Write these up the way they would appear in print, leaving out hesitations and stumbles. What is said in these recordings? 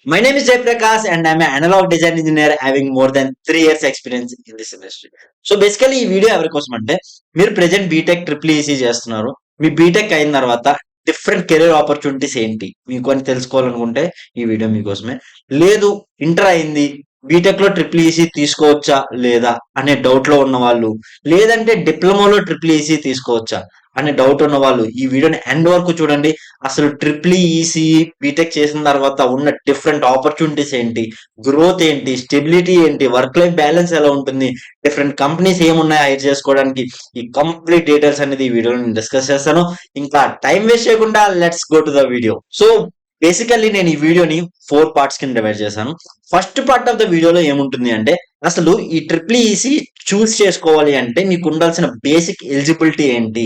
My name is Jay Prakash and I'm an analog design engineer having more than 3 years experience in this industry. So basically ఈ video ఎవరి కోసం అంటే మీరు present BTech triple EC చేస్తున్నారు. మీ BTech అయిన తర్వాత different career opportunities ఏంటి మీకు అని తెలుసుకోవాలనుకుంటే ఈ వీడియో మీకోసమే. లేదు ఇంటర్ అయింది బీటెక్ లో ట్రిపుల్ ఈసీ తీసుకోవచ్చా లేదా అనే డౌట్ లో ఉన్న వాళ్ళు, లేదంటే డిప్లొమాలో ట్రిపుల్ ఈసీ తీసుకోవచ్చా అనే డౌట్ ఉన్న వాళ్ళు ఈ వీడియోని ఎండ్ వరకు చూడండి. అసలు ట్రిపుల్ ఈసీ బీటెక్ చేసిన తర్వాత ఉన్న డిఫరెంట్ ఆపర్చునిటీస్ ఏంటి, గ్రోత్ ఏంటి, స్టెబిలిటీ ఏంటి, వర్క్ లైఫ్ బ్యాలెన్స్ ఎలా ఉంటుంది, డిఫరెంట్ కంపెనీస్ ఏమున్నాయి హైర్ చేసుకోవడానికి, ఈ కంప్లీట్ డీటెయిల్స్ అనేది ఈ వీడియోలో నేను డిస్కస్ చేస్తాను. ఇంకా టైం వేస్ట్ చేయకుండా let's go to the video. So basically నేను ఈ వీడియోని 4 పార్ట్స్ కింద డివైడ్ చేశాను. ఫస్ట్ పార్ట్ ఆఫ్ ద వీడియోలో ఏముంటుంది అంటే అసలు ఈ ట్రిపుల్ ఈసీ చూస్ చేసుకోవాలి అంటే మీకు ఉండాల్సిన బేసిక్ ఎలిజిబిలిటీ ఏంటి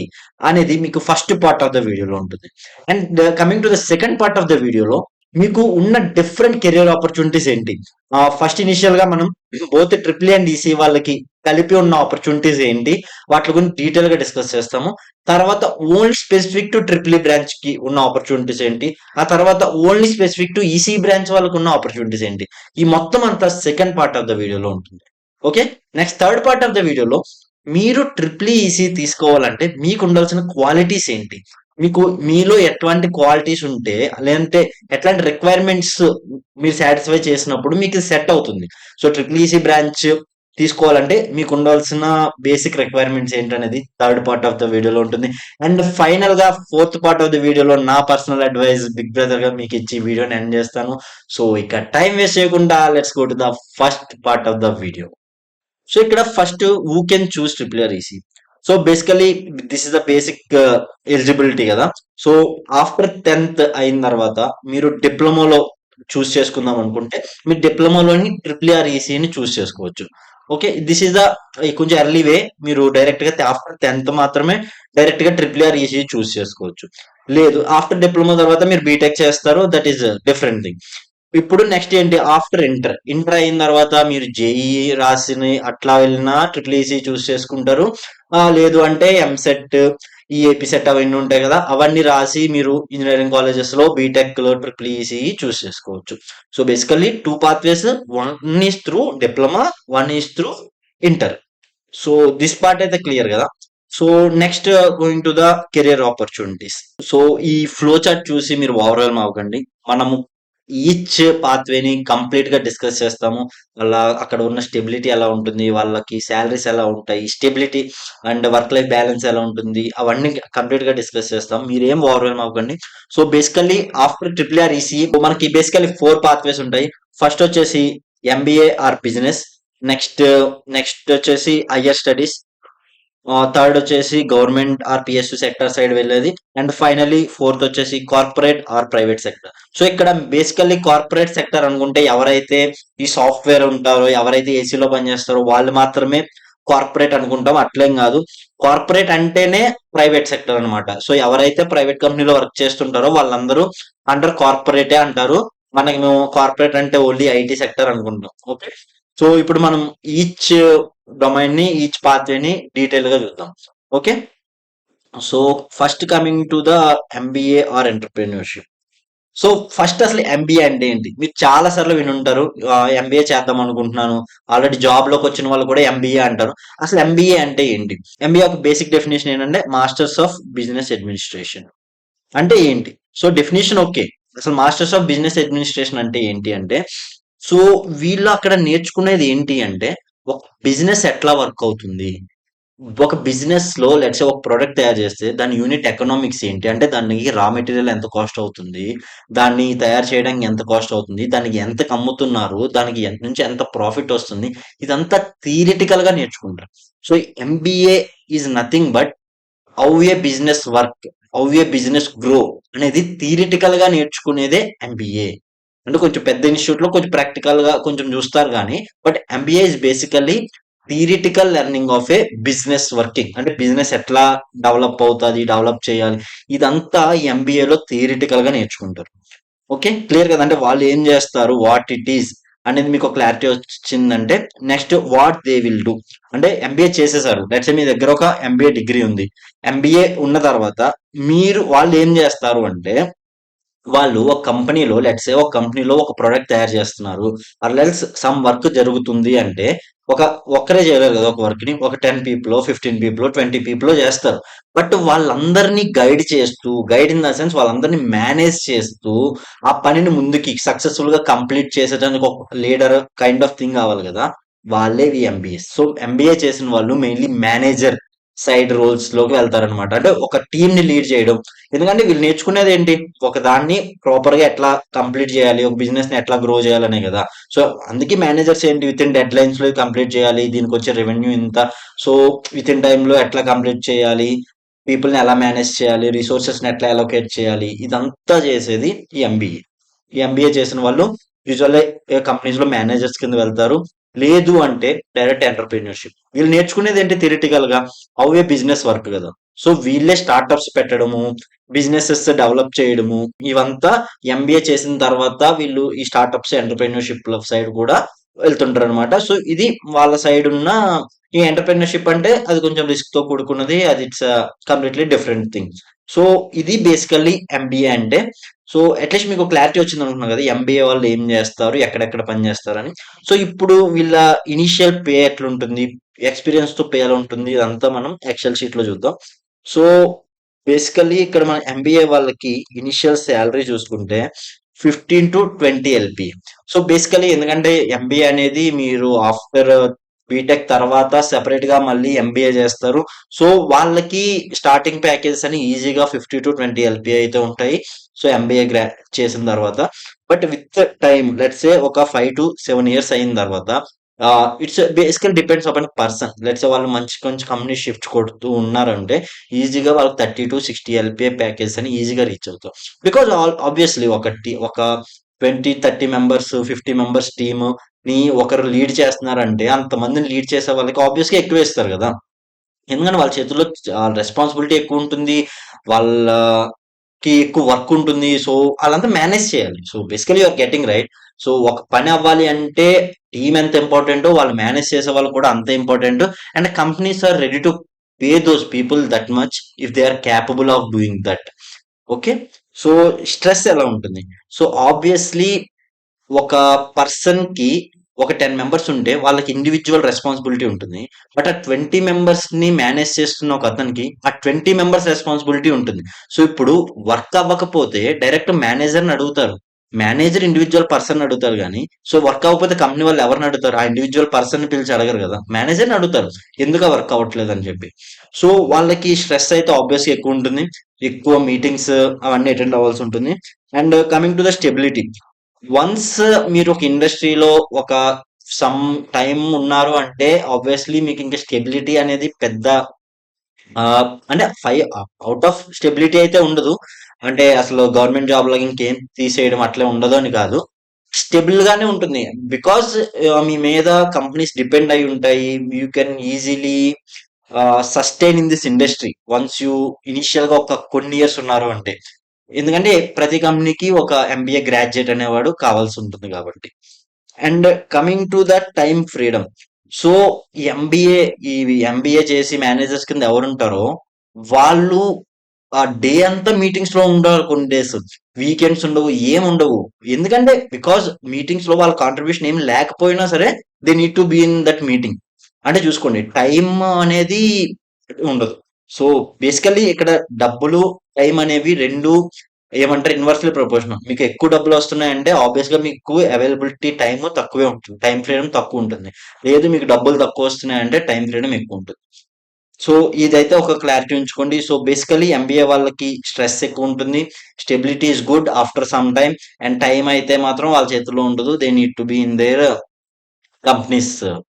అనేది మీకు ఫస్ట్ పార్ట్ ఆఫ్ ద వీడియోలో ఉంటుంది. And coming to the second part of the వీడియోలో మీకు ఉన్న డిఫరెంట్ కెరియర్ ఆపర్చునిటీస్ ఏంటి. ఫస్ట్ ఇనిషియల్ గా మనం బోత్ ట్రిపుల్ అండ్ ఈసీ వాళ్ళకి కలిపి ఉన్న ఆపర్చునిటీస్ ఏంటి వాటి గురించి డీటెయిల్ గా డిస్కస్ చేస్తాము. తర్వాత only specific to triple branch కి ఉన్న ఆపర్చునిటీస్ ఏంటి, ఆ తర్వాత only specific to EC branch వాళ్ళకు ఉన్న ఆపర్చునిటీస్ ఏంటి, ఈ మొత్తం అంతా సెకండ్ పార్ట్ ఆఫ్ ద వీడియోలో ఉంటుంది. Okay, next third part of the వీడియోలో మీరు ట్రిపుల్ ఈసీ తీసుకోవాలంటే మీకు ఉండాల్సిన క్వాలిటీస్ ఏంటి, మీకు మీలో ఎట్లాంటి క్వాలిటీస్ ఉంటే లేదంటే ఎట్లాంటి రిక్వైర్మెంట్స్ మీరు సాటిస్ఫై చేసినప్పుడు మీకు సెట్ అవుతుంది. సో ట్రిపుల్ ఈసీ బ్రాంచ్ తీసుకోవాలంటే మీకు ఉండాల్సిన బేసిక్ రిక్వైర్మెంట్స్ ఏంటనేది థర్డ్ పార్ట్ ఆఫ్ ద వీడియోలో ఉంటుంది. అండ్ ఫైనల్ గా ఫోర్త్ పార్ట్ ఆఫ్ ద వీడియోలో నా పర్సనల్ అడ్వైస్ బిగ్ బ్రదర్ గా మీకు ఇచ్చి వీడియోని ఎండ్ చేస్తాను. సో ఇక టైం వేస్ట్ చేయకుండా let's go to the first part of the video. So ఇక్కడ first who can choose triple or EC. So basically this is the basic eligibility కదా. So after 10th అయిన తర్వాత మీరు డిప్లొమాలో చూస్ చేసుకుందాం అనుకుంటే మీరు డిప్లొమాలోని ట్రిపుల్ ఆర్ ఈసీని చూస్ చేసుకోవచ్చు. ఓకే, దిస్ ఇస్ ద కొంచెం ఎర్లీ వే. మీరు డైరెక్ట్ గా ఆఫ్టర్ 10th మాత్రమే డైరెక్ట్ గా ట్రిపుల్ ఆర్ ఈసీ చూస్ చేసుకోవచ్చు. లేదు ఆఫ్టర్ డిప్లొమా తర్వాత మీరు బీటెక్ చేస్తారు, దట్ ఈస్ డిఫరెంట్ థింగ్. ఇప్పుడు నెక్స్ట్ ఏంటి, ఆఫ్టర్ ఇంటర్ అయిన తర్వాత మీరు జేఈ రాసిన అట్లా వెళ్ళినా ట్రిపుల్ ఈసీ చూస్ చేసుకుంటారు. లేదు అంటే ఎంసెట్, ఈఏపీ సెట్ అవన్నీ ఉంటాయి కదా, అవన్నీ రాసి మీరు ఇంజనీరింగ్ కాలేజెస్ లో బీటెక్ లో ట్రిపుల్ ఈసీ చూస్ చేసుకోవచ్చు. So basically 2 pathways, 1 is through diploma, 1 is through inter. So this part అయితే క్లియర్ కదా. So next going to the career opportunities. So ఈ ఫ్లో చార్ట్ చూసి మీరు ఓవరాల్ అవ్వకండి. మనము ఈచ్ పాత్వేని కంప్లీట్ గా డిస్కస్ చేస్తాము. అలా అక్కడ ఉన్న స్టెబిలిటీ ఎలా ఉంటుంది, వాళ్ళకి శాలరీస్ ఎలా ఉంటాయి, stability and work life balance ఎలా ఉంటుంది, అవన్నీ కంప్లీట్ గా డిస్కస్ చేస్తాం. మీరేం ఓవర్వెల్మ్ అవ్వకండి. So basically after triple or EC మనకి బేసికల్లీ 4 పాత్వేస్ ఉంటాయి. ఫస్ట్ వచ్చేసి MBA or business, next next వచ్చేసి హయ్యర్ స్టడీస్, థర్డ్ వచ్చేసి government or PSU sector side వెళ్ళేది, అండ్ ఫైనలీ ఫోర్త్ వచ్చేసి corporate or private sector. So ఇక్కడ basically corporate sector అనుకుంటే ఎవరైతే ఈ సాఫ్ట్వేర్ ఉంటారో, ఎవరైతే ఏసీలో పనిచేస్తారో వాళ్ళు మాత్రమే కార్పొరేట్ అనుకుంటాం. అట్లేం కాదు, కార్పొరేట్ అంటేనే ప్రైవేట్ సెక్టర్ అనమాట. సో ఎవరైతే ప్రైవేట్ కంపెనీలో వర్క్ చేస్తుంటారో వాళ్ళందరూ అండర్ కార్పొరేటే అంటారు. మనకి మేము కార్పొరేట్ అంటే ఓన్లీ ఐటీ సెక్టర్ అనుకుంటాం. ఓకే, సో ఇప్పుడు మనం ఈచ్ డొమైన్ ని, ఈచ్ పాత్వేని డీటెయిల్ గా చూద్దాం. Okay, so first coming to the MBA are entrepreneurship. So first అసలు ఎంబీఏ అంటే ఏంటి, మీరు చాలా సార్లు వినుంటారు. ఎంబీఏ చేద్దాం అనుకుంటున్నాను, ఆల్రెడీ జాబ్ లోకి వచ్చిన వాళ్ళు కూడా ఎంబీఏ అంటారు. అసలు ఎంబీఏ అంటే ఏంటి? ఎంబీఏ ఒక బేసిక్ డెఫినేషన్ ఏంటంటే మాస్టర్స్ ఆఫ్ బిజినెస్ అడ్మినిస్ట్రేషన్. అంటే ఏంటి? So definition okay. అసలు మాస్టర్స్ ఆఫ్ బిజినెస్ అడ్మినిస్ట్రేషన్ అంటే ఏంటి అంటే, సో వీళ్ళు అక్కడ నేర్చుకునేది ఏంటి అంటే ఒక బిజినెస్ ఎట్లా వర్క్ అవుతుంది, ఒక బిజినెస్ లో లెట్స్ ఒక ప్రొడక్ట్ తయారు చేస్తే దాని యూనిట్ ఎకనామిక్స్ ఏంటి, అంటే దానికి రా మెటీరియల్ ఎంత కాస్ట్ అవుతుంది, దాన్ని తయారు చేయడానికి ఎంత కాస్ట్ అవుతుంది, దానికి ఎంత అమ్ముతున్నారు, దానికి ఎంత నుంచి ఎంత ప్రాఫిట్ వస్తుంది, ఇదంతా థియరిటికల్ గా నేర్చుకుంటారు. So MBA is nothing but how A business work, how A business grow అనేది థియరిటికల్ గా నేర్చుకునేదే ఎంబీఏ. అంటే కొంచెం పెద్ద ఇన్స్టిట్యూట్ లో కొంచెం ప్రాక్టికల్ గా కొంచెం చూస్తారు కానీ, but MBA is basically theoretical learning of A business working. అంటే బిజినెస్ ఎట్లా డెవలప్ అవుతుంది, డెవలప్ చేయాలి, ఇదంతా ఎంబీఏలో థియరిటికల్ గా నేర్చుకుంటారు. ఓకే, క్లియర్ కదా. అంటే వాళ్ళు ఏం చేస్తారు, వాట్ ఇట్ ఈస్ అనేది మీకు క్లారిటీ వచ్చిందంటే next what they will do. అంటే ఎంబీఏ చేసేసారు, లెట్స్ సే మీ దగ్గర ఒక ఎంబీఏ డిగ్రీ ఉంది. ఎంబీఏ ఉన్న తర్వాత మీరు వాళ్ళు ఏం చేస్తారు అంటే వాళ్ళు ఒక కంపెనీలో లెట్స్ సే ఒక కంపెనీలో ఒక ప్రొడక్ట్ తయారు చేస్తున్నారు. ఎల్స్ సమ్ వర్క్ జరుగుతుంది అంటే ఒక ఒక్కరే చేయలేరు కదా! ఒక వర్క్‌ని. ఒక 10 పీపులో, 15 పీపులో, 20 పీపులో చేస్తారు. బట్ వాళ్ళందరిని గైడ్ చేస్తూ, గైడ్ ఇన్ ద సెన్స్ వాళ్ళందరిని మేనేజ్ చేస్తూ, ఆ పనిని ముందుకి సక్సెస్‌ఫుల్‌గా కంప్లీట్ చేసేటానికి ఒక లీడర్ కైండ్ ఆఫ్ థింగ్ కావాలి కదా! వాళ్ళే ఈ ఎంబీఏస్. సో, ఎంబీఏ చేసిన వాళ్ళు మెయిన్‌లీ మేనేజర్ సైడ్ రోల్స్‌లోకి వెళ్తారనమాట. అంటే ఒక టీమ్‌ని లీడ్ చేయడం. ఎందుకంటే వీళ్ళు నేర్చుకునేదేంటి? ఒక దాన్ని ప్రాపర్‌గా ఎట్లా కంప్లీట్ చేయాలి? ఒక బిజినెస్‌ని ఎట్లా గ్రో చేయాలనే గదా! సో, అందుకే మేనేజర్స్ ఏంటి వితిన్ డెడ్‌లైన్స్‌లో కంప్లీట్ చేయాలి. దీనికొచ్చే రెవెన్యూ ఇంత. సో, వితిన్ టైమ్‌లో ఎట్లా కంప్లీట్ చేయాలి? పీపుల్‌ని ఎలా మేనేజ్ చేయాలి? రిసోర్సెస్‌ని ఎట్లా అలొకేట్ చేయాలి? ఇదంతా చేసేది ఈ ఎంబీఏ. ఈ ఎంబీఏ చేసిన వాళ్ళు యూజువల్లీ కంపెనీస్‌లో మేనేజర్స్ కింద వెళ్తారు. లేదు అంటే డైరెక్ట్ ఎంటర్‌ప్రెన్యూర్‌షిప్. వీళ్ళు నేర్చుకునేదేంటి థియరిటికల్‌గా హౌ ఏ బిజినెస్ వర్క్ గదా! సో, వీళ్ళే స్టార్టప్స్ పెట్టడము, బిజినెసెస్ డెవలప్ చేయడము, ఇవంతా ఎంబీఏ చేసిన తర్వాత వీళ్ళు ఈ స్టార్టప్స్, ఎంటర్‌ప్రెన్యూర్‌షిప్‌ల సైడ్ కూడా వెళ్తుంటారనమాట. సో, ఇది వాళ్ళ సైడ్ ఉన్న ఈ ఎంటర్‌ప్రెన్యూర్‌షిప్ అంటే అది కొంచెం రిస్క్‌తో కూడుకున్నది. అది it's completely different thing. So, ఇది బేసికల్లీ ఎంబీఏ అంటే. సో, అట్‌లీస్ట్ మీకు క్లారిటీ వచ్చిందనుకుంటున్నా కదా! ఎంబీఏ వాళ్ళు ఏం జేస్తారు? ఎక్కడెక్కడ పని జేస్తారని. సో, ఇప్పుడు వీళ్ళ ఇనీషియల్ పే ఎట్లుంటుంది? ఎక్స్‌పీరియన్స్‌తో పే ఎలా ఉంటుంది? ఇదంతా మనం ఎక్సెల్ షీట్‌లో చూద్దాం. సో, బేసికల్లీ ఇక్కడ మన ఎంబీఏ వాళ్ళకి ఇనిషియల్ సాలరీ చూసుకుంటే 15-20 ఎల్‌పీ. సో, బేసికల్లీ ఎందుకంటే ఎంబీఏ అనేది మీరు ఆఫ్టర్ బీటెక్ తర్వాత సెపరేట్‌గా మళ్ళీ ఎంబీఏ చేస్తారు. సో, వాళ్ళకి స్టార్టింగ్ ప్యాకేజెస్ అని ఈజీగా 50-20 ఎల్‌పీ అయితే ఉంటాయి. సో, ఎంబీఏ చేసిన తర్వాత. But with time let's say ఒక 5-7 ఇయర్స్ అయిన తర్వాత it's basically depends upon person. Let's say వాళ్ళు మంచి కొంచెం కంపెనీ షిఫ్ట్ కొడుతూ ఉన్నారంటే ఈజీగా వాళ్ళకి 30-60 ఎల్‌పీఏ ప్యాకేజ్ అని ఈజీగా రీచ్ అవుతాం. బికాజ్ ఆబ్వియస్‌లీ ఒక 20, 30 మెంబర్స్, 50 మెంబర్స్ టీమ్‌ని ఒకరు లీడ్ చేస్తున్నారంటే అంతమందిని లీడ్ చేసే వాళ్ళకి ఆబ్వియస్‌గా ఎక్కువే ఇస్తారు గదా! ఎందుకంటే వాళ్ళ చేతుల్లో రెస్పాన్సిబిలిటీ ఎక్కువుంటుంది. వాళ్ళకి ఎక్కువ వర్క్ ఉంటుంది. సో, ఆళ్ళంతా మేనేజ్ చేయాలి. So, basically you are getting right. So, ఒక పని అవ్వాలి అంటే టీమ్ ఎంత ఇంపార్టెంటో వాళ్ళు మేనేజ్ చేసేవాళ్ళు కూడా అంతే important. And companies are ready to pay those people that much if they are capable of doing that. Okay. So, stress ఎలా ఉంటుంది? సో, ఆబ్వియస్‌లీ ఒక పర్సన్‌కి ఒక 10 మెంబర్స్ ఉంటే వాళ్ళకి ఇండివిడ్యువల్ రెస్పాన్సిబిలిటీ ఉంటుంది. బట్ ఆ 20 మెంబర్స్‌ని మేనేజ్ చేస్తున్న ఒక అతనికి ఆ 20 మెంబర్స్ రెస్పాన్సిబిలిటీ ఉంటుంది. సో, ఇప్పుడు వర్క్ అవ్వకపోతే డైరెక్ట్ మేనేజర్‌ని అడుగుతారు. మేనేజర్ ఇండివిడ్యువల్ పర్సన్‌ని అడుగుతారు గానీ, సో, వర్క్ అవ్వకపోతే కంపెనీ వాళ్ళు ఎవరిని అడుగుతారు? ఆ ఇండివిడ్యువల్ పర్సన్‌ని పిలిచి అడగరు గదా! మేనేజర్‌ని అడుగుతారు. ఎందుకు ఆ వర్క్ అవ్వట్లేదని చెప్పి. సో, వాళ్ళకి స్ట్రెస్ అయితే ఆబ్వియస్‌గా ఎక్కువుంటుంది. ఎక్కువ మీటింగ్స్ అవన్నీ అటెండ్ అవ్వాల్సి ఉంటుంది. And coming to the stability. Once మీరు ఒక ఇండస్ట్రీలో ఒక సమ్ టైమ్ ఉన్నారు అంటే ఆబ్వియస్లీ మీకు ఇంకా స్టెబిలిటీ అనేది పెద్ద అంటే అవుట్ ఆఫ్ స్టెబిలిటీ అయితే ఉండదు. అంటే అసలు గవర్నమెంట్ జాబ్ లాగా ఇంకేం తీసేయడం అట్లే ఉండదు అని కాదు. స్టెబుల్ గానే ఉంటుంది. బికాస్ మీ మీద కంపెనీస్ డిపెండ్ అయి ఉంటాయి. You can easily sustain in this industry once you initial గా ఒక కొన్ని ఇయర్స్ ఉన్నారు అంటే. ఎందుకంటే ప్రతి కంపెనీకి ఒక ఎంబీఏ గ్రాడ్యుయేట్ అనేవాడు కావాల్సి ఉంటుంది కాబట్టి. And coming to the time freedom. So, MBA ఈ ఎంబీఏ చేసి మేనేజర్స్ కింద ఎవరుంటారో వాళ్ళు ఆ డే అంతా మీటింగ్స్ లో ఉండాలి కొన్ని డేస్. వీకెండ్స్ ఉండవు, ఏముండవు. ఎందుకంటే బికాజ్ మీటింగ్స్ లో వాళ్ళ కాంట్రిబ్యూషన్ ఏం లేకపోయినా సరే they need to be in that meeting. అంటే చూసుకోండి టైమ్ అనేది ఉండదు. సో, బేసికల్లీ ఇక్కడ డబ్బులు, టైం అనేవి 2 ఏమంటారు ఇన్వర్స్‌లీ ప్రపోర్షనల్. మీకు ఎక్కువ డబ్బులొస్తున్నాయంటే ఆబ్వియస్‌గా మీకు అవైలబిలిటీ టైమ్ తక్కువే ఉంటుంది. టైమ్ ఫ్రీడమ్ తక్కువుంటుంది. లేదు మీకు డబ్బులు తక్కువొస్తున్నాయంటే టైమ్ ఫ్రీడమ్ ఎక్కువుంటుంది. సో, ఇదైతే ఒక క్లారిటీ ఉంచుకోండి. సో, బేసికల్లీ ఎంబీఏ వాళ్ళకి స్ట్రెస్ ఎక్కువుంటుంది. Stability is good after some time. And time అయితే మాత్రం వాళ్ళ చేతుల్లో ఉండదు. They need to be in their companies'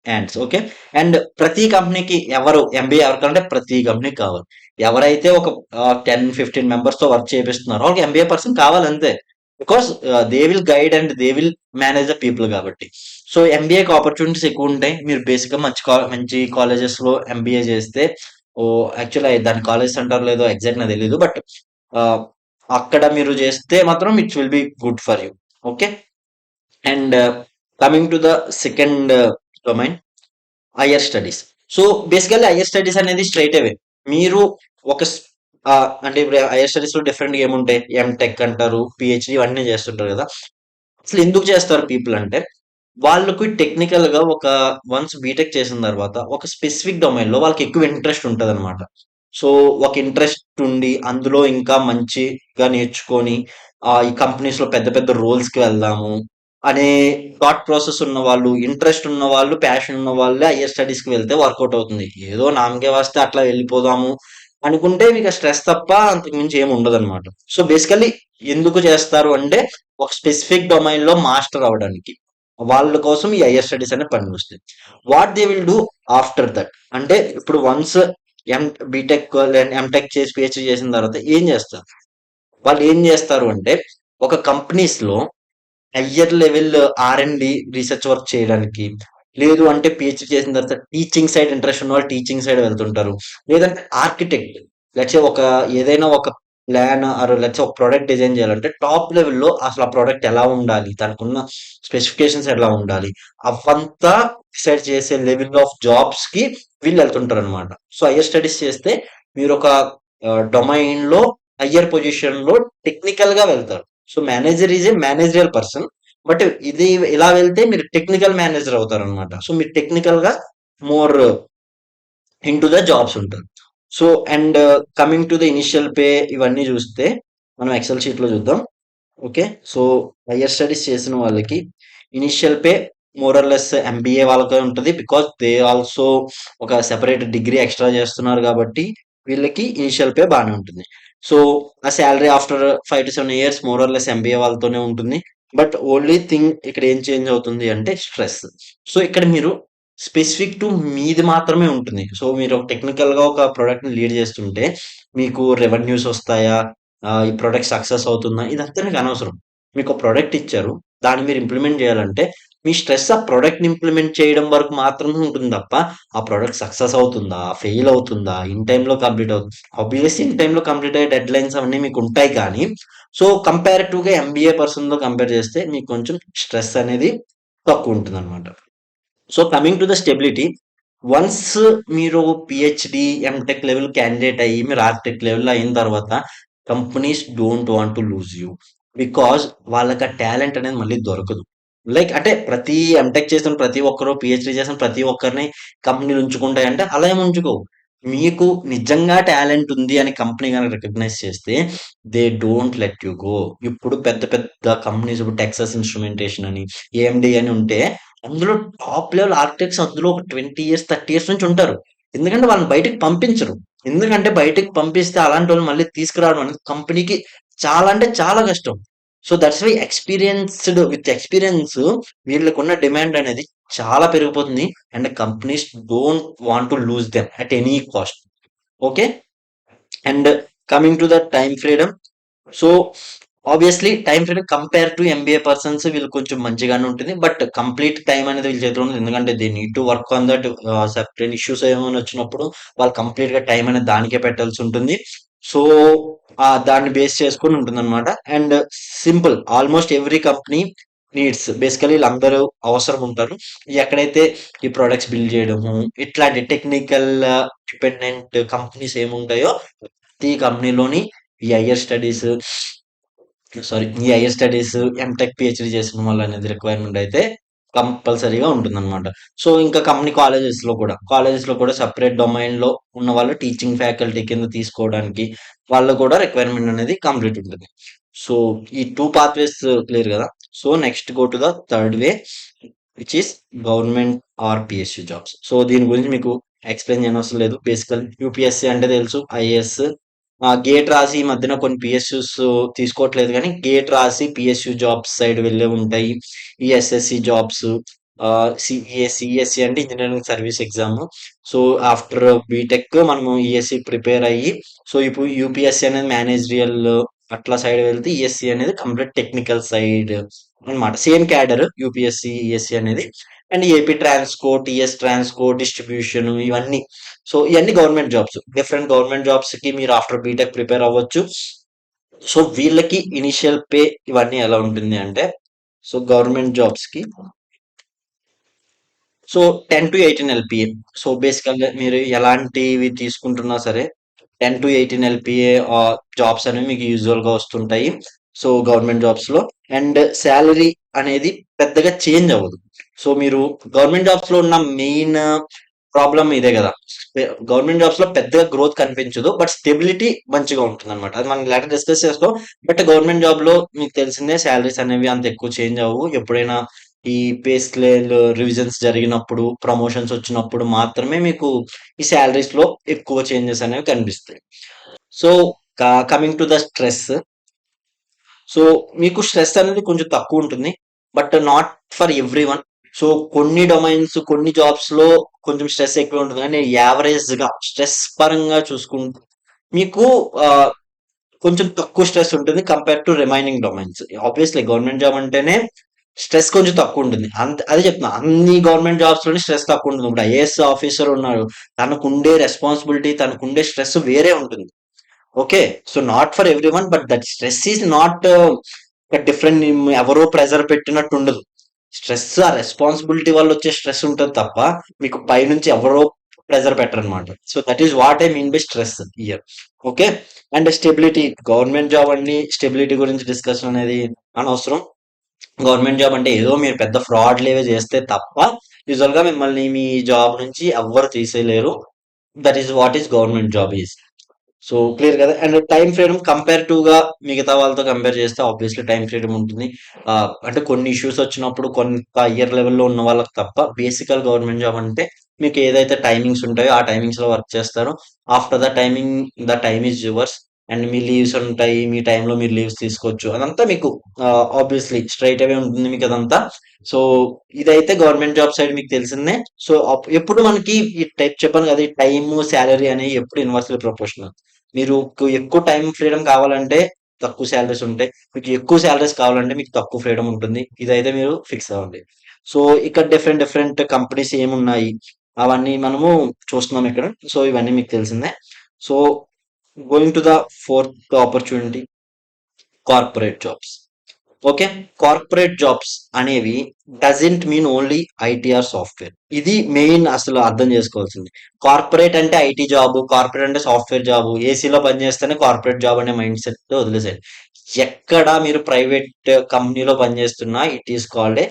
hands. Okay. And ప్రతి కంపెనీకి ఎవరు ఎంబీఏ ఎవరికంటే ప్రతి కంపెనీకి కావాలి. ఎవరైతే ఒక 10, 15 మెంబర్స్‌తో వర్క్ చేపిస్తున్నారో వాళ్ళకి ఎంబీఏ పర్సన్ కావాలంతే. Because they will guide and they will manage the people కాబట్టి. సో, ఎంబీఏకి ఆపర్చునిటీస్ ఎక్కువుంటాయి. మీరు బేసిక్‌గా మంచి కాలేజెస్‌లో ఎంబీఏ చేస్తే యాక్చువల్లీ దాని కాలేజెస్ అంటారో లేదో ఎగ్జాక్ట్ నాకు తెలీదు. బట్ ఆహ్, అక్కడ మీరు చేస్తే మాత్రం it will be good for you. Okay. And coming to the second domain higher studies. So, basically higher studies అనేది స్ట్రెయిట్ అవే. మీరు ఒక అంటే ఇప్పుడు హైయర్ స్టడీస్ లో డిఫరెంట్ గా ఏముంటాయి, ఎంటెక్ అంటారు, పిహెచ్డి ఇవన్నీ చేస్తుంటారు కదా. అసలు ఎందుకు చేస్తారు పీపుల్ అంటే, వాళ్ళకి టెక్నికల్ గా ఒక వన్స్ బీటెక్ చేసిన తర్వాత ఒక స్పెసిఫిక్ డొమైన్ లో వాళ్ళకి ఎక్కువ ఇంట్రెస్ట్ ఉంటది అనమాట. సో ఒక ఇంట్రెస్ట్ ఉండి అందులో ఇంకా మంచిగా నేర్చుకొని ఈ కంపెనీస్ లో పెద్ద పెద్ద రోల్స్ కి వెళ్దాము అనే థాట్ ప్రాసెస్ ఉన్న వాళ్ళు, ఇంట్రెస్ట్ ఉన్న వాళ్ళు, ప్యాషన్ ఉన్న వాళ్ళే హైయర్ స్టడీస్ కి వెళ్తే వర్కౌట్ అవుతుంది. ఏదో నామకే వస్తే అట్లా వెళ్ళిపోదాము అనుకుంటే మీకు స్ట్రెస్ తప్ప అంతకు మించి ఏమి ఉండదు అనమాట. సో బేసికల్లీ ఎందుకు చేస్తారు అంటే, ఒక స్పెసిఫిక్ డొమైన్ లో మాస్టర్ అవడానికి వాళ్ళ కోసం ఈ హైయర్ స్టడీస్ అనే పని వస్తుంది. What they will do after that అంటే, ఇప్పుడు వన్స్ ఎం బీటెక్ ఎంటెక్ చేసి పిహెచ్డి చేసిన తర్వాత ఏం చేస్తారు, వాళ్ళు ఏం చేస్తారు అంటే, ఒక కంపెనీస్ లో హయ్యర్ లెవెల్ ఆర్&డి రీసెర్చ్ వర్క్ చేయడానికి, లేదు అంటే పిహెచ్డి చేసిన తర్వాత టీచింగ్ సైడ్ ఇంట్రెస్ట్ ఉన్న వాళ్ళు టీచింగ్ సైడ్ వెళ్తుంటారు. లేదంటే ఆర్కిటెక్ట్, లెట్స్ ఒక ఏదైనా ఒక ప్లాన్ ఆర్ లెట్స్ ఒక ప్రోడక్ట్ డిజైన్ చేయాలంటే టాప్ లెవెల్లో అసలు ఆ ప్రోడక్ట్ ఎలా ఉండాలి, దానికున్న స్పెసిఫికేషన్స్ ఎలా ఉండాలి, అవంతా డిసైడ్ చేసే లెవెల్ ఆఫ్ జాబ్స్ కి వీళ్ళు వెళ్తుంటారు అనమాట. సో హయ్యర్ స్టడీస్ చేస్తే మీరు ఒక డొమైన్ లో హయ్యర్ పొజిషన్ లో టెక్నికల్ గా వెళ్తారు. So manager is a managerial person, but ఇది ఇలా వెళ్తే మీరు టెక్నికల్ మేనేజర్ అవుతారు అనమాట. సో మీరు టెక్నికల్ గా మోర్ ఇంటూ ద జాబ్స్ ఉంటారు. So and coming to the initial pay ఇవన్నీ చూస్తే మనం ఎక్సెల్ షీట్ లో చూద్దాం. ఓకే. సో హైయర్ స్టడీస్ చేసిన వాళ్ళకి ఇనిషియల్ పే మోరల్లెస్ ఎంబీఏ వాళ్ళకే ఉంటుంది. బికాస్ దే ఆల్సో ఒక సెపరేట్ డిగ్రీ ఎక్స్ట్రా చేస్తున్నారు కాబట్టి వీళ్ళకి ఇనిషియల్ పే బాగానే ఉంటుంది. సో ఆ salary after 5 to 7 years మోరల్లెస్ MBA వాళ్ళతోనే ఉంటుంది. బట్ ఓన్లీ థింగ్ ఇక్కడ ఏం చేంజ్ అవుతుంది అంటే స్ట్రెస్. సో ఇక్కడ మీరు స్పెసిఫిక్ టు మీది మాత్రమే ఉంటుంది. సో మీరు టెక్నికల్ గా ఒక ప్రొడక్ట్ ని లీడ్ చేస్తుంటే మీకు రెవెన్యూస్ వస్తాయా, ఈ ప్రొడక్ట్ సక్సెస్ అవుతుందా, ఇదంతా మీకు అనవసరం. మీకు ప్రొడక్ట్ ఇచ్చారు, దాన్ని మీరు ఇంప్లిమెంట్ చేయాలంటే మీ స్ట్రెస్ ఆ ప్రొడక్ట్ ని ఇంప్లిమెంట్ చేయడం వరకు మాత్రమే ఉంటుంది తప్ప ఆ ప్రొడక్ట్ సక్సెస్ అవుతుందా, ఫెయిల్ అవుతుందా, ఇన్ టైమ్ లో కంప్లీట్ అవుతుంది, ఆబ్వియస్లీ ఇన్ టైమ్ లో కంప్లీట్ అయ్యే డెడ్ లైన్స్ అవన్నీ మీకు ఉంటాయి. కానీ సో కంపారిటివ్ గా ఎంబీఏ పర్సన్ తో కంపేర్ చేస్తే మీకు కొంచెం స్ట్రెస్ అనేది తక్కువ ఉంటుంది అనమాట. So coming to the stability, once మీరు పిహెచ్డి ఎంటెక్ లెవెల్ క్యాండిడేట్ అయ్యి మీరు ఆర్కిటెక్ట్ లెవెల్ అయిన తర్వాత companies don't want to lose you. Because వాళ్ళకి ఆ టాలెంట్ అనేది మళ్ళీ దొరకదు. లైక్ అంటే ప్రతి ఎంటెక్ చేసిన ప్రతి ఒక్కరు, పిహెచ్డి చేసిన ప్రతి ఒక్కరిని కంపెనీలు ఉంచుకుంటాయంటే అలా ఏమి ఉంచుకోవు. మీకు నిజంగా టాలెంట్ ఉంది అని కంపెనీ కనుక రికగ్నైజ్ చేస్తే they don't let you go. ఇప్పుడు పెద్ద పెద్ద కంపెనీస్, ఇప్పుడు టెక్సస్ ఇన్స్ట్రుమెంటేషన్ అని, ఏఎండి అని ఉంటే అందులో టాప్ లెవెల్ ఆర్కిటెక్ట్స్ అందులో ఒక 20 years 30 years నుంచి ఉంటారు. ఎందుకంటే వాళ్ళని బయటకు పంపించరు. ఎందుకంటే బయటకు పంపిస్తే అలాంటి వాళ్ళని మళ్ళీ తీసుకురావడం అనేది కంపెనీకి చాలా అంటే చాలా కష్టం. So that's why experienced with experience వీళ్ళకున్న డిమాండ్ అనేది చాలా పెరిగిపోతుంది. And companies don't want to lose them at any cost. Okay. And coming to the time freedom. So obviously time freedom compare to MBA persons వీళ్ళు కొంచెం మంచిగానే ఉంటుంది. But complete time అనేది వీళ్ళ చేతిలో ఉంది. ఎందుకంటే they need to work on that. Certain issues ఏమైనా వచ్చినప్పుడు వాళ్ళు కంప్లీట్ గా టైం అనేది దానికే పెట్టాల్సి ఉంటుంది. సో దాన్ని బేస్ చేసుకొని ఉంటుంది అనమాట. And simple, almost every company needs basically వీళ్ళందరూ అవసరం ఉంటారు. ఎక్కడైతే ఈ ప్రొడక్ట్స్ బిల్డ్ చేయడము ఇట్లాంటి టెక్నికల్ డిపెండెంట్ కంపెనీస్ ఏముంటాయో ప్రతి కంపెనీలోని ఈ హైయర్ స్టడీస్ ఈ హైయర్ స్టడీస్ ఎంటెక్ పిహెచ్డి చేసిన వాళ్ళు అనేది రిక్వైర్మెంట్ అయితే కంపల్సరీగా ఉంటుందన్నమాట. సో ఇంకా కంపెనీ కాలేజెస్ లో కూడా సపరేట్ డొమైన్ లో ఉన్న వాళ్ళు టీచింగ్ ఫ్యాకల్టీ కింద తీసుకోవడానికి వాళ్ళు కూడా రిక్వైర్మెంట్ అనేది కంప్లీట్ ఉంటుంది. సో ఈ టూ పాత్వేస్ క్లియర్ కదా. So next go to the third way which is government or PSU jobs. So దీని గురించి మీకు ఎక్స్ప్లెయిన్ చేయనవసరం లేదు. బేసికల్ యూపీఎస్సీ అంటే తెలుసు, ఐఏఎస్. గేట్ రాసి ఈ మధ్యన కొన్ని పిఎస్యూస్ తీసుకోవట్లేదు కానీ గేట్ రాసి పిఎస్యు జాబ్స్ సైడ్ వెళ్ళే ఉంటాయి. ఈ ఎస్ఎస్సి జాబ్స్, సిఎస్సి అంటే engineering service exam. So after BTech మనము ఈఎస్సి ప్రిపేర్ అయ్యి, సో ఇప్పుడు యూపీఎస్సి అనేది మేనేజరియల్ అట్లా సైడ్ వెళ్తే ఈఎస్సి అనేది కంప్లీట్ టెక్నికల్ సైడ్ అన్నమాట. సేమ్ క్యాడర్ యూపీఎస్సి ఈఎస్సి అనేది. And AP Transco, TS Transco, distribution ఇవన్నీ. సో ఇవన్నీ government jobs. Different government jobs కి మీరు ఆఫ్టర్ బీటెక్ ప్రిపేర్ అవ్వచ్చు. సో వీళ్ళకి ఇనిషియల్ పే ఇవన్నీ ఎలా ఉంటుంది అంటే, సో గవర్నమెంట్ జాబ్స్ కి సో 10 to 18 ఎల్పిఏ. సో బేసికల్గా మీరు ఎలాంటివి తీసుకుంటున్నా సరే 10 to 18 ఎల్పిఏ జాబ్స్ అనేవి మీకు యూజువల్ గా వస్తుంటాయి. సో గవర్నమెంట్ జాబ్స్ లో అండ్ శాలరీ అనేది పెద్దగా చేంజ్ అవ్వదు. సో మీరు గవర్నమెంట్ జాబ్స్ లో ఉన్న మెయిన్ ప్రాబ్లం ఇదే కదా. గవర్నమెంట్ జాబ్స్ లో పెద్దగా గ్రోత్ కనిపించదు, బట్ స్టెబిలిటీ మంచిగా ఉంటుంది అనమాట. అది మనం లేటర్ డిస్కస్ చేస్తాం. బట్ గవర్నమెంట్ జాబ్ లో మీకు తెలిసిందే శాలరీస్ అనేవి అంత ఎక్కువ చేంజ్ అవ్వవు. ఎప్పుడైనా ఈ పే స్కేల్ రివిజన్స్ జరిగినప్పుడు, ప్రమోషన్స్ వచ్చినప్పుడు మాత్రమే మీకు ఈ సాలరీస్ లో ఎక్కువ చేంజెస్ అనేవి కనిపిస్తాయి. So coming to the stress. So మీకు స్ట్రెస్ అనేది కొంచెం తక్కువ ఉంటుంది, but not for every one. So కొన్ని డొమైన్స్, కొన్ని జాబ్స్ లో కొంచెం స్ట్రెస్ ఎక్కువ ఉంటుంది, కానీ యావరేజ్ గా స్ట్రెస్ పరంగా చూసుకుంటే మీకు ఆ, కొంచెం తక్కువ స్ట్రెస్ ఉంటుంది compare to remaining domains. Obviously government job అంటేనే స్ట్రెస్ కొంచెం తక్కువ ఉంటుంది. అదే చెప్తున్నా, అన్ని గవర్నమెంట్ జాబ్స్ లోనే స్ట్రెస్ తక్కువ ఉంటుంది. ఇప్పుడు ఐఏఎస్ ఆఫీసర్ ఉన్నారు, తనకుండే రెస్పాన్సిబిలిటీ, తనకుండే స్ట్రెస్ వేరే ఉంటుంది. Okay, so not for every one, but that stress is not different. ఎవరో ప్రెజర్ పెట్టినట్టు ఉండదు. స్ట్రెస్ ఆ రెస్పాన్సిబిలిటీ వల్ల వచ్చే స్ట్రెస్ ఉంటుంది తప్ప మీకు పైనుంచి ఎవరో ప్రెజర్ పెట్టరు అనమాట. So that is what I mean by stress year. Okay, and stability. Government job అండి, స్టెబిలిటీ గురించి డిస్కషన్ అనేది అనవసరం. గవర్నమెంట్ జాబ్ అంటే ఏదో మీరు పెద్ద ఫ్రాడ్ లేవే చేస్తే తప్ప యూజువల్ గా మిమ్మల్ని మీ జాబ్ నుంచి ఎవ్వరు తీసేయలేరు. That is what is government job is. So clear కదా. అండ్ టైం ఫ్రీడమ్ కంపేరిటివ్ గా మిగతా వాళ్ళతో కంపేర్ చేస్తే ఆబ్వియస్లీ టైం ఫ్రీడమ్ ఉంటుంది. అంటే కొన్ని ఇష్యూస్ వచ్చినప్పుడు కొంత ఇయర్ లెవెల్లో ఉన్న వాళ్ళకి తప్ప, బేసికల్ గవర్నమెంట్ జాబ్ అంటే మీకు ఏదైతే టైమింగ్స్ ఉంటాయో ఆ టైమింగ్స్ లో వర్క్ చేస్తారు. After the timing, the time is yours. And me leaves ఉంటాయి, మీ టైంలో మీరు లీవ్స్ తీసుకోవచ్చు. అదంతా మీకు ఆబ్వియస్లీ స్ట్రైట్ అవే ఉంటుంది మీకు అదంతా. సో ఇదైతే గవర్నమెంట్ జాబ్ సైడ్ మీకు తెలిసిందే. సో ఎప్పుడు మనకి ఈ టైప్ చెప్పాను కదా, ఈ టైమ్ శాలరీ అనేవి ఎప్పుడు ఇన్వర్స్లీ ప్రపోర్షనల్. మీరు ఎక్కువ టైం ఫ్రీడమ్ కావాలంటే తక్కువ శాలరీస్ ఉంటాయి, మీకు ఎక్కువ శాలరీస్ కావాలంటే మీకు తక్కువ ఫ్రీడమ్ ఉంటుంది. ఇదైతే మీరు ఫిక్స్ అవ్వండి. సో ఇక్కడ డిఫరెంట్ డిఫరెంట్ కంపెనీస్ ఏమున్నాయి అవన్నీ మనము చూస్తున్నాం ఇక్కడ. సో ఇవన్నీ మీకు తెలిసిందే. So going to the fourth opportunity, corporate jobs. Okay, corporate jobs అనేవి doesn't mean only IT or software. ఇది మెయిన్ అసలు అర్థం చేసుకోవాల్సింది. కార్పొరేట్ అంటే ఐటీ జాబ్, కార్పొరేట్ అంటే సాఫ్ట్వేర్ జాబ్, ఏసీలో పనిచేస్తేనే కార్పొరేట్ జాబ్ అనే మైండ్ సెట్ వదిలేసేయండి. ఎక్కడ మీరు ప్రైవేట్ కంపెనీలో పనిచేస్తున్నా it is called a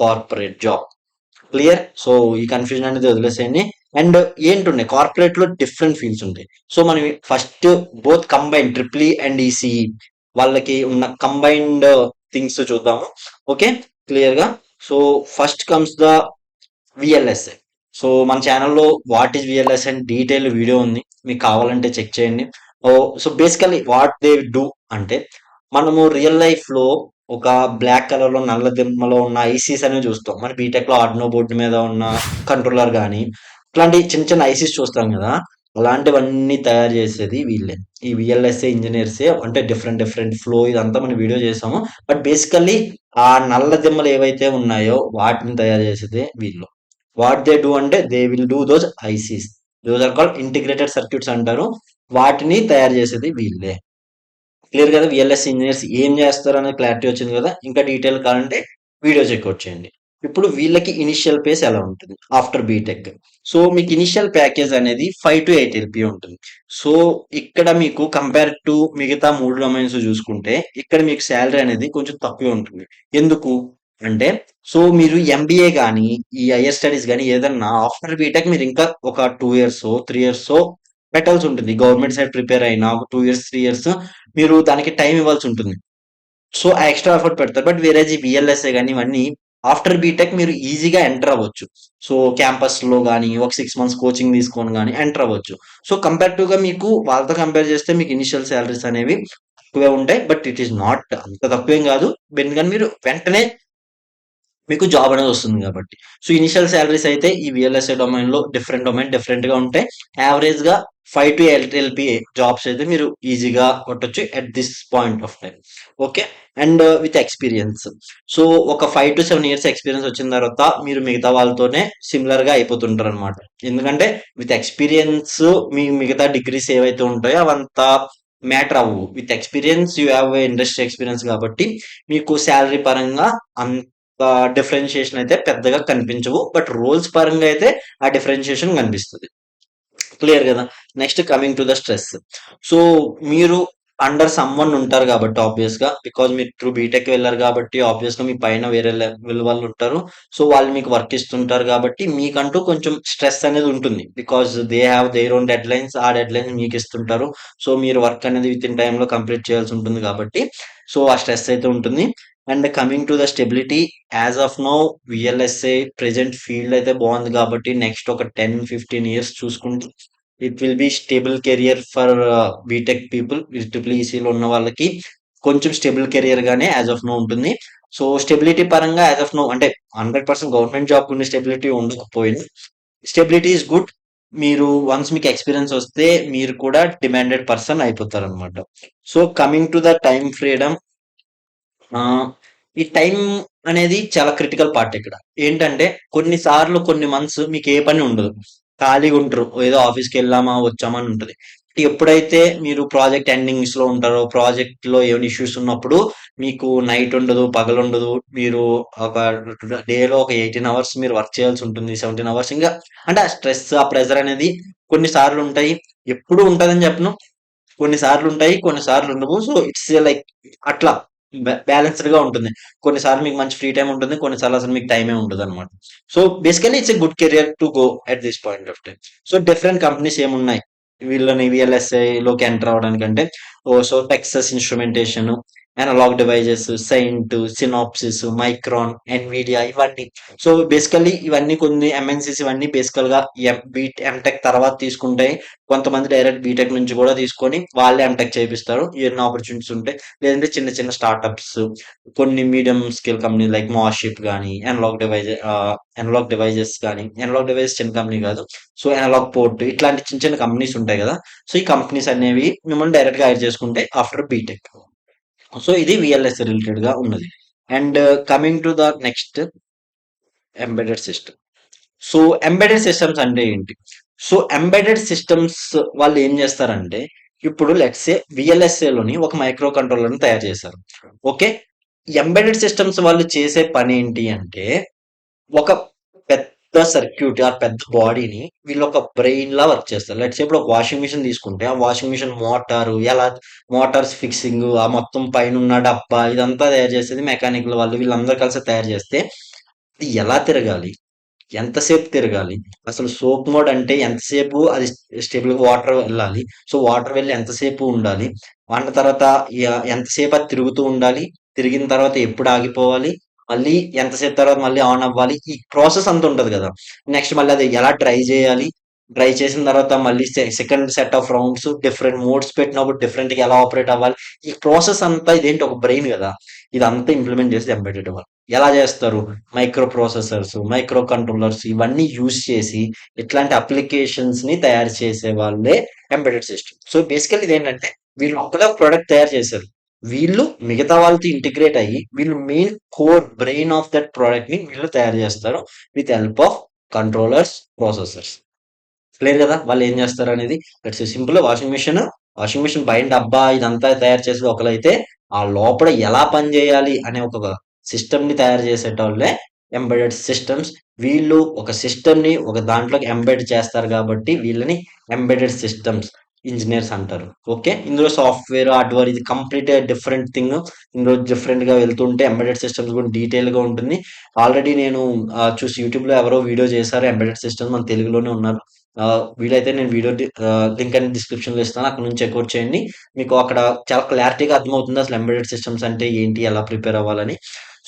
corporate job. Clear. So ఈ కన్ఫ్యూజన్ అనేది వదిలేసేయండి. అండ్ ఏంటున్నాయి కార్పొరేట్ లో డిఫరెంట్ ఫీల్డ్స్ ఉంటాయి. సో మనం first both combine triple and ECE వాళ్ళకి ఉన్న కంబైన్డ్ థింగ్స్ చూద్దాము. ఓకే, క్లియర్ గా. So first comes the VLSI. So మన ఛానల్లో what is VLSI and detail video ఉంది, మీకు కావాలంటే చెక్ చేయండి. ఓ so basically what they do అంటే, మనము రియల్ లైఫ్ లో ఒక బ్లాక్ కలర్ లో నల్ల దిమ్మలో ఉన్న ఐసీస్ అనేవి చూస్తాం. మన బీటెక్ లో ఆర్డినో బోర్డు మీద ఉన్న కంట్రోలర్ కానీ ఇట్లాంటి చిన్న చిన్న ఐసీస్ చూస్తాం కదా. అలాంటివన్నీ తయారు చేసేది వీళ్ళే, ఈ విఎల్ఎస్ఏ ఇంజనీర్సే. అంటే డిఫరెంట్ డిఫరెంట్ ఫ్లో ఇదంతా మనం వీడియో చేసాము. బట్ బేసికల్లీ ఆ నల్ల దిమ్మలు ఏవైతే ఉన్నాయో వాటిని తయారు చేసేదే వీళ్ళు. వాట్ దే డూ అంటే they will do those ICs. Those are called integrated circuits అంటారు. వాటిని తయారు చేసేది వీళ్ళే. క్లియర్ కదా. విఎల్ఎస్ ఇంజనీర్స్ ఏం చేస్తారు అనేది క్లారిటీ వచ్చింది కదా. ఇంకా డీటెయిల్ కావాలంటే వీడియో చెక్అవుట్ చేయండి. ఇప్పుడు వీళ్ళకి ఇనిషియల్ పేస్ ఎలా ఉంటుంది ఆఫ్టర్ బీటెక్. సో మీకు ఇనిషియల్ ప్యాకేజ్ అనేది 5 to 8 LP ఉంటుంది. సో ఇక్కడ మీకు కంపేర్ టు మిగతా 3 డొమైన్స్ చూసుకుంటే ఇక్కడ మీకు శాలరీ అనేది కొంచెం తక్కువ ఉంటుంది. ఎందుకు అంటే, సో మీరు ఎంబీఏ కానీ ఈ హైయర్ స్టడీస్ కానీ ఏదన్నా ఆఫ్టర్ బీటెక్ మీరు ఇంకా ఒక 2 years 3 years పెట్టాల్సి ఉంటుంది. గవర్నమెంట్ సైడ్ ప్రిపేర్ అయినా ఒక 2 years 3 years మీరు దానికి టైం ఇవ్వాల్సి ఉంటుంది. సో ఆ ఎక్స్ట్రా ఎఫర్ట్ పెడతారు. బట్ వేరే ఈ బిఎల్ఎస్ఏ కానీ ఇవన్నీ ఆఫ్టర్ బీటెక్ మీరు ఈజీగా ఎంటర్ అవ్వచ్చు. సో క్యాంపస్ లో కానీ ఒక 6 months కోచింగ్ తీసుకొని కానీ ఎంటర్ అవ్వచ్చు. సో కంపేరిటివ్ గా మీకు వాళ్ళతో కంపేర్ చేస్తే మీకు ఇనిషియల్ శాలరీస్ అనేవి తక్కువే ఉంటాయి. బట్ ఇట్ ఈస్ నాట్ అంత తక్కువేం కాదు, ఎందుకని మీరు వెంటనే మీకు జాబ్ అనేది వస్తుంది కాబట్టి. సో ఇనిషియల్ శాలరీస్ అయితే ఈ విఎల్ఎస్ఏ డొమైన్ లో డొమైన్ డిఫరెంట్ గా ఉంటాయి. యావరేజ్ గా 5 to 8 LP జాబ్స్ అయితే మీరు ఈజీగా కొట్టొచ్చు at this point of time. Okay, and with experience. So ఒక 5 to 7 years ఎక్స్పీరియన్స్ వచ్చిన తర్వాత మీరు మిగతా వాళ్ళతోనే సిమిలర్ గా అయిపోతుంటారు అనమాట. ఎందుకంటే విత్ ఎక్స్పీరియన్స్ మీ మిగతా డిగ్రీస్ ఏవైతే ఉంటాయో అవంతా మ్యాటర్ అవ్వవు. With experience you have industry experience కాబట్టి మీకు శాలరీ పరంగా డిఫరెన్షియేషన్ అయితే పెద్దగా కనిపించవు. బట్ రోల్స్ పరంగా అయితే ఆ డిఫరెన్షియేషన్ కనిపిస్తుంది. క్లియర్ కదా. Next coming to the stress. So మీరు అండర్ సమ్‌వన్ ఉంటారు కాబట్టి ఆబ్వియస్‌గా, బికాజ్ మీరు త్రూ బీటెక్ వెళ్లారు కాబట్టి ఆబ్వియస్‌గా మీ పైన వేరే లెవెల్ వాళ్ళు ఉంటారు. సో వాళ్ళు మీకు వర్క్ ఇస్తుంటారు కాబట్టి మీకంటూ కొంచెం స్ట్రెస్ అనేది ఉంటుంది. Because they have their own deadlines. ఆ డెడ్‌లైన్స్ మీకు ఇస్తుంటారు. సో మీరు వర్క్ అనేది వితిన్ టైమ్‌లో కంప్లీట్ చేయాల్సి ఉంటుంది కాబట్టి సో ఆ స్ట్రెస్ అయితే ఉంటుంది. And coming to the stability, as of now VLSI present field అయితే బాగుంది కాబట్టి నెక్స్ట్ ఒక 10, 15 ఇయర్స్ చూసుకుంటే it will be stable career for BTech people. Triple ఈసీలో ఉన్న వాళ్ళకి కొంచెం స్టేబుల్ కెరియర్ గానే యాజ్ ఆఫ్ నో ఉంటుంది. సో స్టెబిలిటీ పరంగా యాజ్ ఆఫ్ నో అంటే 100% గవర్నమెంట్ జాబ్ ఉన్న స్టెబిలిటీ ఉండకపోయినా స్టెబిలిటీ ఇస్ గుడ్. మీరు వన్స్ మీకు ఎక్స్పీరియన్స్ వస్తే మీరు కూడా డిమాండెడ్ పర్సన్ అయిపోతారు అనమాట. So coming to the time freedom, ఈ టైం అనేది చాలా క్రిటికల్ పార్ట్ ఇక్కడ. ఏంటంటే కొన్ని సార్లు కొన్ని మంత్స్ మీకు ఏ పని ఉండదు. ఖాళీగా ఉంటారు. ఏదో ఆఫీస్‌కి వెళ్ళామా, వచ్చామా అని ఉంటది. ఎప్పుడైతే మీరు ప్రాజెక్ట్ ఎండింగ్స్‌లో ఉంటారో, ప్రాజెక్ట్‌లో ఏమైనా ఇష్యూస్ ఉన్నప్పుడు మీకు నైట్ ఉండదు, పగలుండదు. మీరు ఒక డేలో ఒక 18 అవర్స్ మీరు వర్క్ చేయాల్సి ఉంటుంది. 17 అవర్స్ ఇంగా అంటే ఆ స్ట్రెస్, ఆ ప్రెషర్ అనేది కొన్ని సార్లు ఉంటాయి. ఎప్పుడూ ఉంటదని చెప్పను. కొన్ని సార్లు ఉంటాయి. కొన్ని సార్లు ఉండవు. సో ఇట్స్ లైక్ అట్లా బ్యాలెన్స్‌డ్ గా ఉంటుంది. కొన్నిసార్లు మీకు మంచి ఫ్రీ టైమ్ ఉంటుంది. కొన్నిసార్లు అసలు మీకు టైమే ఉండదన్నమాట. So basically it's a good career to go at this point of time. So different companies ఏమున్నాయి వీళ్ళని విఎల్ఎస్ఐలోకి ఎంటర్ అవ్వడానికంటే, so Texas instrumentation, analog devices, Saint, Synopsys, Micron, Nvidia so. సో బేసికల్లీ ఇవన్నీ కొన్ని ఎంఎన్సీస్ ఇవన్నీ బేసికల్ గా ఎంటెక్ తర్వాత తీసుకుంటాయి. కొంతమంది డైరెక్ట్ బీటెక్ నుంచి కూడా తీసుకొని వాళ్ళే ఎంటెక్ చేపిస్తారు. ఎన్ని ఆపర్చునిటీస్ ఉంటాయి. లేదంటే చిన్న చిన్న స్టార్టప్స్, కొన్ని మీడియం స్కేల్ కంపెనీ లైక్ మాషిప్ కానీ, అనలాగ్ డివైజెస్ కానీ, అనలాగ్ డివైజెస్ చిన్న కంపెనీ కాదు. సో అనలాగ్ పోర్ట్ ఇట్లాంటి చిన్న చిన్న కంపెనీస్ ఉంటాయి కదా. సో ఈ కంపెనీస్ అనేవి మిమ్మల్ని డైరెక్ట్ గా హైర్ చేసుకుంటే ఆఫ్టర్ బీటెక్. సో ఇది విఎల్ఎస్ రిలేటెడ్ గా ఉన్నది. And coming to the next, embedded system. So embedded systems అంటే ఏంటి? సో ఎంబెడెడ్ సిస్టమ్స్ వాళ్ళు ఏం చేస్తారంటే, ఇప్పుడు లెట్స్ సే విఎల్ఎస్ఏ లోని ఒక మైక్రో కంట్రోలర్ తయారు చేశారు. ఓకే. ఎంబెడెడ్ సిస్టమ్స్ వాళ్ళు చేసే పని ఏంటి అంటే, ఒక పెద్ద సర్క్యూట్ ఆ పెద్ద బాడీని వీళ్ళు ఒక బ్రెయిన్ లా వర్క్ చేస్తారు. లెట్స్ సే ఇప్పుడు ఒక వాషింగ్ మిషన్ తీసుకుంటే ఆ వాషింగ్ మిషన్ మోటారు ఎలా, మోటార్స్ ఫిక్సింగ్, ఆ మొత్తం పైన ఉన్న డబ్బా ఇదంతా తయారు చేసేది మెకానికల్ వాళ్ళు, వీళ్ళందరూ కలిసి తయారు చేస్తే అది ఎలా తిరగాలి, ఎంతసేపు తిరగాలి, అసలు సోప్ మోడ్ అంటే ఎంతసేపు అది స్టేబుల్ వాటర్ వెళ్ళాలి. సో వాటర్ వెళ్ళి ఎంతసేపు ఉండాలి, వంట తర్వాత ఎంతసేపు అది తిరుగుతూ ఉండాలి, తిరిగిన తర్వాత ఎప్పుడు ఆగిపోవాలి, మళ్ళీ ఎంతసేపు తర్వాత మళ్ళీ ఆన్ అవ్వాలి, ఈ ప్రాసెస్ అంత ఉంటది కదా. నెక్స్ట్ మళ్ళీ అది ఎలా డ్రై చేయాలి, డ్రై చేసిన తర్వాత మళ్ళీ second set of rounds different modes పెట్టినప్పుడు డిఫరెంట్ గా ఎలా ఆపరేట్ అవ్వాలి, ఈ ప్రాసెస్ అంతా ఇదేంటి ఒక బ్రెయిన్ కదా. ఇదంతా ఇంప్లిమెంట్ చేసి ఎంబెడెడ్ వాళ్ళు ఎలా చేస్తారు, మైక్రో ప్రాసెసర్స్, మైక్రో కంట్రోలర్స్ ఇవన్నీ యూజ్ చేసి ఇట్లాంటి అప్లికేషన్స్ ని తయారు చేసే వాళ్ళే ఎంబెడెడ్ సిస్టమ్. సో బేసికల్ ఇదేంటంటే వీళ్ళు ఒకటే ప్రొడక్ట్ తయారు చేశారు. వీళ్ళు మిగతా వాళ్ళతో ఇంటిగ్రేట్ అయ్యి వీళ్ళు main core brain of that product ని వీళ్ళు తయారు చేస్తారు with help of controllers, processors. Clear కదా వాళ్ళు ఏం చేస్తారు అనేది. That's simple. వాషింగ్ మిషన్ బయట డబ్బా ఇదంతా తయారు చేసేది ఒకరైతే, ఆ లోపల ఎలా పని చేయాలి అనే ఒక సిస్టమ్ ని తయారు చేసేటోళ్ళే ఎంబెడెడ్ సిస్టమ్స్. వీళ్ళు ఒక సిస్టమ్ ని ఒక దాంట్లోకి ఎంబెడ్ చేస్తారు కాబట్టి వీళ్ళని ఎంబెడెడ్ సిస్టమ్స్ ఇంజనీర్స్ అంటారు. ఓకే. ఇందులో సాఫ్ట్వేర్, హార్డ్వేర్ ఇది కంప్లీట్ డిఫరెంట్ థింగ్. ఇందులో డిఫరెంట్ గా వెళ్తుంటే ఎంబెడెడ్ సిస్టమ్స్ కూడా డీటెయిల్ గా ఉంటుంది. ఆల్రెడీ నేను చూసి యూట్యూబ్ లో ఎవరో వీడియో చేశారు ఎంబెడెడ్ సిస్టమ్స్, మన తెలుగులోనే ఉన్నారు. వీలైతే నేను వీడియో లింక్ అనేది డిస్క్రిప్షన్ లో ఇస్తాను. అక్కడ నుంచి చెక్అవుట్ చేయండి. మీకు అక్కడ చాలా క్లారిటీగా అర్థమవుతుంది అసలు ఎంబెడెడ్ సిస్టమ్స్ అంటే ఏంటి, ఎలా ప్రిపేర్ అవ్వాలని.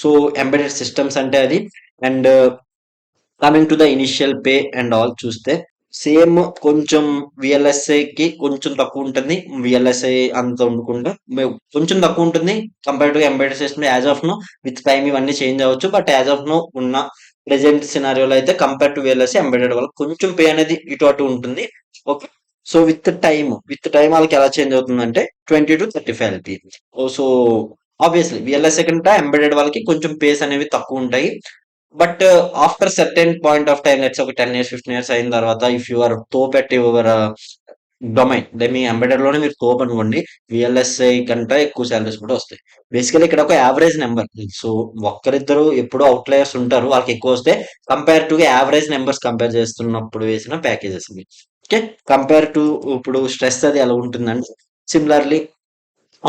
సో ఎంబెడెడ్ సిస్టమ్స్ అంటే అది. And coming to the initial pay and all చూస్తే సేమ్ కొంచెం విఎల్ఎస్ఐకి కొంచెం తక్కువ ఉంటుంది. విఎల్ఎస్ఐ అంత ఉండకుండా కొంచెం తక్కువ ఉంటుంది compare to embedded system as of now. With time ఇవన్నీ చేంజ్ అవ్వచ్చు. బట్ యాజ్ ఆఫ్ నో ఉన్న ప్రెసెంట్ సినారియోలో అయితే కంపేర్ టు విఎల్ఎస్ఐ ఎంబెడెడ్ వాళ్ళకి కొంచెం పే అనేది ఇటు అటు ఉంటుంది. ఓకే. సో విత్ టైం వాళ్ళకి ఎలా చేంజ్ అవుతుందంటే 20 to 35 LP. So obviously VLSI కంటే ఎంబెడెడ్ వాళ్ళకి కొంచెం పేస్ అనేవి తక్కువ ఉంటాయి. But after certain point of time let's ఒక 10 years 15 years అయిన తర్వాత ఇఫ్ యు ఆర్ తోప్ ఎట్ యువర్ మీ ఎంబెడెడ్ లోనే మీరు తోపు అనుకోండి. విఎల్ఎస్ఐ కంటే ఎక్కువ సాలరీస్ కూడా వస్తాయి. బేసికల్లీ ఇక్కడ ఒక యావరేజ్ నెంబర్. సో ఒక్కరిద్దరు ఎప్పుడూ అవుట్లయర్స్ ఉంటారు. వాళ్ళకి ఎక్కువ వస్తాయి. Compare to average numbers compare చేస్తున్నప్పుడు వేసిన ప్యాకేజెస్ ఇవి. ఓకే. కంపేర్ టు ఇప్పుడు స్ట్రెస్ అది ఎలా ఉంటుందంటే సిమిలర్లీ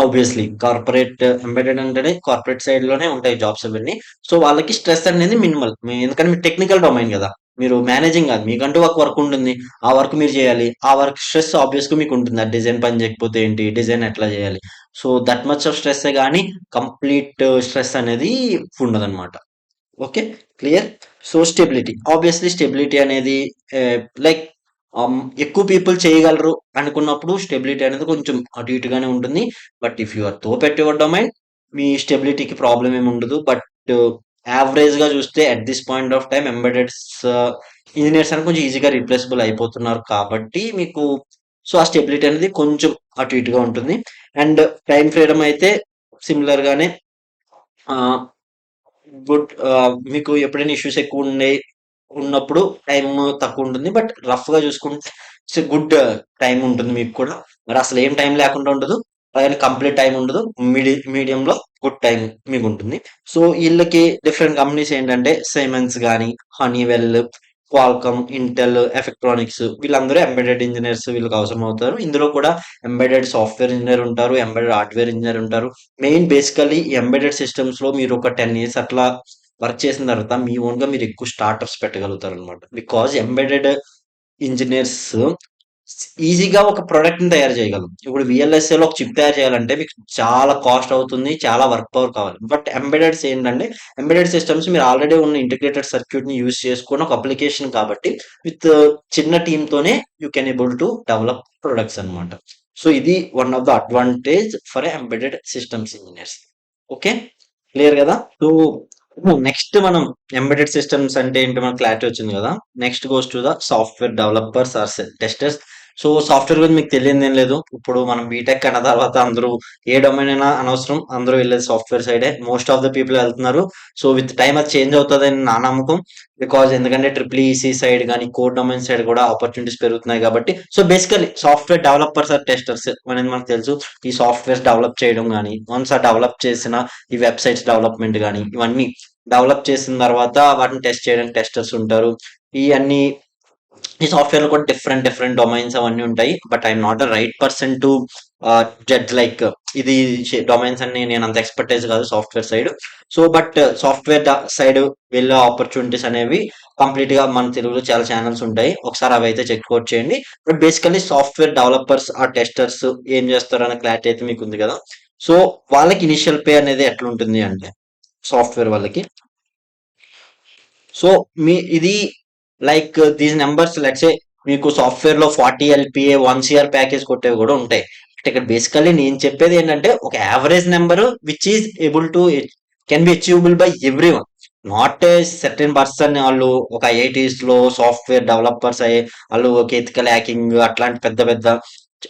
ఆబ్వియస్లీ కార్పొరేట్ ఎంబెడెడ్ అంటేనే కార్పొరేట్ సైడ్ లోనే ఉంటాయి జాబ్స్ అవన్నీ. సో వాళ్ళకి స్ట్రెస్ అనేది మినిమల్. ఎందుకంటే మీరు టెక్నికల్ డొమైన్ కదా, మీరు మేనేజింగ్ కాదు, మీకంటూ ఒక వర్క్ ఉంటుంది. ఆ వర్క్ మీరు చేయాలి. ఆ వర్క్ స్ట్రెస్ ఆబ్వియస్ గా మీకు ఉంటుంది. ఆ డిజైన్ పని చేయకపోతే ఏంటి, డిజైన్ ఎట్లా చేయాలి. So that much of stress కానీ కంప్లీట్ స్ట్రెస్ అనేది ఉండదన్నమాట. Okay. Clear. So stability, obviously stability అనేది లైక్ ఎక్కువ పీపుల్ చేయగలరు అనుకున్నప్పుడు స్టెబిలిటీ అనేది కొంచెం అటు ఇటుగానే ఉంటుంది. బట్ ఇఫ్ యు ఆర్ తోపెట్టి యువర్ డొమైన్, మీ స్టెబిలిటీకి ప్రాబ్లం ఏమి ఉండదు. బట్ యావరేజ్ గా చూస్తే at this point of time embeddeds engineers అని కొంచెం ఈజీగా రీప్లేసబుల్ అయిపోతున్నారు కాబట్టి మీకు సో ఆ స్టెబిలిటీ అనేది కొంచెం అటు ఇటుగా ఉంటుంది. అండ్ టైం ఫ్రీడమ్ అయితే సిమిలర్ గానే గుడ్. మీకు ఎప్పుడైనా ఇష్యూస్ ఎక్కువ ఉన్నప్పుడు టైం తక్కువ ఉంటుంది. బట్ రఫ్ గా చూసుకుంటే ఇట్స్ గుడ్ టైం ఉంటుంది మీకు కూడా. మరి అసలు ఏం టైం లేకుండా ఉండదు, అలాగే కంప్లీట్ టైం ఉండదు. మీడియంలో గుడ్ టైం మీకు ఉంటుంది. సో వీళ్ళకి డిఫరెంట్ కంపెనీస్ ఏంటంటే సైమన్స్ కానీ, హనీవెల్, క్వాల్కమ్, ఇంటెల్, ఎలక్ట్రానిక్స్, వీళ్ళందరూ ఎంబెడెడ్ ఇంజనీర్స్ వీళ్ళకి అవసరం అవుతారు. ఇందులో కూడా ఎంబెడెడ్ సాఫ్ట్వేర్ ఇంజనీర్ ఉంటారు, ఎంబెడెడ్ హార్డ్వేర్ ఇంజనీర్ ఉంటారు. మెయిన్ బేసికల్లీ ఎంబెడెడ్ సిస్టమ్స్ లో మీరు ఒక 10 years అట్లా వర్క్ చేసిన తర్వాత మీ ఓన్ గా మీరు ఎక్కువ స్టార్ట్అప్స్ పెట్టగలుగుతారు అనమాట. బికాజ్ ఎంబెడెడ్ ఇంజనీర్స్ ఈజీగా ఒక ప్రొడక్ట్ ని తయారు చేయగలం. ఇప్పుడు VLSA లో ఒక చిప్ తయారు చేయాలంటే మీకు చాలా కాస్ట్ అవుతుంది, చాలా వర్క్ పవర్ కావాలి. బట్ ఎంబెడెడ్స్ ఏంటంటే ఎంబెడెడ్ సిస్టమ్స్ మీరు ఆల్రెడీ ఉన్న ఇంటిగ్రేటెడ్ సర్క్యూట్ ని యూస్ చేసుకుని ఒక అప్లికేషన్ కాబట్టి విత్ చిన్న టీమ్ తోనే you can able to develop products అన్నమాట. సో ఇది one of the advantage for embedded systems engineers. Okay. Clear కదా. సో నెక్స్ట్ మనం ఎంబెడెడ్ సిస్టమ్స్ అంటే ఏంటి మనకు క్లారిటీ వచ్చింది కదా. Next goes to the software developers or testers. So software గురించి మీకు తెలియదు ఏం లేదు. ఇప్పుడు మనం బీటెక్ అన్న తర్వాత అందరూ ఏ డొమైన్ అయినా అనవసరం, అందరూ వెళ్ళేది సాఫ్ట్వేర్ సైడే. మోస్ట్ ఆఫ్ ద పీపుల్ వెళ్తున్నారు. సో విత్ టైం అది చేంజ్ అవుతుందని నా నమ్మకం. బికాజ్ ఎందుకంటే ట్రిపుల్ ఈసీ సైడ్ కానీ కోడ్ డొమైన్ సైడ్ కూడా ఆపర్చునిటీస్ పెరుగుతున్నాయి కాబట్టి. So basically software developers or testers అనేది మనకు తెలుసు. ఈ సాఫ్ట్వేర్ డెవలప్ చేయడం కానీ, వన్స్ ఆ డెవలప్ చేసిన ఈ వెబ్సైట్స్ డెవలప్మెంట్ కానీ, ఇవన్నీ డెవలప్ చేసిన తర్వాత వాటిని టెస్ట్ చేయడానికి టెస్టర్స్ ఉంటారు. ఈ అన్ని ఈ సాఫ్ట్వేర్ లో కూడా డిఫరెంట్ డిఫరెంట్ డొమైన్స్ అవన్నీ ఉంటాయి. But I'm not the right person to judge like ఇది డొమైన్స్ అన్ని నేను అంత ఎక్స్పర్టైజ్ కాదు software side. So but software side వెళ్ళే ఆపర్చునిటీస్ అనేవి కంప్లీట్ గా మన తెలుగులో చాలా ఛానల్స్ ఉంటాయి. ఒకసారి అవి అయితే చెక్అవుట్ చేయండి. బట్ బేసికల్లీ సాఫ్ట్వేర్ డెవలపర్స్ ఆ టెస్టర్స్ ఏం చేస్తారు అనే క్లారిటీ అయితే మీకు ఉంది కదా. సో వాళ్ళకి ఇనిషియల్ పే అనేది ఎట్లా ఉంటుంది అంటే సాఫ్ట్వేర్ వాళ్ళకి. సో ఇది like these numbers let's say మీకు సాఫ్ట్వేర్ లో 40 LPA 1 CR ప్యాకేజ్ కొట్టేవి కూడా ఉంటాయి. అంటే ఇక్కడ బేసికల్లీ నేను చెప్పేది ఏంటంటే ఒక average number which is able to can be achievable by every one. Not a certain person వాళ్ళు ఒక ఐఐటీస్ లో సాఫ్ట్వేర్ డెవలపర్స్ అయ్యి వాళ్ళు ఒక ఎథికల్ హ్యాకింగ్ అట్లాంటి పెద్ద పెద్ద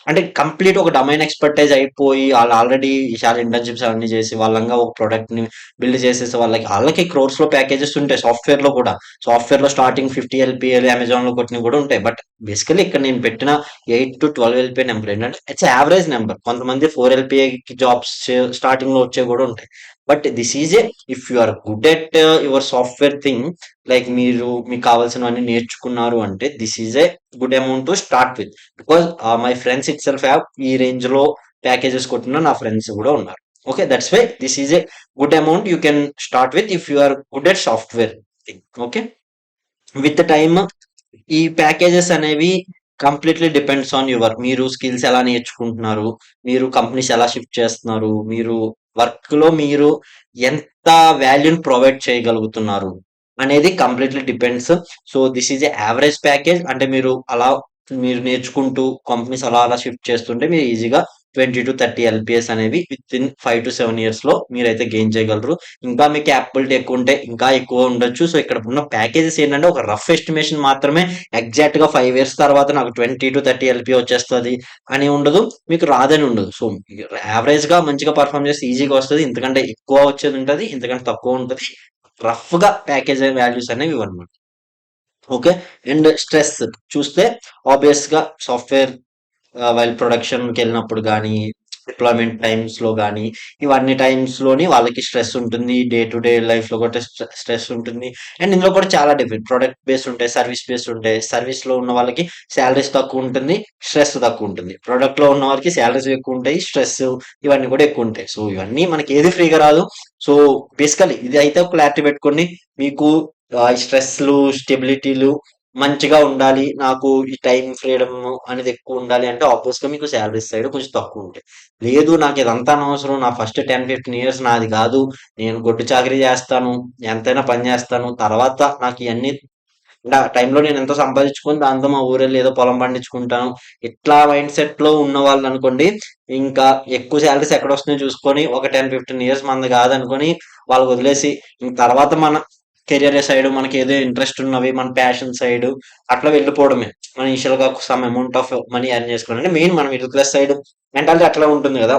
అంటే కంప్లీట్ ఒక డొమైన్ ఎక్స్పర్టైజ్ అయిపోయి వాళ్ళు ఆల్రెడీ చాలా ఇంటర్న్షిప్స్ అవన్నీ చేసి వాళ్ళంగా ఒక ప్రొడక్ట్ ని బిల్డ్ చేసేసి వాళ్ళకి క్రోర్స్ లో ప్యాకేజెస్ ఉంటాయి సాఫ్ట్వేర్ లో కూడా. సాఫ్ట్వేర్ లో స్టార్టింగ్ 50 LPA అమెజాన్ లో కొట్టినవి కూడా ఉంటాయి. బట్ బేసికలీ ఇక్కడ నేను పెట్టిన 8 to 12 LPA నెంబర్ ఏంటంటే ఇట్స్ యావరేజ్ నెంబర్. కొంతమంది 4 LPA జాబ్స్ స్టార్టింగ్ లో వచ్చే కూడా ఉంటాయి. But this is a if you are good at your software thing, like మీకు కావాల్సినవన్నీ నేర్చుకున్నారు అంటే this is a good amount to start with. Because my friends itself have ఈ రేంజ్ లో ప్యాకేజెస్ కొట్టిన నా ఫ్రెండ్స్ కూడా ఉన్నారు. Okay, that's why this is a good amount you can start with if you are good at software thing. Okay. With time ఈ packages అనేవి completely depends on your మీరు skills ఎలా నేర్చుకుంటున్నారు, మీరు కంపెనీస్ ఎలా షిఫ్ట్ చేస్తున్నారు, మీరు వర్క్ లో మీరు ఎంత వాల్యూని ప్రొవైడ్ చేయగలుగుతున్నారు అనేది completely depends. So this is A average package. అంటే మీరు నేర్చుకుంటూ కంపెనీస్ అలా అలా షిఫ్ట్ చేస్తుంటే మీరు ఈజీగా 20 to 30 LPS అనేవి విత్ ఇన్ 5 to 7 years లో మీరైతే గెయిన్ చేయగలరు. ఇంకా మీకు క్యాపబిలిటీ ఎక్కువ ఉంటే ఇంకా ఎక్కువ ఉండొచ్చు. సో ఇక్కడ ఉన్న ప్యాకేజెస్ ఏంటంటే ఒక రఫ్ ఎస్టిమేషన్ మాత్రమే. ఎగ్జాక్ట్ గా 5 years తర్వాత నాకు 20 to 30 LPA వచ్చేస్తుంది అని ఉండదు, మీకు రాదని ఉండదు. సో యావరేజ్ గా మంచిగా పర్ఫామ్ చేస్తే ఈజీగా వస్తుంది. ఇంతకంటే ఎక్కువ వచ్చేది ఉంటుంది, ఇంతకంటే తక్కువ ఉంటుంది. రఫ్ గా ప్యాకేజ్ వాల్యూస్ అనేవి ఇవ్వనమాట. ఓకే. అండ్ స్ట్రెస్ చూస్తే ఆబ్వియస్ గా సాఫ్ట్వేర్ వైల్ ప్రొడక్షన్‌కెళ్ళినప్పుడు గానీ, డిప్లాయ్‌మెంట్ టైమ్స్‌లో గానీ, ఇవన్నీ టైమ్స్‌లోని వాళ్ళకి స్ట్రెస్ ఉంటుంది. డే టు డే లైఫ్‌లో కూడా స్ట్రెస్ ఉంటుంది. అండ్ ఇందులో కూడా చాలా డిఫరెంట్ ప్రొడక్ట్ బేస్డ్ ఉంటాయి. సర్విస్ బేస్డ్ ఉంటాయి. సర్విస్‌లో ఉన్న వాళ్ళకి సాలరీస్ తక్కువుంటుంది. స్ట్రెస్ తక్కువుంటుంది. ప్రొడక్ట్‌లో ఉన్న వాళ్ళకి సాలరీస్ ఎక్కువుంటాయి. స్ట్రెస్ ఇవన్నీ కూడా ఎక్కువుంటాయి. సో, ఇవన్నీ మనకి ఏది ఫ్రీగా రాదు. సో, బేసికల్లీ ఇదైతే ఒక క్లారిటీ పెట్టుకోండి. మీకు ఈ స్ట్రెస్‌లు, స్టెబిలిటీలు మంచిగా ఉండాలి. నాకు ఈ టైమ్ ఫ్రీడమ్ అనేది ఎక్కువుండాలి అంటే ఆబ్వియస్‌గా మీకు సాలరీస్ సైడ్ కొంచెం తక్కువుంటాయి. లేదు నాకు ఇదంతా అనవసరం. నా ఫస్ట్ 10, 15 ఇయర్స్ నాది గాదు. నేను గొడ్డు చాకిరీ జేస్తాను. ఎంతైనా పని జేస్తాను. తర్వాత నాకు ఇయన్నీ ఆ టైంలో నేను ఎంతో సంపాదించుకొని దాంతో మా ఊరెళ్ళి ఏదో పొలం పండించుకుంటాను. ఇట్లా మైండ్ సెట్‌లో ఉన్నవాళ్ళనుకోండి, ఇంకా ఎక్కువ సాలరీస్ ఎక్కడొస్తున్నాయో చూసుకొని ఒక 10, 15 ఇయర్స్ మనది కాదనుకోని వాళ్ళకొదిలేసి ఇంక తర్వాత మన కెరియర్ సైడ్ మనకేదో ఇంట్రెస్ట్ ఉన్నవి, మన ప్యాషన్ సైడ్ అట్లా వెళ్ళిపోవడమే. మన ఇనిషియల్‌గా some amount of money earn చేసుకోవడం. అంటే మెయిన్ మన మిడిల్ క్లాస్ సైడ్ మెంటాలిటీ అట్లా ఉంటుంది గదా!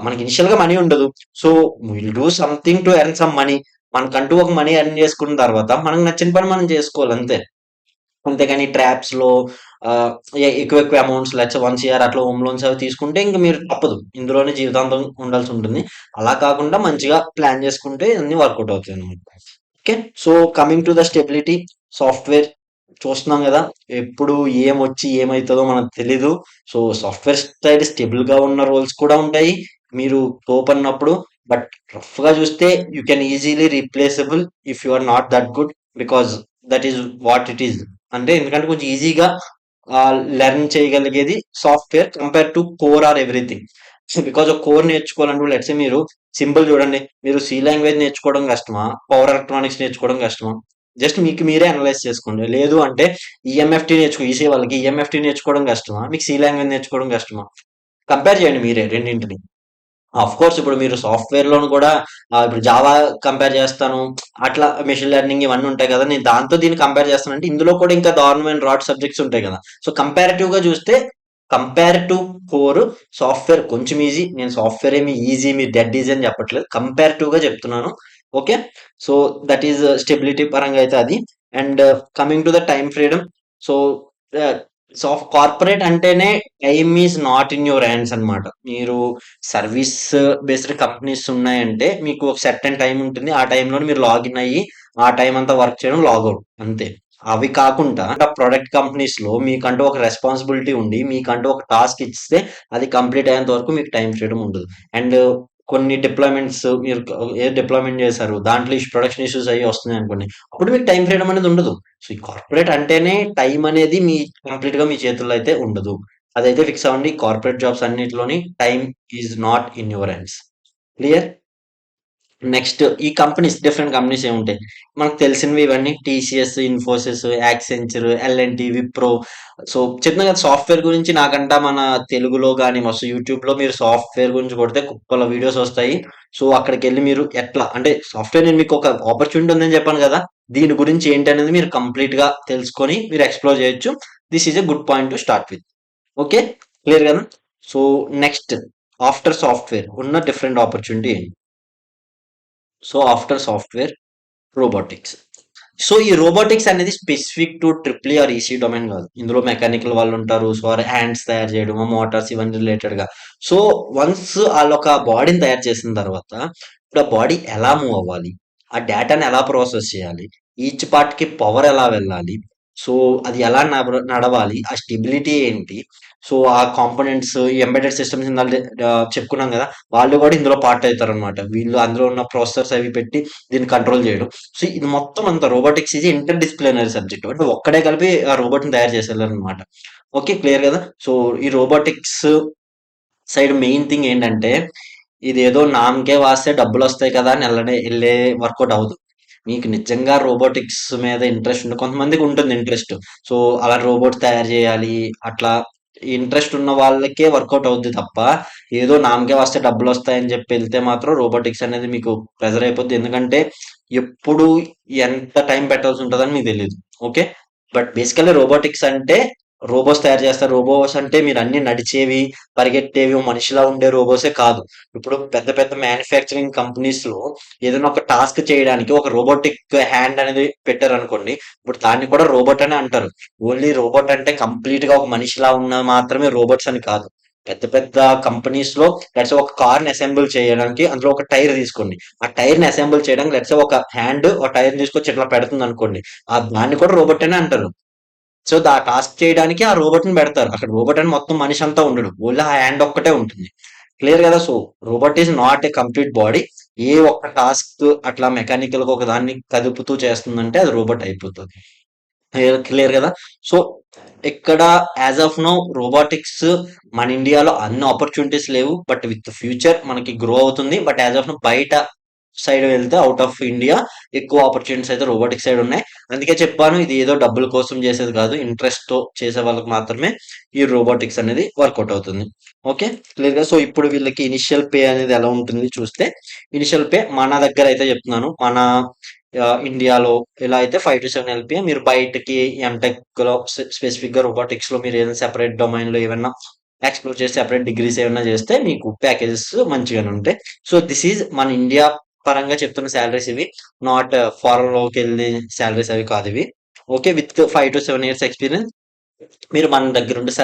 మనకి ఇనిషియల్‌గా మనీ ఉండదు. So, will do something to earn some money. మనకంటూ ఒక మనీ ఎర్న్ చేసుకున్న తర్వాత మనకు నచ్చిన పని మనం చేసుకోవాలి అంతే. అంతేగాని ట్రాప్స్‌లో ఆహ్, ఎక్కువ ఎక్కువ అమౌంట్స్ లక్ష 1 సీఆర్ అట్లా హోమ్ లోన్స్ అవి తీసుకుంటే ఇంక మీరు తప్పదు. ఇందులోనే జీవితాంతం ఉండాల్సుంటుంది. అలా కాకుండా మంచిగా ప్లాన్ చేసుకుంటే అన్నీ వర్కౌట్ అవుతాయన్నమాట. Okay. So, coming to the stability software చూస్తున్నాం గదా! ఎప్పుడు ఏమొచ్చి ఏమైతదో మనకు తెలీదు. సో, సాఫ్ట్‌వేర్ సైడ్ స్టేబుల్‌గా ఉన్న రోల్స్ కూడా ఉంటాయి. మీరు తోపన్నప్పుడు బట్ రఫ్‌గా చూస్తే you can easily replaceable if you are not that good because that is what it is. అంటే ఎందుకంటే కొంచెం ఈజీగా లెర్న్ చేయగలిగేది software compare to core or everything. Because ఒక కోర్ నేర్చుకోవాలంటే లెట్స్ సే మీరు సింపుల్ చూడండి. మీరు సి లాంగ్వేజ్ నేర్చుకోవడం కష్టమా? పవర్ ఎలక్ట్రానిక్స్ నేర్చుకోవడం కష్టమా? జస్ట్ మీకు మీరే అనలైజ్ చేసుకోండి. లేదు అంటే ఈఎంఎఫ్‌టి ఈసీఈ వాళ్ళకి ఈఎంఎఫ్‌టి నేర్చుకోవడం కష్టమా? మీకు సి లాంగ్వేజ్ నేర్చుకోవడం కష్టమా? కంపేర్ చేయండి మీరే రెండింటిని. ఆఫ్‌కోర్స్ ఇప్పుడు మీరు సాఫ్ట్‌వేర్‌లోను కూడా ఇప్పుడు జావా కంపేర్ చేస్తాను. అట్లా మెషిన్ లెర్నింగ్ ఇవన్నీ ఉంటాయి కదా! నేను దాంతో దీన్ని కంపేర్ చేస్తానంటే ఇందులో కూడా ఇంకా దారుణమైన రాడ్ సబ్జెక్ట్స్ ఉంటాయి కదా! సో, కంపారిటివ్‌గా చూస్తే కంపేర్ టు కోర్ సాఫ్ట్‌వేర్ కొంచెం ఈజీ. నేను సాఫ్ట్‌వేర్ ఏమి ఈజీ మీరు డెడ్ ఈజీ అని చెప్పట్లేదు. కంపారిటివ్‌గా చెప్తున్నాను. Okay. So, that is stability పరంగా అయితే అది. And coming to the time freedom. So, ah, corporate అంటేనే time is not in your hands అన్నమాట. మీరు సర్వీస్ బేస్డ్ కంపెనీస్ ఉన్నాయంటే మీకు ఒక సర్టెన్ టైమ్ ఉంటుంది. ఆ టైంలోనే మీరు లాగిన్ అయ్యి, ఆ టైం అంతా వర్క్ చేయడం, లాగౌట్ అంతే. అవి కాకుండా ప్రొడక్ట్ కంపెనీస్‌లో మీకంటూ ఒక రెస్పాన్సిబిలిటీ ఉండి, మీకంటూ ఒక టాస్క్ ఇస్తే అది కంప్లీట్ అయ్యేంత వరకు మీకు టైమ్ ఫ్రీడమ్ ఉండదు. అండ్ కొన్ని డిప్లాయ్‌మెంట్స్ మీరు ఏ డిప్లాయ్‌మెంట్ చేశారు. దాంట్లో ప్రొడక్షన్ ఇష్యూస్ అయ్యి వస్తున్నాయనుకోండి. అప్పుడు మీకు టైమ్ ఫ్రీడమ్ అనేది ఉండదు. సో, ఈ కార్పొరేట్ అంటేనే టైం అనేది కంప్లీట్‌గా మీ చేతుల్లో అయితే ఉండదు. అదైతే ఫిక్స్ అవ్వండి. కార్పొరేట్ జాబ్స్ అన్నిటిలోని time is not in your hands. Clear? Next ఈ కంపెనీస్ డిఫరెంట్ కంపెనీస్ ఏముంటాయి? మనకు తెలిసినవి ఇవన్నీ టీసీఎస్, ఇన్ఫోసిస్, యాక్సెంచర్, ఎల్&టి, విప్రో. సో, చెప్తున్నా కదా! సాఫ్ట్‌వేర్ గురించి నాకంటా మన తెలుగులో గాని, యూట్యూబ్‌లో మీరు సాఫ్ట్‌వేర్ గురించి కొడితే కుప్పల వీడియోస్ వస్తాయి. సో, అక్కడికెళ్ళి మీరు ఎట్లా అంటే సాఫ్ట్‌వేర్ నేను మీకు ఒక ఆపర్చునిటీ ఉందని చెప్పాను కదా! దీని గురించి ఏంటనేది మీరు కంప్లీట్‌గా తెలుసుకొని మీరు ఎక్స్‌ప్లోర్ చేయొచ్చు. This is a good point to start with. Okay. Clear కదా? సో, నెక్స్ట్ ఆఫ్టర్ సాఫ్ట్‌వేర్ ఉన్న డిఫరెంట్ ఆపర్చునిటీ ఏంటి? So, after software robotics. So, ఈ రోబోటిక్స్ అనేది specific to triple or EC domain కాదు. ఇందులో మెకానికల్ వాళ్ళుంటారు. సో, హ్యాండ్స్ తయారు చేయడము, మోటార్స్ ఇవన్నీ రిలేటెడ్‌గా. సో, వన్స్ ఆళ్ళొక బాడీని తయారు చేసిన తర్వాత, ఇప్పుడు ఆ బాడీ ఎలా మూవ్ అవ్వాలి? ఆ డేటాని ఎలా ప్రాసెస్ చేయాలి? ఈచ్ పార్ట్‌కి పవర్ ఎలా వెళ్ళాలి? సో, అది ఎలా నడవాలి? ఆ స్టెబిలిటీ ఏంటి? సో, ఆ కాంపోనెంట్స్ ఈ ఎంబెడెడ్ సిస్టమ్స్ ఇందాక చెప్పుకున్నాం గదా! వాళ్ళు గూడా ఇందులో పార్ట్ అయితారనమాట. వీళ్ళు అందులో ఉన్న ప్రాసెసర్స్ అవి పెట్టి దీన్ని కంట్రోల్ చేయడం. సో, ఇది మొత్తం అంతా రోబోటిక్స్ ఇది ఇంటర్ డిసిప్లినరీ సబ్జెక్ట్. అంటే ఒక్కడే కలిపి ఆ రోబోట్‌ని తయారు చేసేయాలనమాట. ఓకే. క్లియర్ గదా! సో, ఈ రోబోటిక్స్ సైడ్ మెయిన్ థింగ్ ఏంటంటే, ఇదేదో నామ్‌కే వాస్తే డబ్బులొస్తాయి కదా! అని ఎళ్ళే వర్కౌట్ అవ్వదు. మీకు నిజంగా రోబోటిక్స్ మీద ఇంట్రెస్ట్ ఉంటే కొంతమందికి ఉంటుంది ఇంట్రెస్ట్. సో, అలా రోబోట్ తయారు చేయాలి. అట్లా ఇంట్రెస్ట్ ఉన్న వాళ్ళకే వర్కౌట్ అవుద్ది తప్ప, ఏదో నామ్‌కే వస్తే డబ్బులొస్తాయని చెప్పి ఎళ్తే మాత్రం రోబోటిక్స్ అనేది మీకు ప్రెషర్ అయిపోద్ది. ఎందుకంటే, ఎప్పుడు ఎంత టైం పెట్టాల్సి ఉంటదని మీకు తెలీదు. ఓకే. బట్ బేసికల్లీ రోబోటిక్స్ అంటే రోబోస్ తయారు చేస్తారు. రోబోస్ అంటే మీరు అన్ని నడిచేవి, పరిగెట్టేవి, మనిషిలా ఉండే రోబోసే కాదు. ఇప్పుడు పెద్ద పెద్ద మ్యానుఫ్యాక్చరింగ్ కంపెనీస్ లో ఏదైనా ఒక టాస్క్ చేయడానికి ఒక రోబోటిక్ హ్యాండ్ అనేది పెట్టారనుకోండి. ఇప్పుడు దాన్ని కూడా రోబోట్ అనే అంటారు. ఓన్లీ రోబోట్ అంటే కంప్లీట్ గా ఒక మనిషిలా ఉన్న మాత్రమే రోబోట్స్ అని కాదు. పెద్ద పెద్ద కంపెనీస్ లో లెట్స్ ఒక కార్ ని అసెంబుల్ చేయడానికి అందులో ఒక టైర్ తీసుకోండి. ఆ టైర్ ని అసెంబుల్ చేయడానికి లెట్స్ ఒక హ్యాండ్ ఒక టైర్ తీసుకొచ్చి ఇట్లా పెడుతుంది అనుకోండి. ఆ దాన్ని కూడా రోబోట్ అనే అంటారు. సో, టాస్క్ చేయడానికి ఆ రోబోట్‌ని పెడతారు. అక్కడ రోబోట్ అని మొత్తం మనిషి అంతా ఉండడు. ఓన్లీ ఆ హ్యాండ్ ఒక్కటే ఉంటుంది. క్లియర్ కదా! So, robot is not a complete body. A ఒక్క టాస్క్ అట్లా మెకానికల్‌గా ఒక దాన్ని కదుపుతూ చేస్తుందంటే అది రోబోట్ అయిపోతది. క్లియర్ కదా! సో, ఇక్కడ యాస్ ఆఫ్ నౌ రోబోటిక్స్ మన ఇండియాలో అన్ని ఆపర్చునిటీస్ లేవు. బట్ విత్ ఫ్యూచర్ మనకి గ్రో అవుతుంది. బట్ యాస్ ఆఫ్ నౌ బయట సైడ్ వెళ్తే అవుట్ ఆఫ్ ఇండియా ఎక్కువ ఆపర్చునిటీస్ అయితే రోబోటిక్ సైడ్ ఉన్నాయి. అందుకే చెప్పాను ఇది ఏదో డబ్బుల కోసం చేసేది కాదు. ఇంట్రెస్ట్ తో చేసే వాళ్ళకి మాత్రమే ఈ రోబోటిక్స్ అనేది వర్కౌట్ అవుతుంది. ఓకే, క్లియర్ గా. సో ఇప్పుడు వీళ్ళకి ఇనిషియల్ పే అనేది ఎలా ఉంటుంది చూస్తే, ఇనిషియల్ పే మన దగ్గర అయితే చెప్తున్నాను, మన ఇండియాలో ఎలా అయితే 5 to 7 LPA. మీరు బయటకి ఎంటెక్ లో స్పెసిఫిక్ గా రోబోటిక్స్ లో మీరు ఏదైనా సెపరేట్ డొమైన్ లో ఏమైనా ఎక్స్ప్లోర్ చేసి సెపరేట్ డిగ్రీస్ ఏమైనా చేస్తే మీకు ప్యాకేజెస్ మంచిగానే ఉంటాయి. సో దిస్ ఈజ్ మన ఇండియా పరంగా చెప్తున్న శాలరీస్ ఇవి. నాట్ ఫారెన్ లోకి వెళ్ళి శాలరీస్ అవి కాదు ఇవి. Okay, with 5 to 7 years experience మీరు మన దగ్గర ఉండి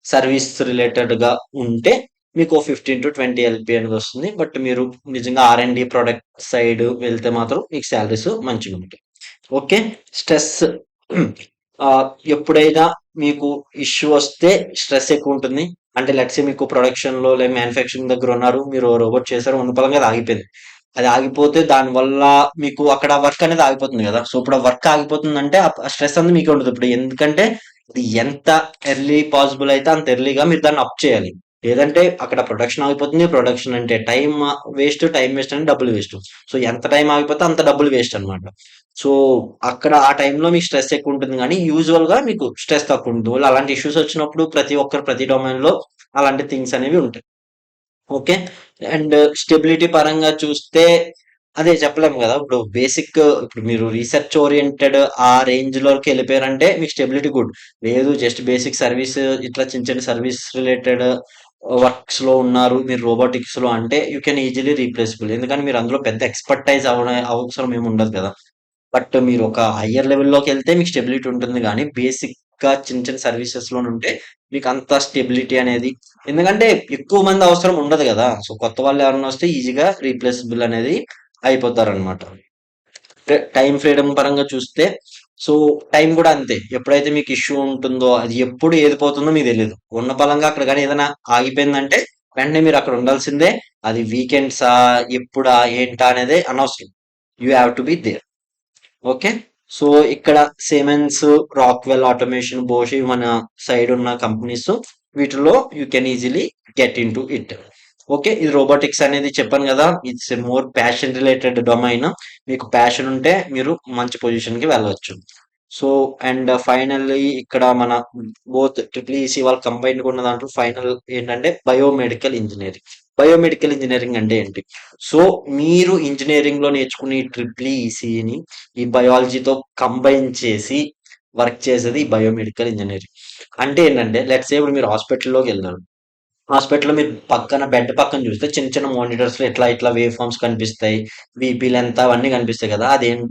సర్వీస్ రిలేటెడ్ గా ఉంటే మీకు 15 to 20 LP అనేది వస్తుంది. బట్ మీరు నిజంగా R&D ప్రొడక్ట్ సైడ్ వెళ్తే మాత్రం మీకు శాలరీస్ మంచిగా ఉంటాయి. ఓకే, స్ట్రెస్ ఎప్పుడైనా మీకు ఇష్యూ వస్తే స్ట్రెస్ ఎక్కువ ఉంటుంది. అంటే లెట్స్ సే మీకు ప్రొడక్షన్ లో లేదా మ్యానుఫ్యాక్చరింగ్ దగ్గర ఉన్నారు, మీరు రోబోట్ చేశారు, ఉన్న పలంగా అది ఆగిపోయింది. అది ఆగిపోతే దాని వల్ల మీకు అక్కడ వర్క్ అనేది ఆగిపోతుంది కదా. సో ఇప్పుడు ఆ వర్క్ ఆగిపోతుందంటే ఆ స్ట్రెస్ అనేది మీకే ఉండదు. ఇప్పుడు ఎందుకంటే అది ఎంత ఎర్లీ పాసిబుల్ అయితే అంత ఎర్లీగా మీరు దాన్ని అప్ చేయాలి. లేదంటే అక్కడ ప్రొడక్షన్ ఆగిపోతుంది. ప్రొడక్షన్ అంటే టైం వేస్ట్ అంటే డబ్బులు వేస్ట్. సో ఎంత టైం ఆగిపోతే అంత డబ్బులు వేస్ట్ అన్నమాట. సో అక్కడ ఆ టైంలో మీకు స్ట్రెస్ ఎక్కువ ఉంటుంది కానీ యూజువల్ గా మీకు స్ట్రెస్ తక్కువ ఉంటుంది. వాళ్ళు అలాంటి ఇష్యూస్ వచ్చినప్పుడు ప్రతి ఒక్కరు ప్రతి డొమైన్ లో అలాంటి థింగ్స్ అనేవి ఉంటాయి. ఓకే, అండ్ స్టెబిలిటీ పరంగా చూస్తే అదే చెప్పలేము కదా. ఇప్పుడు బేసిక్ ఇప్పుడు మీరు రీసెర్చ్ ఓరియంటెడ్ ఆ రేంజ్ లోకి వెళ్ళిపోయారంటే మీకు స్టెబిలిటీ గుడ్. లేదు జస్ట్ బేసిక్ సర్వీస్ ఇట్లా చిన్న చిన్న సర్వీస్ రిలేటెడ్ వర్క్స్ లో ఉన్నారు మీరు రోబోటిక్స్ లో అంటే యూ కెన్ ఈజీలీ రీప్లేసబుల్. ఎందుకంటే మీరు అందులో పెద్ద ఎక్స్పర్టైజ్ అవసరం ఏమి ఉండదు కదా. బట్ మీరు ఒక హయ్యర్ లెవెల్లోకి వెళ్తే మీకు స్టెబిలిటీ ఉంటుంది కానీ బేసిక్ గా చిన్న చిన్న సర్వీసెస్ లో ఉంటే మీకు అంత స్టెబిలిటీ అనేది, ఎందుకంటే ఎక్కువ మంది అవసరం ఉండదు కదా. సో కొత్త వాళ్ళు ఎవరైనా వస్తే ఈజీగా రీప్లేసబుల్ అనేది అయిపోతారు అనమాట. టైం ఫ్రీడమ్ పరంగా చూస్తే సో టైం కూడా అంతే. ఎప్పుడైతే మీకు ఇష్యూ ఉంటుందో అది ఎప్పుడు ఏది పోతుందో మీకు తెలియదు. ఉన్న పలంగా అక్కడ కానీ ఏదైనా ఆగిపోయిందంటే వెంటనే మీరు అక్కడ ఉండాల్సిందే. అది వీకెండ్సా ఎప్పుడా ఏంటా అనేది అనవసరం. You have to be there. Okay, so ఇక్కడ సిమెన్స్, రాక్వెల్ ఆటోమేషన్, బోష్ ఇవి మన సైడ్ ఉన్న కంపెనీస్. వీటిలో you can easily get into it. Okay, ఇది రోబోటిక్స్ అనేది చెప్పాను కదా, it's a more passion related domain. మీకు ప్యాషన్ ఉంటే మీరు మంచి పొజిషన్ కి వెళ్ళవచ్చు. సో అండ్ ఫైనల్లీ ఇక్కడ మన బోత్ ట్రిపుల్ ఈసీ వాళ్ళు కంబైన్డ్ ఉన్న దాంట్లో ఫైనల్ ఏంటంటే బయోమెడికల్ ఇంజనీరింగ్. బయోమెడికల్ ఇంజనీరింగ్ అంటే ఏంటి? సో మీరు ఇంజనీరింగ్ లో నేర్చుకునే ట్రిపుల్ ఈసీని ఈ బయాలజీతో కంబైన్ చేసి వర్క్ చేసేది ఈ బయోమెడికల్ ఇంజనీరింగ్. అంటే ఏంటంటే లెట్స్ సే ఇప్పుడు మీరు హాస్పిటల్లోకి వెళ్ళారు. హాస్పిటల్‌లో మీరు పక్కన బెడ్ పక్కన చూస్తే చిన్న చిన్న మానిటర్స్‌లో ఇట్లా ఇట్లా వేవ్ ఫార్మ్స్ కనిపిస్తాయి. బీపీ లెంత్ అవన్నీ కనిపిస్తాయి కదా.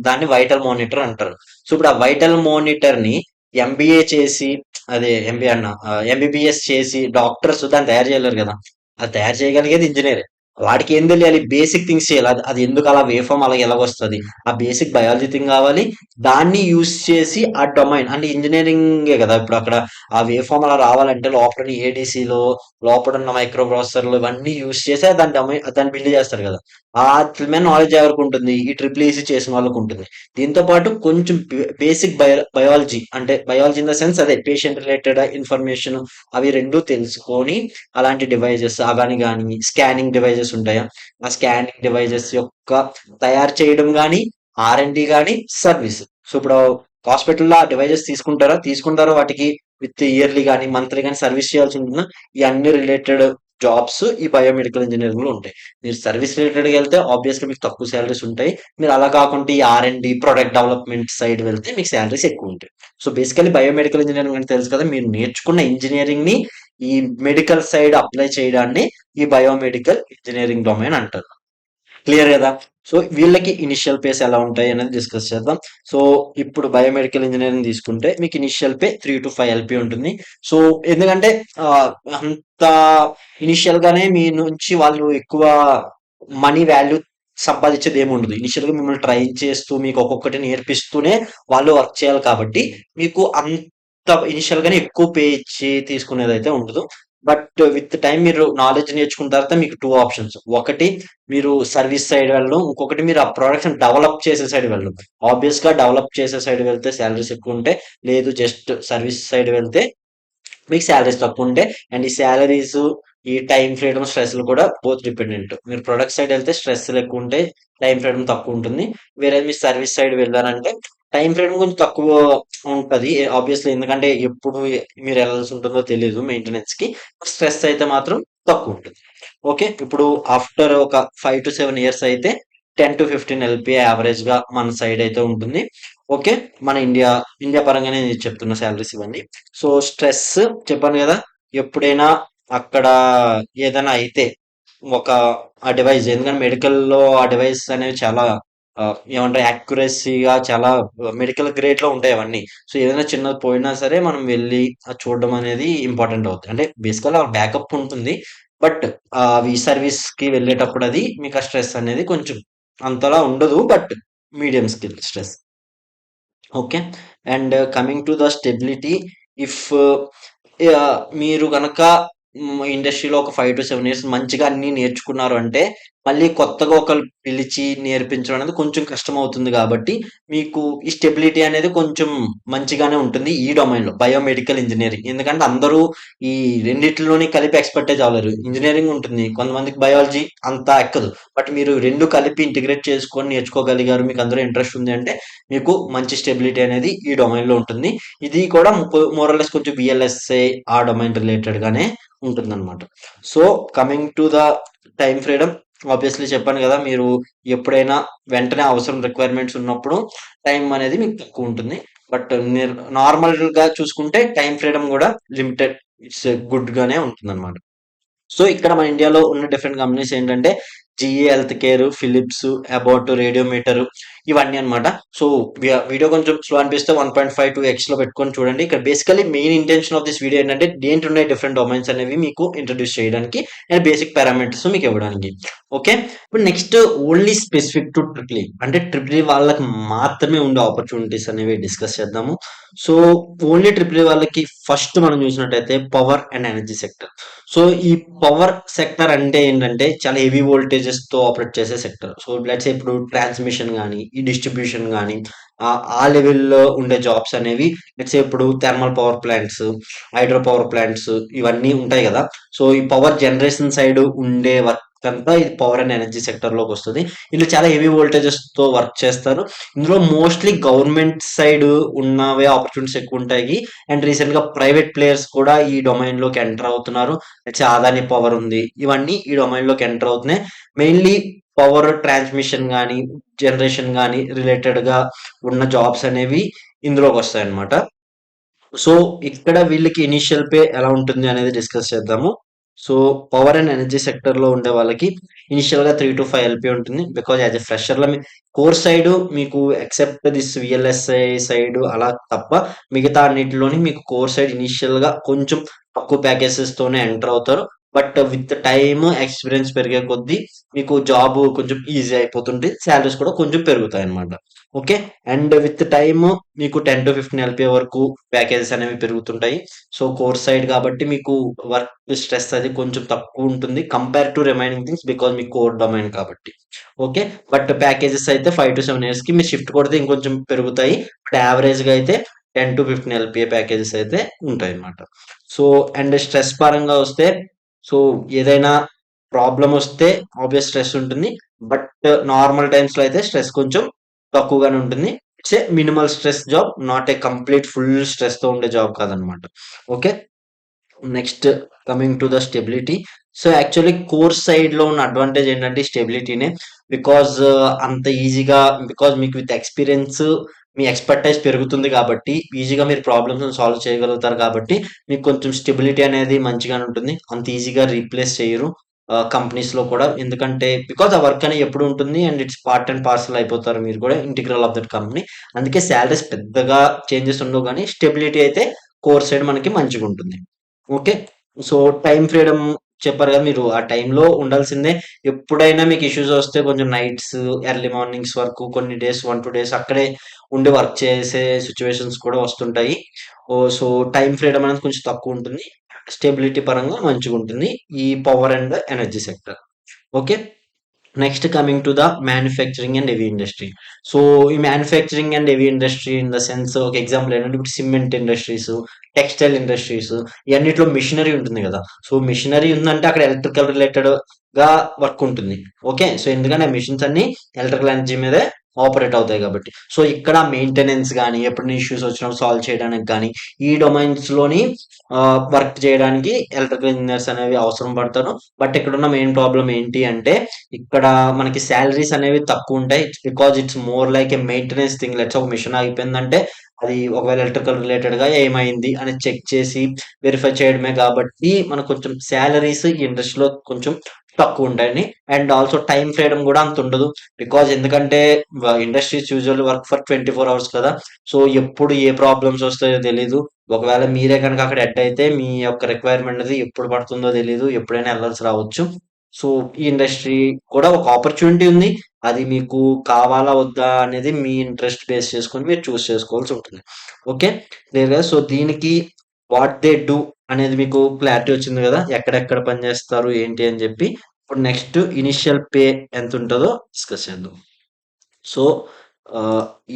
దాన్ని వైటల్ మానిటర్ అంటారు. సో ఇప్పుడు ఆ వైటల్ మానిటర్‌ని ఎంబీఏ చేసి అదే ఎంబీఏ అన్న ఎంబీబీఎస్ చేసి డాక్టర్స్ దాన్ని తయారు చేయలేరు కదా. అది తయారు చేయగలిగేది ఇంజినీరే. వాడికి ఏం తెలియాలి? బేసిక్ థింగ్స్ చేయాలి. అది అది ఎందుకు అలా వేవ్ ఫార్మ్ అలా ఎలాగొస్తది? ఆ బేసిక్ బయాలజీ థింగ్ కావాలి. దాన్ని యూజ్ చేసి ఆ డొమైన్ అంటే ఇంజినీరింగే కదా. ఇప్పుడు అక్కడ ఆ వేవ్ ఫార్మ్ అలా రావాలంటే లోపల ఏడీసీలో లోపల ఉన్న మైక్రో ప్రాసెసర్లు ఇవన్నీ యూస్ చేసి దాన్ని బిల్డ్ చేస్తారు కదా. ఆ మీద నాలెడ్జ్ ఎవరికి ఉంటుంది? ఈ ట్రిపుల్ ఈసీ చేసిన వాళ్ళకి ఉంటుంది. దీంతో పాటు కొంచెం బేసిక్ బయాలజీ అంటే బయాలజీ ఇన్ ద సెన్స్ అదే పేషెంట్ రిలేటెడ్ ఇన్ఫర్మేషన్ అవి రెండు తెలుసుకొని అలాంటి డివైజెస్ అవని కానీ స్కానింగ్ డివైజెస్ ఉంటాయా, ఆ స్కానింగ్ డివైజెస్ యొక్క తయారు చేయడం కానీ R&D కానీ సర్వీస్. సో ఇప్పుడు హాస్పిటల్లో ఆ డివైజెస్ తీసుకుంటారో వాటికి విత్ ఇయర్లీ కానీ మంత్లీ కానీ సర్వీస్ చేయాల్సి ఉంటుందా, ఈ అన్ని రిలేటెడ్ జాబ్స్ ఈ బయోమెడికల్ ఇంజినీరింగ్ లో ఉంటాయి. మీరు సర్వీస్ రిలేటెడ్ వెళ్తే ఆబ్వియస్లీ మీకు తక్కువ శాలరీస్ ఉంటాయి. మీరు అలా కాకుండా ఈ R&D ప్రొడక్ట్ డెవలప్మెంట్ సైడ్ వెళ్తే మీకు శాలరీస్ ఎక్కువ ఉంటాయి. సో బేసికలీ బయోమెడికల్ ఇంజినీరింగ్ అంటే తెలుసు కదా, మీరు నేర్చుకున్న ఇంజనీరింగ్ ని ఈ మెడికల్ సైడ్ అప్లై చేయడాన్ని ఈ బయోమెడికల్ ఇంజనీరింగ్ డొమైన్ అంటారు. క్లియర్ కదా? సో వీళ్ళకి ఇనిషియల్ పేస్ ఎలా ఉంటాయి అనేది డిస్కస్ చేద్దాం. సో ఇప్పుడు బయోమెడికల్ ఇంజనీరింగ్ తీసుకుంటే మీకు ఇనిషియల్ పే 3 to 5 LP ఉంటుంది. సో ఎందుకంటే ఆ, అంత ఇనిషియల్ గానే మీ నుంచి వాళ్ళు ఎక్కువ మనీ వాల్యూ సంపాదించేది ఏమి ఉండదు. ఇనిషియల్ గా మిమ్మల్ని ట్రైన్ చేస్తూ మీకు ఒక్కొక్కటి నేర్పిస్తూనే వాళ్ళు వర్క్ చేయాలి కాబట్టి మీకు అంత ఇనిషియల్ గానే ఎక్కువ పే ఇచ్చి తీసుకునేది అయితే ఉండదు. బట్ విత్ టైం మీరు నాలెడ్జ్ నేర్చుకున్న తర్వాత మీకు 2 ఆప్షన్స్. ఒకటి మీరు సర్వీస్ సైడ్ వెళ్ళడం, ఇంకొకటి మీరు ఆ ప్రొడక్ట్‌ని డెవలప్ చేసే సైడ్ వెళ్ళడం. ఆబ్వియస్‌గా డెవలప్ చేసే సైడ్ వెళ్తే సాలరీస్ ఎక్కువుంటాయి. లేదు జస్ట్ సర్వీస్ సైడ్ వెళ్తే మీకు సాలరీస్ తక్కువుంటాయి. అండ్ ఈ సాలరీస్, ఈ టైమ్ ఫ్రీడమ్, స్ట్రెస్‌లు కూడా బోత్ డిపెండెంట్. మీరు ప్రొడక్ట్ సైడ్ వెళ్తే స్ట్రెస్‌లు ఎక్కువుంటాయి. టైమ్ ఫ్రీడమ్ తక్కువుంటుంది. వేరే మీరు సర్వీస్ సైడ్ వెళ్లారంటే టైమ్ ఫ్రీడమ్ కొంచెం తక్కువ ఉంటది. ఆబ్వియస్‌లీ ఎందుకంటే ఎప్పుడు మీరు ఎళ్ళాల్సి ఉంటుందో తెలీదు మెయింటెనెన్స్‌కి. స్ట్రెస్ అయితే మాత్రం తక్కువుంటుంది. ఓకే. ఇప్పుడు ఆఫ్టర్ ఒక 5-7 ఇయర్స్ అయితే 10-15 ఎల్‌పీఏ యావరేజ్‌గా మన సైడ్ అయితే ఉంటుంది. ఓకే. మన ఇండియా పరంగానే నేను చెప్తున్న సాలరీస్ ఇవన్నీ. సో స్ట్రెస్ చెప్పాను కదా! ఎప్పుడైనా అక్కడ ఏదైనా అయితే ఒక ఆ డివైస్, ఎందుకంటే మెడికల్‌లో ఆ డివైస్ అనేవి చాలా ఏమంటారు యాక్యురసీ‌గా చాలా మెడికల్ గ్రేడ్‌లో ఉంటాయి అవన్నీ. సో ఏదైనా చిన్నది పోయినా సరే మనం వెళ్లి అది చూడడం అనేది ఇంపార్టెంట్ అవుతుంది. అంటే బేసికల్‌గా బ్యాకప్ ఉంటుంది. బట్ అవి సర్వీస్‌కి వెళ్ళేటప్పుడు అది మీకు ఆ స్ట్రెస్ అనేది కొంచెం అంతలా ఉండదు. But medium stress. Okay. And coming to the stability, if మీరు గనక ఇండస్ట్రీలో ఒక 5-7 ఇయర్స్ మంచిగా అన్నీ నేర్చుకున్నారు అంటే, మళ్ళీ కొత్తగా ఒకళ్ళు పిలిచి నేర్పించడం అనేది కొంచెం కష్టమవుతుంది గాబట్టి, మీకు ఈ స్టెబిలిటీ అనేది కొంచెం మంచిగానే ఉంటుంది ఈ డొమైన్‌లో బయోమెడికల్ ఇంజినీరింగ్. ఎందుకంటే అందరూ ఈ రెండిట్లోని కలిపి ఎక్స్‌పర్టైజ్ అవ్వలేరు. ఇంజినీరింగ్ ఉంటుంది. కొంతమందికి బయాలజీ అంత ఎక్కదు. బట్ మీరు 2 కలిపి ఇంటిగ్రేట్ చేసుకొని నేర్చుకోగలిగారు. మీకు అందులో ఇంట్రెస్ట్ ఉంది అంటే, మీకు మంచి స్టెబిలిటీ అనేది ఈ డొమైన్‌లో ఉంటుంది. ఇది కూడా మోర్ ఆర్ లెస్ కొంచెం VLSI ఆ డొమైన్ రిలేటెడ్ గానే ఉంటుందన్నమాట. So coming to the time freedom, obviously చెప్పాను కదా, మీరు ఎప్పుడైనా వెంటనే అవసరం రిక్వైర్మెంట్స్ ఉన్నప్పుడు టైం అనేది మీకు తక్కువ ఉంటుంది. బట్ మీరు నార్మల్గా చూసుకుంటే టైం ఫ్రీడమ్ కూడా లిమిటెడ్, ఇట్స్ గుడ్ గానే ఉంటుందన్నమాట. సో ఇక్కడ మన ఇండియాలో ఉన్న డిఫరెంట్ కంపెనీస్ ఏంటంటే GE health care, Philips, Abbott, radiometer, ఇవన్నీ అన్నమాట. సో వీడియో కొంచెం స్లో అనిపిస్తే 1.5-2x లో పెట్టుకొని చూడండి. ఇక్కడ basically main intention of this video ఏంటంటే దేంట్లో ఉన్నాయి డిఫరెంట్ డొమైన్స్ అనేవి మీకు ఇంట్రడ్యూస్ చేయడానికి అండ్ బేసిక్ పారామీటర్స్ మీకు ఇవ్వడానికి. ఓకే. ఇప్పుడు next only specific to triple E, అంటే ట్రిపుల్ ఈ వాళ్ళకి మాత్రమే ఉండే ఆపర్చునిటీస్ అనేవి డిస్కస్ చేద్దాము. సో ఓన్లీ ట్రిపుల్ ఈ వాళ్ళకి ఫస్ట్ మనం చూసినట్టయితే power and energy sector. So ఈ పవర్ సెక్టర్ అంటే ఏంటంటే చాలా హెవీ వోల్టేజెస్ తో ఆపరేట్ చేసే సెక్టర్. సో లెట్స్ సే ఇప్పుడు ట్రాన్స్మిషన్ గానీ, ఈ డిస్ట్రిబ్యూషన్ గానీ ఆ లెవెల్‌లో ఉండే జాబ్స్ అనేవి, లెట్స్ సే ఇప్పుడు thermal power plants, hydro power plants, ఇవన్నీ ఉంటాయి గదా! సో ఈ పవర్ జనరేషన్ సైడ్ ఉండే వర్క్ అంతా ఇది పవర్ అండ్ ఎనర్జీ సెక్టర్‌లోకొస్తది. ఇందులో చాలా హెవీ వోల్టేజెస్‌తో వర్క్ చేస్తారు. ఇందులో మోస్ట్‌లీ గవర్నమెంట్ సైడ్ ఉన్నవే ఆపర్చునిటీస్ ఎక్కువుంటాయి. అండ్ రీసెంట్‌గా ప్రైవేట్ ప్లేయర్స్ కూడా ఈ డొమైన్‌లోకి ఎంటర్ అవుతున్నారు. లెట్స్ సే అదాని పవర్ ఉంది. ఇవన్నీ ఈ డొమైన్‌లోకి ఎంటర్ అవుతున్నాయి. మెయిన్‌లీ పవర్ ట్రాన్స్మిషన్ గానీ, జనరేషన్ గానీ రిలేటెడ్‌గా ఉన్న జాబ్స్ అనేవి ఇందులోకొస్తాయన్నమాట. సో ఇక్కడ వీళ్ళకి ఇనిషియల్ పే ఎలా ఉంటుంది అనేది డిస్కస్ చేద్దాము. So power and energy sector లో ఉండే వాళ్ళకి ఇనిషియల్ గా 3-5 LP ఉంటుంది. బికాజ్ యాజ్ ఎ ఫ్రెషర్ లో కోర్ సైడ్ మీకు ఎక్సెప్ట్ దిస్ VLSI సైడ్ అలా తప్ప మిగతా అన్నిటిలోని మీకు కోర్ సైడ్ ఇనిషియల్ గా కొంచెం తక్కువ ప్యాకేజెస్ తోనే ఎంటర్ అవుతారు. బట్ విత్ టైమ్ ఎక్స్పీరియన్స్ పెరిగే కొద్దీ మీకు జాబ్ కొంచెం ఈజీ అయిపోతుంది. సాలరీస్ కూడా కొంచెం పెరుగుతాయి అన్నమాట. ఓకే. అండ్ విత్ టైమ్ మీకు 10-15 LPA వరకు ప్యాకేజెస్ అనేవి పెరుగుతుంటాయి. సో కోర్ సైడ్ కాబట్టి మీకు వర్క్ స్ట్రెస్ అది కొంచెం తక్కువ ఉంటుంది compare to remaining things, because me core domain కాబట్టి. ఓకే. బట్ ప్యాకేజెస్ అయితే 5-7 ఇయర్స్ కి మీరు షిఫ్ట్ కొడితే ఇంకొంచెం పెరుగుతాయి. బట్ యావరేజ్ గా అయితే 10-15 LPA ప్యాకేజెస్ అయితే ఉంటాయి అన్నమాట. సో అండ్ స్ట్రెస్ పరంగా వస్తే, సో ఏదైనా ప్రాబ్లమ్ వస్తే ఆబ్వియస్ స్ట్రెస్ ఉంటుంది. బట్ నార్మల్ టైమ్స్ లో అయితే స్ట్రెస్ కొంచెం తక్కువగానే ఉంటుంది. It's a minimal stress job, not a complete full stress తో ఉండే జాబ్ కాదనమాట. Okay. Next coming to the stability. So actually core side లో ఉన్న అడ్వాంటేజ్ ఏంటంటే స్టెబిలిటీనే. బికాజ్ అంత ఈజీగా, బికాజ్ మీకు విత్ ఎక్స్పీరియన్స్ మీ ఎక్స్పర్టైజ్ పెరుగుతుంది కాబట్టి ఈజీగా మీరు ప్రాబ్లమ్స్ సాల్వ్ చేయగలుగుతారు కాబట్టి మీకు కొంచెం స్టెబిలిటీ అనేది మంచిగానే ఉంటుంది. అంత ఈజీగా రీప్లేస్ చేయరు కంపెనీస్ లో కూడా, ఎందుకంటే బికాజ్ ఆ వర్క్ అనేది ఎప్పుడు ఉంటుంది and it's part and parcel అయిపోతారు మీరు కూడా, ఇంటిగ్రల్ ఆఫ్ దట్ కంపెనీ. అందుకే శాలరీస్ పెద్దగా చేంజెస్ ఉండవు, కానీ స్టెబిలిటీ అయితే కోర్ సైడ్ మనకి మంచిగా ఉంటుంది. ఓకే. సో టైమ్ ఫ్రీడమ్ చెప్పారు కదా మీరు, ఆ టైంలో ఉండాల్సిందే. ఎప్పుడైనా మీకు ఇష్యూస్ వస్తే కొంచెం నైట్స్, ఎర్లీ మార్నింగ్స్ వరకు కొన్ని డేస్ 1, 2 డేస్ అక్కడే ఉండి వర్క్ చేసే సిచ్యువేషన్స్ కూడా వస్తుంటాయి. సో టైమ్ ఫ్రీడమ్ అనేది కొంచెం తక్కువ ఉంటుంది. స్టెబిలిటీ పరంగా మంచిగా ఉంటుంది ఈ power and energy sector. Okay. Next coming to the manufacturing and heavy industry. So ఈ manufacturing and heavy industry in the sense ఒక ఎగ్జాంపుల్ ఏంటంటే ఇప్పుడు సిమెంట్ ఇండస్ట్రీస్, టెక్స్టైల్ ఇండస్ట్రీస్, ఇవన్నిట్లో మిషనరీ ఉంటుంది కదా. సో మిషనరీ ఉందంటే అక్కడ ఎలక్ట్రికల్ రిలేటెడ్ గా వర్క్ ఉంటుంది. ఓకే. సో ఎందుకంటే ఆ మిషన్స్ అన్ని ఎలక్ట్రికల్ ఎనర్జీ మీదే ఆపరేట్ అవుతాయి కాబట్టి. సో ఇక్కడ మెయింటెనెన్స్ కానీ ఎప్పుడైనా ఇష్యూస్ వచ్చినప్పుడు సాల్వ్ చేయడానికి కానీ ఈ డొమైన్స్ లోని వర్క్ చేయడానికి ఎలక్ట్రికల్ ఇంజనీర్స్ అనేవి అవసరం పడతారు. బట్ ఇక్కడ ఉన్న మెయిన్ ప్రాబ్లం ఏంటి అంటే ఇక్కడ మనకి సాలరీస్ అనేవి తక్కువ ఉంటాయి. Because it's more like A maintenance thing. Let's ఒక మిషన్ ఆగిపోయిందంటే అది ఒకవేళ ఎలక్ట్రికల్ రిలేటెడ్ గా ఏమైంది అని చెక్ చేసి వెరిఫై చేయడమే కాబట్టి మనకు కొంచెం సాలరీస్ ఈ ఇండస్ట్రీలో కొంచెం తక్కువ ఉంటాయండి. అండ్ ఆల్సో టైం ఫ్రీడమ్ కూడా అంత ఉండదు. బికాజ్ ఎందుకంటే industries usual work for 24 hours కదా. సో ఎప్పుడు ఏ ప్రాబ్లమ్స్ వస్తాయో తెలీదు. ఒకవేళ మీరే కనుక అక్కడ హెడ్ అయితే మీ యొక్క రిక్వైర్మెంట్ అనేది ఎప్పుడు పడుతుందో తెలీదు, ఎప్పుడైనా వెళ్ళాల్సి రావచ్చు. సో ఈ ఇండస్ట్రీ కూడా ఒక ఆపర్చునిటీ ఉంది. అది మీకు కావాలా వద్దా అనేది మీ ఇంట్రెస్ట్ బేస్ చేసుకొని మీరు చూస్ చేసుకోవాల్సి ఉంటుంది. ఓకే. క్లియర్ కదా. సో దీనికి వాట్ దే డూ అనేది మీకు క్లారిటీ వచ్చింది కదా, ఎక్కడెక్కడ పని చేస్తారు ఏంటి అని చెప్పి. ఇప్పుడు నెక్స్ట్ ఇనిషియల్ పే ఎంత ఉంటుందో డిస్కస్ చేద్దాం. సో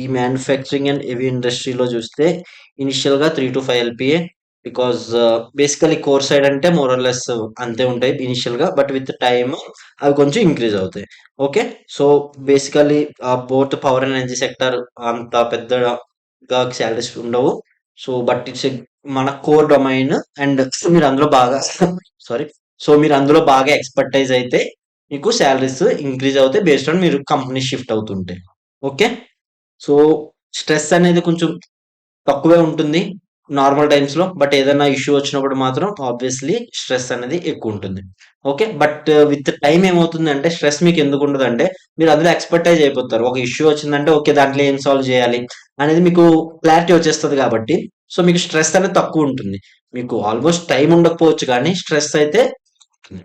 ఈ మ్యానుఫ్యాక్చరింగ్ అండ్ హెవీ ఇండస్ట్రీలో చూస్తే ఇనిషియల్గా 3 to 5 LPA. Because basically core side అంటే మోర్ ఆర్ లెస్ అంతే ఉంటాయి ఇనిషియల్గా, బట్ విత్ టైమ్ అవి కొంచెం ఇంక్రీజ్ అవుతాయి. Okay. So basically both power and energy sector అంత పెద్దగా శాలరీస్ ఉండవు. సో బట్ ఇట్స్ మన కోర్ డొమైన్ అండ్ మీరు అందులో బాగా సారీ, సో మీరు అందులో బాగా ఎక్స్పర్టైజ్ అయితే మీకు సాలరీస్ ఇంక్రీజ్ అవుతాయి బేస్డ్ ఆన్ మీరు కంపెనీ షిఫ్ట్ అవుతుంటే. ఓకే. సో స్ట్రెస్ అనేది కొంచెం తక్కువే ఉంటుంది నార్మల్ టైమ్స్ లో, బట్ ఏదైనా ఇష్యూ వచ్చినప్పుడు మాత్రం ఆబ్వియస్లీ స్ట్రెస్ అనేది ఎక్కువ ఉంటుంది. ఓకే. బట్ విత్ టైం ఏమవుతుందంటే స్ట్రెస్ మీకు ఎందుకు ఉండదంటే మీరు అందులో ఎక్స్పర్టైజ్ అయిపోతారు. ఒక ఇష్యూ వచ్చిందంటే ఓకే దాంట్లో ఏం సాల్వ్ చేయాలి అనేది మీకు క్లారిటీ వచ్చేస్తుంది కాబట్టి సో మీకు స్ట్రెస్ అనేది తక్కువ ఉంటుంది. మీకు ఆల్మోస్ట్ టైం ఉండకపోవచ్చు కానీ స్ట్రెస్ అయితే ఉంటుంది.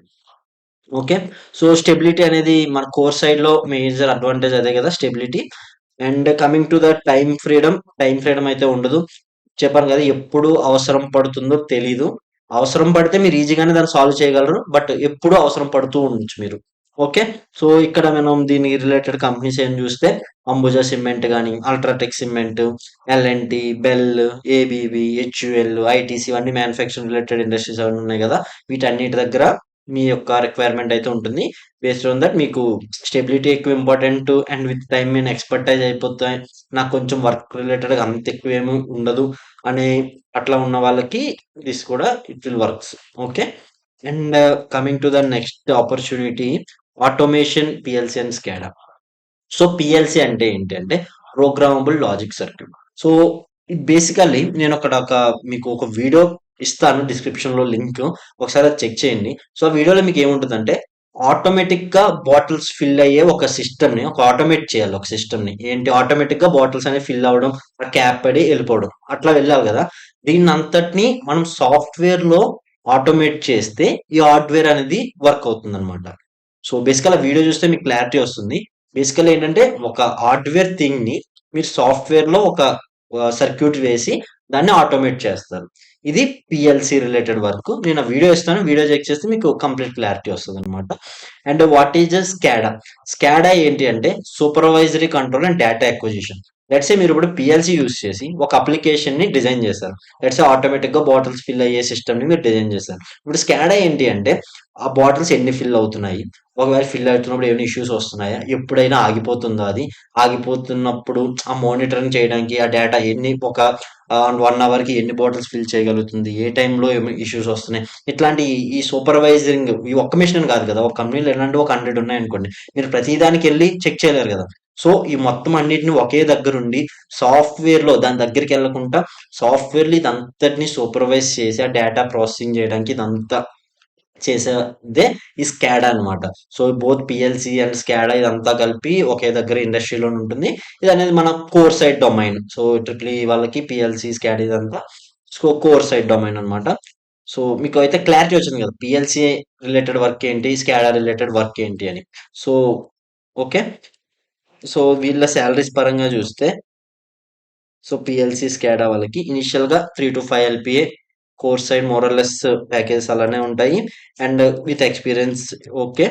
ఓకే. సో స్టెబిలిటీ అనేది మన కోర్ సైడ్ లో మేజర్ అడ్వాంటేజ్ అదే కదా, stability. And coming to the time freedom అయితే ఉండదు. చెప్పాను కదా ఎప్పుడు అవసరం పడుతుందో తెలీదు. అవసరం పడితే మీరు ఈజీగానే దాన్ని సాల్వ్ చేయగలరు, బట్ ఎప్పుడు అవసరం పడుతూ ఉండొచ్చు మీరు. ఓకే. సో ఇక్కడ మనం దీనికి రిలేటెడ్ కంపెనీస్ ఏం చూస్తే అంబుజా సిమెంట్ కానీ, UltraTech cement, L and T, BEL, ABB, HUL, ITC ఇవన్నీ మ్యానుఫ్యాక్చరింగ్ రిలేటెడ్ ఇండస్ట్రీస్ అవన్నీ ఉన్నాయి కదా. వీటన్నిటి దగ్గర మీ యొక్క రిక్వైర్మెంట్ అయితే ఉంటుంది. బేస్డ్ ఆన్ దట్ మీకు స్టెబిలిటీ ఎక్కువ ఇంపార్టెంట్ అండ్ విత్ టైం నేను ఎక్స్పర్టైజ్ అయిపోతాయి, నాకు కొంచెం వర్క్ రిలేటెడ్ అంత ఎక్కువ ఏమి ఉండదు అనే అట్లా ఉన్న వాళ్ళకి దిస్ కూడా it will works. Okay. And coming to the next opportunity automation, PLC and స్కాడా. So PLC అంటే ఏంటి అంటే programmable logic circuit. So basically నేను ఒక మీకు ఒక వీడియో ఇస్తాను డిస్క్రిప్షన్ లో లింక్, ఒకసారి అది చెక్ చేయండి. సో ఆ వీడియోలో మీకు ఏముంటుందంటే ఆటోమేటిక్ గా బాటిల్స్ ఫిల్ అయ్యే ఒక సిస్టమ్ ని ఒక ఆటోమేట్ చేయాలి. ఒక సిస్టమ్ ని ఏంటి ఆటోమేటిక్ గా బాటిల్స్ అనేవి ఫిల్ అవ్వడం, ఆ క్యాప్ పడి వెళ్ళిపోవడం అట్లా వెళ్ళాలి కదా. దీన్ని అంతటిని మనం సాఫ్ట్వేర్ లో ఆటోమేట్ చేస్తే ఈ హార్డ్వేర్ అనేది వర్క్ అవుతుంది అనమాట. సో బేసికల్ ఆ వీడియో చూస్తే మీకు క్లారిటీ వస్తుంది. బేసికల్ ఏంటంటే ఒక హార్డ్వేర్ థింగ్ ని మీరు సాఫ్ట్వేర్ లో ఒక సర్క్యూట్ వేసి దాన్ని ఆటోమేట్ చేస్తారు. ఇది పిఎల్సి రిలేటెడ్ వర్క్. నేను ఆ వీడియో ఇస్తాను, వీడియో చెక్ చేస్తే మీకు కంప్లీట్ క్లారిటీ వస్తుంది అనమాట. And what is SCADA. SCADA ఏంటి అంటే supervisory control and data acquisition. Let's a మీరు ఇప్పుడు పిఎల్సి యూస్ చేసి ఒక అప్లికేషన్ ని డిజైన్ చేశారు. లెట్స్ ఏ ఆటోమేటిక్ గా బాటిల్స్ ఫిల్ అయ్యే సిస్టమ్ ని మీరు డిజైన్ చేశారు. ఇప్పుడు స్కాడా ఏంటి అంటే ఆ బాటిల్స్ ఎన్ని ఫిల్ అవుతున్నాయి, ఒకవేళ ఫిల్ అవుతున్నప్పుడు ఏమైనా ఇష్యూస్ వస్తున్నాయా, ఎప్పుడైనా ఆగిపోతుందా, అది ఆగిపోతున్నప్పుడు ఆ మానిటరింగ్ చేయడానికి ఆ డేటా ఎన్ని ఒక అండ్ 1 అవర్‌కి ఎన్ని బాటిల్స్ ఫిల్ చేయగలుగుతుంది? ఏ టైంలో ఏమి ఇష్యూస్ వస్తున్నాయి? ఇట్లాంటి ఈ సూపర్వైజింగ్ ఈ ఒక్క మెషిన్ అని కాదు కదా! ఒక కంపెనీలో ఎలాంటివి ఒక 100 ఉన్నాయనుకోండి. మీరు ప్రతి దానికెళ్ళి చెక్ చేయలేరు కదా! సో, ఈ మొత్తం అన్నిటిని ఒకే దగ్గరుండి సాఫ్ట్‌వేర్‌లో దాని దగ్గరికెళ్ళకుండా సాఫ్ట్‌వేర్‌లో ఇదంతటిని సూపర్వైజ్ చేసి, ఆ డేటా ప్రాసెసింగ్ చేయడానికి ఇదంతా చేసేదే ఈ స్కాడా అనమాట. సో, బోత్ పీఎల్‌సీ అండ్ స్కాడా ఇదంతా కలిపి ఒకే దగ్గర ఇండస్ట్రీలోనే ఉంటుంది. ఇదనేది మన core side domain. So, triple E వాళ్ళకి పీఎల్‌సీ, స్కాడా ఇదంతా కోర్ సైడ్ డొమైన్ అనమాట. సో, మీకు అయితే క్లారిటీ వచ్చింది కదా! పీఎల్‌సీ రిలేటెడ్ వర్క్ ఏంటి? స్కాడా రిలేటెడ్ వర్క్ ఏంటి అని. So, okay. సో, వీళ్ళ సాలరీస్ పరంగా చూస్తే సో, పీఎల్‌సీ, స్కాడా వాళ్ళకి ఇనిషియల్‌గా 3-5 LPA core side more or less packages అలానే ఉంటాయి. And with experience okay.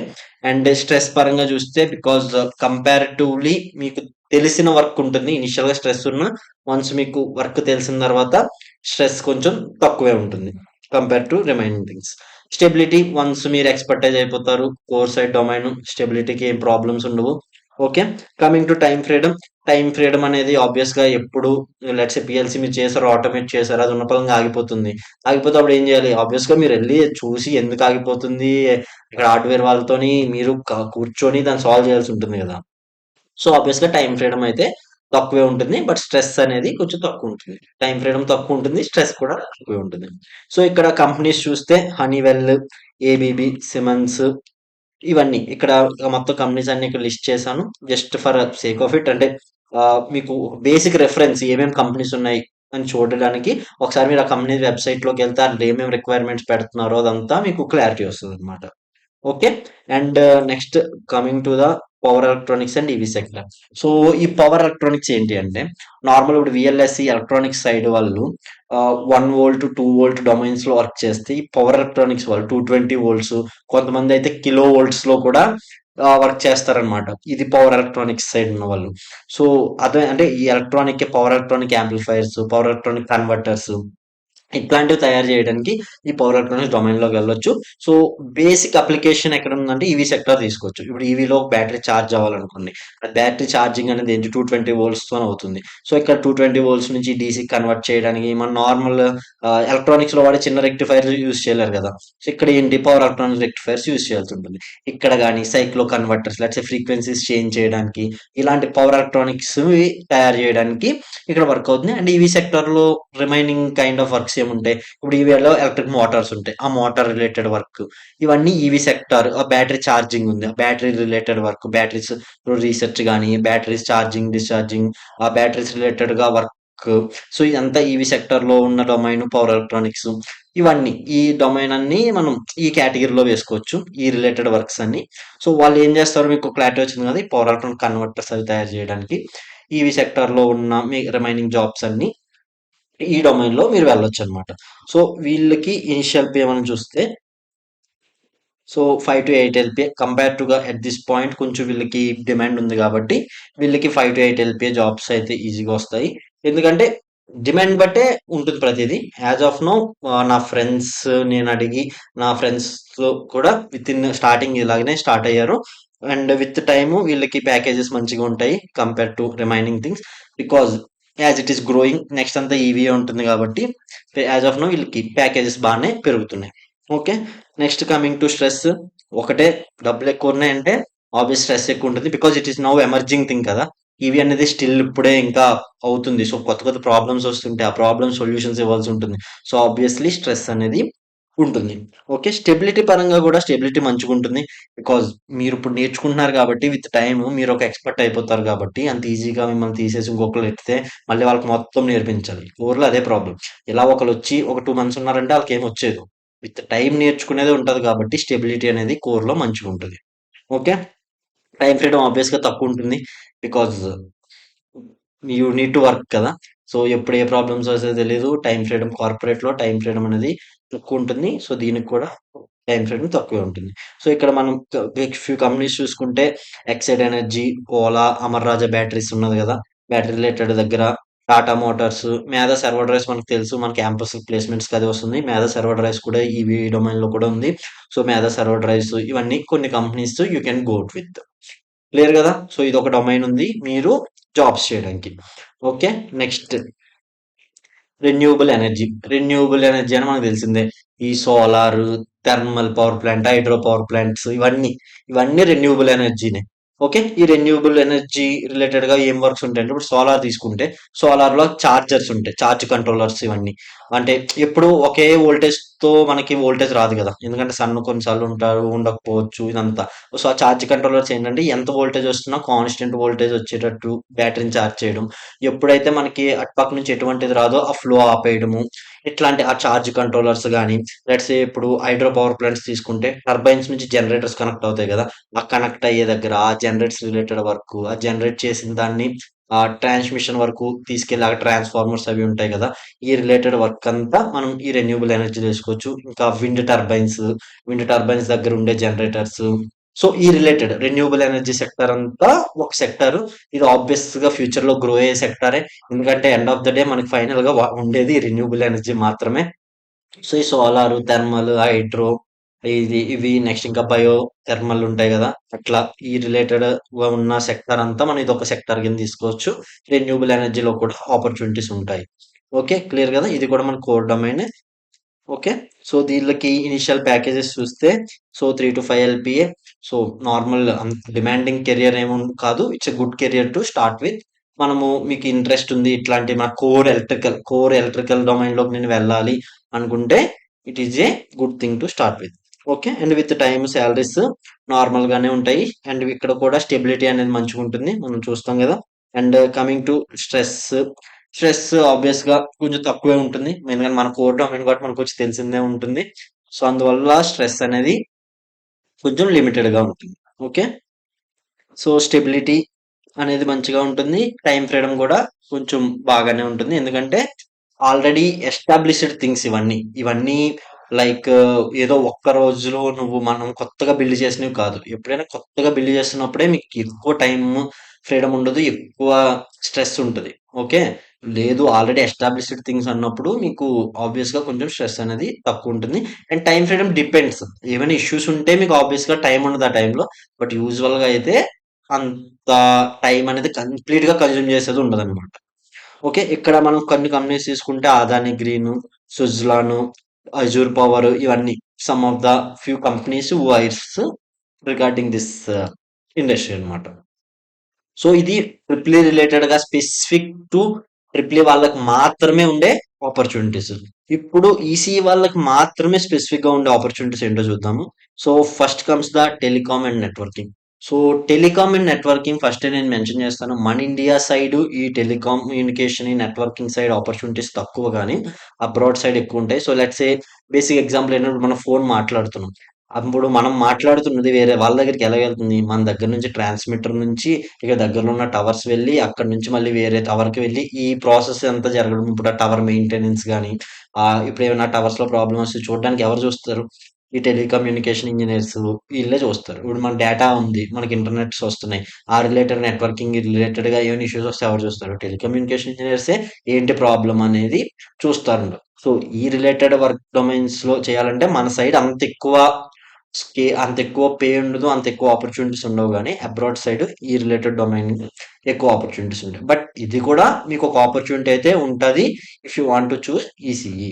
And stress పరంగా చూస్తే బికాజ్ కంపారిటివ్‌లీ మీకు తెలిసిన వర్క్ ఉంటుంది. ఇనిషియల్‌గా స్ట్రెస్ ఉన్నా వన్స్ మీకు వర్క్ తెలిసిన తర్వాత స్ట్రెస్ కొంచెం తక్కువే ఉంటుంది. Compare to remaining things. Stability once మీరు ఎక్స్‌పర్టైజ్ అయిపోతారు. కోర్ సైడ్ డొమైన్ స్టెబిలిటీకి ఏం ప్రాబ్లమ్స్ ఉండవు. Okay. Coming to time freedom. Time freedom అనేది ఆబ్వియస్‌గా ఎప్పుడు లెట్స్ సే పీఎల్‌సీ మీరు చేసారు, ఆటోమేట్ చేసారు. అది ఉన్న పళంగా ఆగిపోతుంది. ఆగిపోతే అప్పుడు ఏం చేయాలి? ఆబ్వియస్‌గా మీరెళ్లి చూసి ఎందుకు ఆగిపోతుంది? ఇక్కడ హార్డ్‌వేర్ వాళ్ళతోని మీరు కూర్చొని దాన్ని సాల్వ్ చేయాల్సి ఉంటుంది గదా! సో, ఆబ్వియస్‌గా టైమ్ ఫ్రీడమ్ అయితే తక్కువే ఉంటుంది. బట్ స్ట్రెస్ అనేది కొంచెం తక్కువుంటుంది. టైమ్ ఫ్రీడమ్ తక్కువుంటుంది. స్ట్రెస్ కూడా తక్కువే ఉంటుంది. సో, ఇక్కడ కంపెనీస్ చూస్తే హనీవెల్, ఏబీబీ, సిమెన్స్ ఇవన్నీ. ఇక్కడ మొత్తం కంపెనీస్ అన్ని ఇక్కడ లిస్ట్ చేశాను. Just for sake of it అంటే మీకు బేసిక్ రిఫరెన్స్ ఏమేం కంపెనీస్ ఉన్నాయి అని చూడడానికి ఒకసారి మీరు ఆ కంపెనీ వెబ్‌సైట్‌లోకెళ్తే ఆళ్ళు ఏమేం రిక్వైర్మెంట్స్ పెడుతున్నారో అదంతా మీకు క్లారిటీ వస్తదనమాట. Okay. And next coming to the power electronics and EV sector. So, ఈ పవర్ ఎలక్ట్రానిక్స్ ఏంటి అంటే నార్మల్ ఇప్పుడు వీఎల్ఎస్‌సి ఎలక్ట్రానిక్స్ సైడ్ వాళ్ళు 1 వోల్ట్, 2 వోల్ట్ డొమైన్స్‌లో వర్క్ చేస్తే ఈ పవర్ ఎలక్ట్రానిక్స్ వాళ్ళు 220 వోల్ట్స్ కొంతమందయితే కిలో వోల్ట్స్‌లో కూడా వర్క్ చేస్తారనమాట. ఇది పవర్ ఎలక్ట్రానిక్స్ సైడ్ ఉన్నవాళ్ళు. సో, అదే అంటే ఈ power electronic amplifiers, power electronic converters ఇట్లాంటివి తయారు చేయడానికి ఈ పవర్ ఎలక్ట్రానిక్స్ డొమైన్‌లోకి వెళ్ళొచ్చు. సో, బేసిక్ అప్లికేషన్ ఎక్కడుందంటే ఈవీ సెక్టార్ తీసుకోవచ్చు. ఇప్పుడు ఈవీలో బ్యాటరీ చార్జ్ అవ్వాలనుకోండి. బ్యాటరీ ఛార్జింగ్ అనేది ఏంటి 220 వోల్ట్స్‌తోని అవుతుంది. సో, ఇక్కడ 220 వోల్ట్స్ నుంచి డీసీకి కన్వర్ట్ చేయడానికి మన నార్మల్ ఎలక్ట్రానిక్స్‌లో వాడే చిన్న రెక్టిఫైయర్ యూజ్ చేయలేరు కదా! సో, ఇక్కడ ఏంటి పవర్ ఎలక్ట్రానిక్ రెక్టిఫైయర్స్ యూజ్ చేయాల్సుంటుంది. ఇక్కడ గాని cyclo converters let's say frequencies change చేయడానికి ఇలాంటి పవర్ ఎలక్ట్రానిక్స్‌వి తయారు చేయడానికి ఇక్కడ వర్క్ అవుతుంది. అండ్ ఈవీ సెక్టార్‌లో రిమైనింగ్ కైండ్ ఆఫ్ వర్క్స్ ఏముంటాయి? ఇప్పుడు ఈవీలో ఎలక్ట్రిక్ మోటార్స్ ఉంటాయి. ఆ మోటార్ రిలేటెడ్ వర్క్. ఇవన్నీ ఈవీ సెక్టార్. బ్యాటరీ ఛార్జింగ్ ఉంది. Battery related work. Batteries research గాని, బ్యాటరీస్ ఛార్జింగ్, డిశ్చార్జింగ్, ఆ బ్యాటరీస్ రిలేటెడ్‌గా వర్క్. సో, ఇదంతా ఈవీ సెక్టార్‌లో ఉన్న డొమైన్ పవర్ ఎలక్ట్రానిక్స్. ఇవన్నీ ఈ డొమైన్ అన్నీ మనం ఈ కేటగిరీలో వేసుకోవచ్చు. ఈ రిలేటెడ్ వర్క్స్ అన్నీ. సో, వాళ్ళు ఏం చేస్తారో మీకు క్లారిటీ వచ్చింది కదా! ఈ పవర్ ఎలక్ట్రానిక్ కన్వర్టర్స్ అవి తయారు చేయడానికి. ఈవీ సెక్టార్‌లో ఉన్న మీ రిమైనింగ్ జాబ్స్ అన్నీ ఈ డొమైన్‌లో మీరు వెళ్ళొచ్చనమాట. సో, వీళ్ళకి ఇనిషియల్ పే మనం చూస్తే so, 5-8 LPA compare at this point కొంచెం వీళ్ళకి డిమాండ్ ఉంది గాబట్టి, వీళ్ళకి 5-8 ఎల్‌పీఏ జాబ్స్ అయితే ఈజీగా వస్తాయి. ఎందుకంటే డిమాండ్ బట్టే ఉంటుంది ప్రతీదీ. యాస్ ఆఫ్ నౌ నా ఫ్రెండ్స్ నేనడిగి నా ఫ్రెండ్స్‌లో కూడా వితిన్ స్టార్టింగ్ ఇలాగనే స్టార్ట్ అయ్యారు. అండ్ విత్ టైము వీళ్ళకి ప్యాకేజెస్ మంచిగా ఉంటాయి compare to remaining things. Because as it is growing next అంతా ఈవీయే ఉంటుంది గాబట్టి, యాస్ ఆఫ్ నౌ వీళ్ళకి ప్యాకేజెస్ బానే పెరుగుతున్నాయి. Okay. Next coming to stress. ఒకటే డబ్బులెక్కువున్నాయంటే ఆబ్వియస్ స్ట్రెస్ ఎక్కువుంటది. Because it is now emerging thing కదా! ఈవీ అనేది స్టిల్ ఇప్పుడే ఇంకా అవుతుంది. సో, కొత్త కొత్త ప్రాబ్లమ్స్ వస్తుంటాయి. ఆ ప్రాబ్లమ్ సొల్యూషన్స్ ఇవ్వాల్సుంటుంది. సో, ఆబ్వియస్‌లీ స్ట్రెస్ అనేది ఉంటుంది. ఓకే. స్టెబిలిటీ పరంగా గూడా స్టెబిలిటీ మంచిగుంటుంది. బికాజ్ మీరిప్పుడు నేర్చుకుంటున్నారు గాబట్టి విత్ టైము మీరొక ఎక్స్‌పర్ట్ అయిపోతారు గాబట్టి అంత ఈజీగా మిమ్మల్ని తీసేసి ఇంకొకళ్ళు ఎత్తితే మళ్ళీ వాళ్ళకి మొత్తం నేర్పించాలి. కోర్‌లో అదే ప్రాబ్లమ్. ఇలా ఒకళ్ళొచ్చి ఒక 2 మంత్స్ ఉన్నారంటే ఆళ్ళకేమొచ్చేదు. విత్ టైమ్ నేర్చుకునేదే ఉంటది కాబట్టి స్టెబిలిటీ అనేది కోర్‌లో మంచిగుంటది. ఓకే. టైమ్ ఫ్రీడమ్ ఆబ్వియస్‌గా తక్కువుంటుంది. Because you need to work కదా! సో, ఎప్పుడు ఏ ప్రాబ్లమ్స్ వస్తాయో తెలీదు. టైమ్ ఫ్రీడమ్ కార్పొరేట్‌లో టైమ్ ఫ్రీడమ్ అనేది తక్కువుంటుంది. సో, దీనికి కూడా టైమ్ ఫ్రీడమ్ తక్కువే ఉంటుంది. సో, ఇక్కడ మనం ఫ్యూ కంపెనీస్ చూసుకుంటే ఎక్సైడ్ ఎనర్జీ, ఓలా, అమర్ రాజా బ్యాటరీస్ ఉన్నది గదా! బ్యాటరీ రిలేటెడ్ దగ్గర టాటా మోటార్స్, మేధా సర్వర్ డ్రైవ్స్ మనకు తెలుసు. మన క్యాంపస్ ప్లేస్‌మెంట్స్‌కి అదే వస్తుంది. మేధా సర్వర్ డ్రైవ్స్ కూడా ఈవీ డొమైన్‌లో కూడా ఉంది. సో, మేధా సర్వర్ డ్రైవ్స్ ఇవన్నీ కొన్ని companies you can go with. Clear గదా! సో, ఇదొక డొమైన్ ఉంది. మీరు జాబ్స్ చేయడానికి. Okay. Next renewable energy. Renewable energy అని మనకు తెలిసిందే. ఈ solar, thermal power plant, hydro power plants ఇవన్నీ రెన్యూవబుల్ ఎనర్జీనే. ఓకే. ఈ రెన్యూవబుల్ ఎనర్జీ రిలేటెడ్ గా ఏం వర్క్స్ ఉంటాయంటే ఇప్పుడు సోలార్ తీసుకుంటే సోలార్ లో చార్జర్స్ ఉంటాయి. చార్జ్ కంట్రోలర్స్ ఇవన్నీ. అంటే ఎప్పుడు ఒకే వోల్టేజ్ తో మనకి వోల్టేజ్ రాదు కదా. ఎందుకంటే సన్ కొన్నిసార్లు ఉంటారు, ఉండకపోవచ్చు ఇదంతా. సో ఆ చార్జ్ కంట్రోలర్స్ ఏంటంటే ఎంత వోల్టేజ్ వస్తున్నా కాన్స్టెంట్ వోల్టేజ్ వచ్చేటట్టు బ్యాటరీని చార్జ్ చేయడం. ఎప్పుడైతే మనకి అటుపక్క నుంచి ఎటువంటిది రాదో ఆ ఫ్లో ఆపేయడము. ఇట్లాంటి ఆ చార్జ్ కంట్రోలర్స్ గానీ, లెట్స్ సే ఇప్పుడు హైడ్రో పవర్ ప్లాంట్స్ తీసుకుంటే టర్బైన్స్ నుంచి జనరేటర్స్ కనెక్ట్ అవుతాయి కదా. ఆ కనెక్ట్ అయ్యే దగ్గర ఆ జనరేట్స్ రిలేటెడ్ వర్క్, ఆ జనరేట్ చేసిన దాన్ని ఆ ట్రాన్స్మిషన్ వరకు తీసుకెళ్ళి ఆ ట్రాన్స్ఫార్మర్స్ అవి ఉంటాయి కదా. ఈ రిలేటెడ్ వర్క్ అంతా మనం ఈ రెన్యూబుల్ ఎనర్జీ చేసుకోవచ్చు. ఇంకా విండ్ టర్బైన్స్ దగ్గర ఉండే జనరేటర్స్. సో ఈ రిలేటెడ్ రెన్యూబుల్ ఎనర్జీ సెక్టర్ అంతా ఒక సెక్టర్. ఇది ఆబ్వియస్ గా ఫ్యూచర్ లో గ్రో అయ్యే సెక్టరే. ఎందుకంటే ఎండ్ ఆఫ్ ద డే మనకి ఫైనల్ గా ఉండేది రెన్యూబుల్ ఎనర్జీ మాత్రమే. సో ఈ సోలార్, థర్మల్, హైడ్రో ఇవి నెక్స్ట్ ఇంకా బయో థర్మల్ ఉంటాయి కదా. అట్లా ఈ రిలేటెడ్ గా ఉన్న సెక్టర్ అంతా మనం ఇది ఒక సెక్టర్ కింద తీసుకోవచ్చు. రెన్యూబుల్ ఎనర్జీలో కూడా ఆపర్చునిటీస్ ఉంటాయి. ఓకే. క్లియర్ కదా. ఇది కూడా మన కోర్ డొమైన్. ఓకే. సో దీనిలోకి ఇనిషియల్ ప్యాకేజెస్ చూస్తే so 3-5 LPA. So normal demanding career ఏమి కాదు. It's a good career to start with. మనము మీకు ఇంట్రెస్ట్ ఉంది ఇట్లాంటి మన కోర్ ఎలక్ట్రికల్ డొమైన్ లోకి నేను వెళ్ళాలి అనుకుంటే it is a good thing to start with. Okay. And with time salaries normal గానే ఉంటాయి. అండ్ ఇక్కడ కూడా స్టెబిలిటీ అనేది మంచిగా ఉంటుంది మనం చూస్తాం కదా. And coming to stress. Stress obvious గా కొంచెం తక్కువే ఉంటుంది. ఎందుకంటే మన కోర్ డొమైన్ కాబట్టి మనకు వచ్చి తెలిసిందే ఉంటుంది. సో అందువల్ల స్ట్రెస్ అనేది కొంచెం లిమిటెడ్ గా ఉంటుంది. ఓకే. సో స్టెబిలిటీ అనేది మంచిగా ఉంటుంది. టైం ఫ్రీడమ్ కూడా కొంచెం బాగానే ఉంటుంది. ఎందుకంటే ఆల్రెడీ ఎస్టాబ్లిష్డ్ థింగ్స్ ఇవన్నీ లైక్ ఏదో ఒక్క రోజులో మనం కొత్తగా బిల్డ్ చేసినవి కాదు. ఎప్పుడైనా కొత్తగా బిల్డ్ చేస్తున్నప్పుడే మీకు ఎక్కువ టైం ఫ్రీడమ్ ఉండదు. ఎక్కువ స్ట్రెస్ ఉంటది. ఓకే. లేదు ఆల్రెడీ ఎస్టాబ్లిష్డ్ థింగ్స్ అన్నప్పుడు మీకు ఆబ్వియస్ గా కొంచెం స్ట్రెస్ అనేది తక్కువ ఉంటుంది. And time freedom depends. ఏమైనా ఇష్యూస్ ఉంటే మీకు ఆబ్వియస్ గా టైం ఉండదు ఆ టైంలో. బట్ యూజువల్ గా అయితే అంత టైం అనేది కంప్లీట్ గా కన్జ్యూమ్ చేసేది ఉండదన్నమాట. ఓకే. ఇక్కడ మనం కొన్ని కంపెనీస్ తీసుకుంటే Adani green, Suzlon, azure power ఇవన్నీ some of the few companies who hires regarding this industry అన్నమాట. సో ఇది ట్రిపుల్ రిలేటెడ్ గా స్పెసిఫిక్ టు ట్రిపుల్ వాళ్ళకి మాత్రమే ఉండే ఆపర్చునిటీస్. ఇప్పుడు ఈసీ వాళ్ళకి మాత్రమే స్పెసిఫిక్ గా ఉండే ఆపర్చునిటీస్ ఏంటో చూద్దాము. So first comes the telecom and networking. So telecom and networking first నేను మెన్షన్ చేస్తాను. మన ఇండియా సైడ్ ఈ టెలికమ్యూనికేషన్ ఈ నెట్వర్కింగ్ సైడ్ ఆపర్చునిటీస్ తక్కువ కానీ అబ్రాడ్ సైడ్ ఎక్కువ ఉంటాయి. So let's A basic example ఏంటంటే మనం ఫోన్ మాట్లాడుతున్నాం. అప్పుడు మనం మాట్లాడుతున్నది వేరే వాళ్ళ దగ్గరికి ఎలా వెళ్తుంది? మన దగ్గర నుంచి ట్రాన్స్మిటర్ నుంచి ఇక దగ్గరలో ఉన్న టవర్స్ వెళ్ళి అక్కడి నుంచి మళ్ళీ వేరే టవర్ కి వెళ్ళి ఈ ప్రాసెస్ అంతా జరగడం. ఇప్పుడు ఆ టవర్ మెయింటెనెన్స్ కానీ ఇప్పుడు ఏమైనా టవర్స్ లో ప్రాబ్లమ్ వస్తే చూడడానికి ఎవరు చూస్తారు? ఈ టెలికమ్యూనికేషన్ ఇంజనీర్స్ వీళ్ళే చూస్తారు. ఇప్పుడు మన డేటా ఉంది, మనకి ఇంటర్నెట్స్ వస్తున్నాయి, ఆ రిలేటెడ్ నెట్వర్కింగ్ రిలేటెడ్ గా ఏమైనా ఇష్యూస్ వస్తే ఎవరు చూస్తారు? టెలికమ్యూనికేషన్ ఇంజనీర్సే ఏంటి ప్రాబ్లం అనేది చూస్తారు. సో ఈ రిలేటెడ్ వర్క్ డొమైన్స్ లో చేయాలంటే మన సైడ్ అంత ఎక్కువ పే ఉండదు, అంత ఎక్కువ ఆపర్చునిటీస్ ఉండవు. కానీ అబ్రాడ్ సైడ్ ఈ రిలేటెడ్ డొమైన్ ఎక్కువ ఆపర్చునిటీస్ ఉంటాయి. బట్ ఇది కూడా మీకు ఒక ఆపర్చునిటీ అయితే ఉంటది if you want to choose ECE.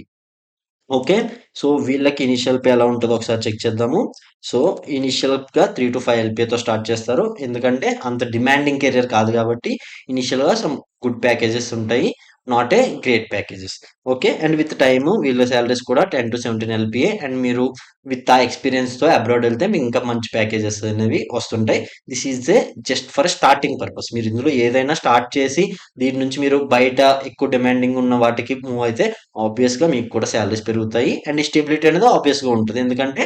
Okay. So వీళ్ళకి ఇనిషియల్ పే ఎలా ఉంటదో ఒకసారి చెక్ చేద్దాము. సో ఇనిషియల్‌గా 3-5 ఎల్‌పీ‌తో స్టార్ట్ చేస్తారు. ఎందుకంటే అంత డిమాండింగ్ కెరియర్ కాదు కాబట్టి ఇనిషియల్‌గా సమ్ గుడ్ ప్యాకేజెస్ ఉంటాయి. Not a great packages. Okay. And with time వీళ్ళ సాలరీస్ కూడా 10-17 ఎల్‌పీఏ. అండ్ మీరు విత్ ఆ ఎక్స్‌పీరియన్స్‌తో అబ్రాడ్ వెళ్తే మీకు ఇంకా మంచి ప్యాకేజెస్ అనేవి వస్తుంటాయి. This is A just for starting purpose. మీరు ఇందులో ఏదైనా స్టార్ట్ చేసి దీని నుంచి మీరు బయట ఎక్కువ డిమాండింగ్ ఉన్న వాటికి మూవ్ అయితే ఆబ్వియస్‌గా మీకు కూడా సాలరీస్ పెరుగుతాయి. అండ్ స్టెబిలిటీ అనేది ఆబ్వియస్‌గా ఉంటది. ఎందుకంటే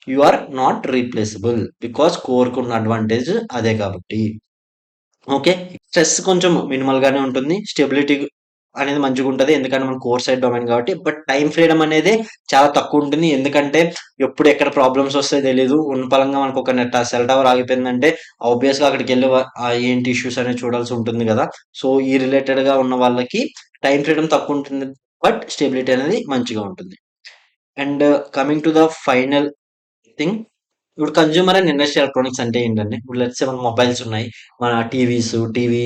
you are not replaceable. Because కోర్‌కున్న అడ్వాంటేజ్ అదే కాబట్టి. ఓకే. స్ట్రెస్ కొంచెం మినిమల్ గానే ఉంటుంది. స్టెబిలిటీ అనేది మంచిగుంటది. ఎందుకంటే మన కోర్ సైడ్ డొమైన్ కాబట్టి. బట్ టైమ్ ఫ్రీడమ్ అనేది చాలా తక్కువుంటుంది. ఎందుకంటే ఎప్పుడు ఎక్కడ ప్రాబ్లమ్స్ వస్తాయో తెలీదు. ఉన్న పలంగా మనకు ఒక సెల్ టవర్ ఆగిపోయిందంటే ఆబ్వియస్‌గా అక్కడికెళ్ళి ఏంటి ఇష్యూస్ అనేది చూడాల్సి ఉంటుంది గదా. సో ఈ రిలేటెడ్‌గా ఉన్న వాళ్ళకి టైమ్ ఫ్రీడమ్ తక్కువుంటుంది. బట్ స్టెబిలిటీ అనేది మంచిగా ఉంటుంది. And coming to the final thing. ఇప్పుడు కన్స్యూమర్ అండ్ ఇండస్ట్రియల్ ఎలక్ట్రానిక్స్ అంటే ఏంటండి? ఇప్పుడు లెట్స్ సే మన మొబైల్స్ ఉన్నాయి. మన టీవీ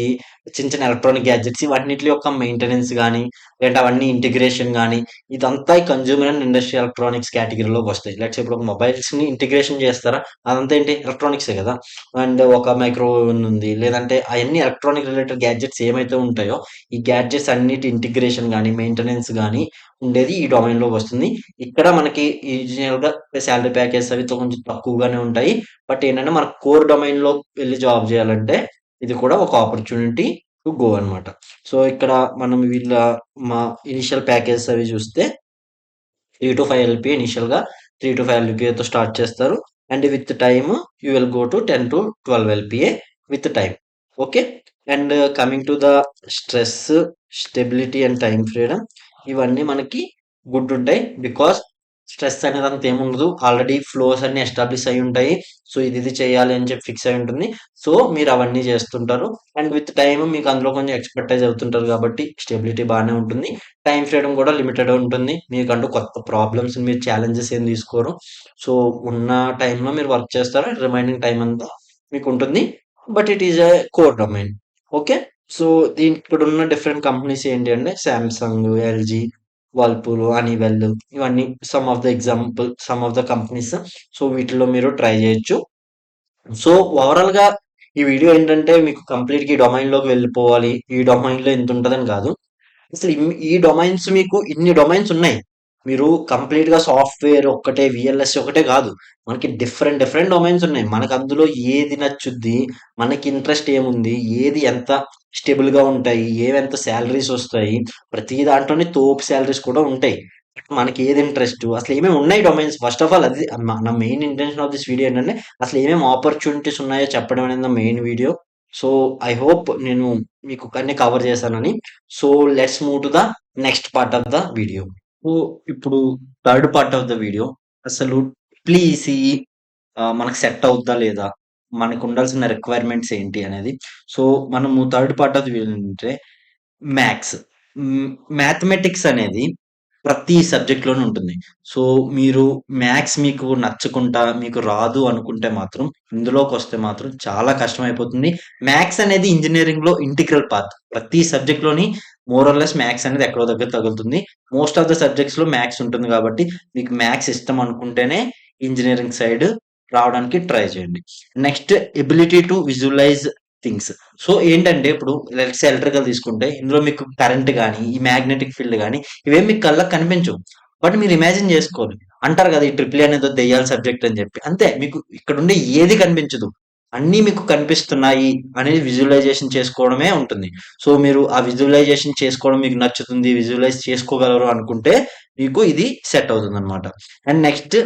చిన్న చిన్న ఎలక్ట్రానిక్ గ్యాడ్జెట్స్ వాటినిటి యొక్క మెయింటెనెన్స్ గానీ, లేదంటే అవన్నీ ఇంటిగ్రేషన్ గానీ, ఇదంతా ఈ కన్జ్యూమర్ అండ్ ఇండస్ట్రియల్ ఎలక్ట్రానిక్స్ కేటగిరీలోకి వస్తాయి. లెట్స్ ఇప్పుడు ఒక మొబైల్స్‌ని ఇంటిగ్రేషన్ చేస్తారా? అదంతా ఏంటి ఎలక్ట్రానిక్సే గదా! అండ్ ఒక మైక్రో ఓవెన్ ఉంది. లేదంటే అయన్నీ ఎలక్ట్రానిక్ రిలేటెడ్ గ్యాడ్జెట్స్ ఏమైతే ఉంటాయో, ఈ గ్యాడ్జెట్స్ అన్నిటి ఇంటిగ్రేషన్ గానీ, మెయింటెనెన్స్ గానీ ఉండేది ఈ డొమైన్‌లోకి వస్తుంది. ఇక్కడ మనకి యూజువల్‌గా సాలరీ ప్యాకేజెస్ అవి కొంచెం తక్కువగానే ఉంటాయి. బట్ ఏంటంటే మన కోర్ డొమైన్‌లో వెళ్లి జాబ్ చేయాలంటే ఇది కూడా ఒక ఆపర్చునిటీ టు గో అన్నమాట. సో, ఇక్కడ మనం మా ఇనిషియల్ ప్యాకేజెస్ అవి చూస్తే 3-5 ఎల్‌పీ ఇనిషియల్‌గా 3-5 ఎల్‌పీఏతో స్టార్ట్ చేస్తారు. And with time you will go to 10-12 LPA with time. Okay. And coming to the stress, stability and time freedom ఇవన్నీ మనకి గుడ్ ఉంటాయి. బికాస్ స్ట్రెస్ అనేది అంత ఏముండదు. ఆల్రెడీ ఫ్లోస్ అన్నీ ఎస్టాబ్లిష్ అయ్యి ఉంటాయి. సో, ఇది చేయాలి అని చెప్పి ఫిక్స్ అయి ఉంటుంది. సో, మీరు అవన్నీ చేస్తుంటారు. అండ్ విత్ టైమ్ మీకు అందులో కొంచెం ఎక్స్‌పర్టైజ్ అవుతుంటారు కాబట్టి స్టెబిలిటీ బానే ఉంటుంది. టైమ్ ఫ్రీడమ్ కూడా లిమిటెడ్ ఉంటుంది. మీకంటూ కొత్త ప్రాబ్లమ్స్ మీరు ఛాలెంజెస్ ఏం తీసుకోరు. సో, ఉన్న టైంలో మీరు వర్క్ చేస్తారు. రిమైనింగ్ టైమ్ అంతా మీకుంటుంది. But it is a core domain. Okay. So, ఇప్పుడున్న డిఫరెంట్ కంపెనీస్ ఏంటి అంటే సామ్‌సంగ్, ఎల్‌జీ, వర్ల్‌పూల్, హనీవెల్ ఇవన్నీ some of the companies. So, వీటిలో మీరు ట్రై చేయొచ్చు. సో, ఓవరాల్‌గా ఈ వీడియో ఏంటంటే మీకు కంప్లీట్‌గా ఈ డొమైన్‌లోకి వెళ్ళిపోవాలి. ఈ డొమైన్‌లో ఇంతుంటదని కాదు. అసలు ఈ డొమైన్స్ మీకు ఇన్ని డొమైన్స్ ఉన్నాయి. మీరు కంప్లీట్‌గా సాఫ్ట్‌వేర్ ఒక్కటే, వీఎల్ఎస్ ఒకటే కాదు. మనకి డిఫరెంట్ డిఫరెంట్ డొమైన్స్ ఉన్నాయి. మనకు అందులో ఏది నచ్చుద్ది, మనకి ఇంట్రెస్ట్ ఏముంది, ఏది ఎంత స్టేబుల్‌గా ఉంటాయి, ఏవెంత సాలరీస్ వస్తాయి, ప్రతి దాంట్లోనే తోపు సాలరీస్ కూడా ఉంటాయి. మనకి ఏది ఇంట్రెస్ట్ అసలు ఏమేమి ఉన్నాయి డొమైన్స్ ఫస్ట్ ఆఫ్ ఆల్ అది నా main intention of this video ఏంటంటే అసలు ఏమేమి ఆపర్చునిటీస్ ఉన్నాయో చెప్పడం అనేది నా main video. So, I hope నేను మీకు అన్ని కవర్ చేశానని. So, let's move to the next part of the video. So, ఇప్పుడు third part of the video అసలు ఈసీ మనకు సెట్ అవుద్దా లేదా? మనకు ఉండాల్సిన రిక్వైర్మెంట్స్ ఏంటి అనేది. సో, మనము third part of the video ఏంటంటే మ్యాథ్స్. మ్యాథమెటిక్స్ అనేది ప్రతి సబ్జెక్ట్‌లోనూ ఉంటుంది. సో, మీరు మ్యాథ్స్ మీకు నచ్చకుంటా, మీకు రాదు అనుకుంటే మాత్రం ఇందులోకొస్తే మాత్రం చాలా కష్టమైపోతుంది. మ్యాథ్స్ అనేది ఇంజినీరింగ్‌లో ఇంటిగ్రల్ పార్ట్. ప్రతి సబ్జెక్ట్‌లోని మోర్ ఆర్ లెస్ మ్యాథ్స్ అనేది ఎక్కడో దగ్గర తగులుతుంది. మోస్ట్ ఆఫ్ ద సబ్జెక్ట్స్‌లో మ్యాథ్స్ ఉంటుంది కాబట్టి మీకు మ్యాథ్స్ ఇష్టం అనుకుంటేనే ఇంజినీరింగ్ సైడ్ రావడానికి ట్రై చేయండి. Next ability to visualise things. So, ఏంటంటే ఇప్పుడు లెట్స్ సే ఎలక్ట్రికల్ తీసుకుంటే ఇందులో మీకు కరెంట్ గాని, ఈ మాగ్నెటిక్ ఫీల్డ్ గాని ఇవేమి మీకు కళ్ళకి కనిపించవు. బట్ మీరు ఇమాజిన్ జేసుకోవాలి. అంటారు గదా! ఈ ట్రిపుల్ ఈ అనేదో దెయ్యాల సబ్జెక్ట్ అని జెప్పి. అంతే మీకు ఇక్కడుండే ఏది కనిపించదు. అన్నీ మీకు కనిపిస్తున్నాయి అనేది విజువలైజేషన్ చేసుకోవడమే ఉంటుంది. సో, మీరు ఆ విజువలైజేషన్ చేసుకోవడం మీకు నచ్చుతుంది, విజువలైజ్ చేసుకోగలరు అనుకుంటే మీకు ఇది సెట్ అవుతుందనమాట. And next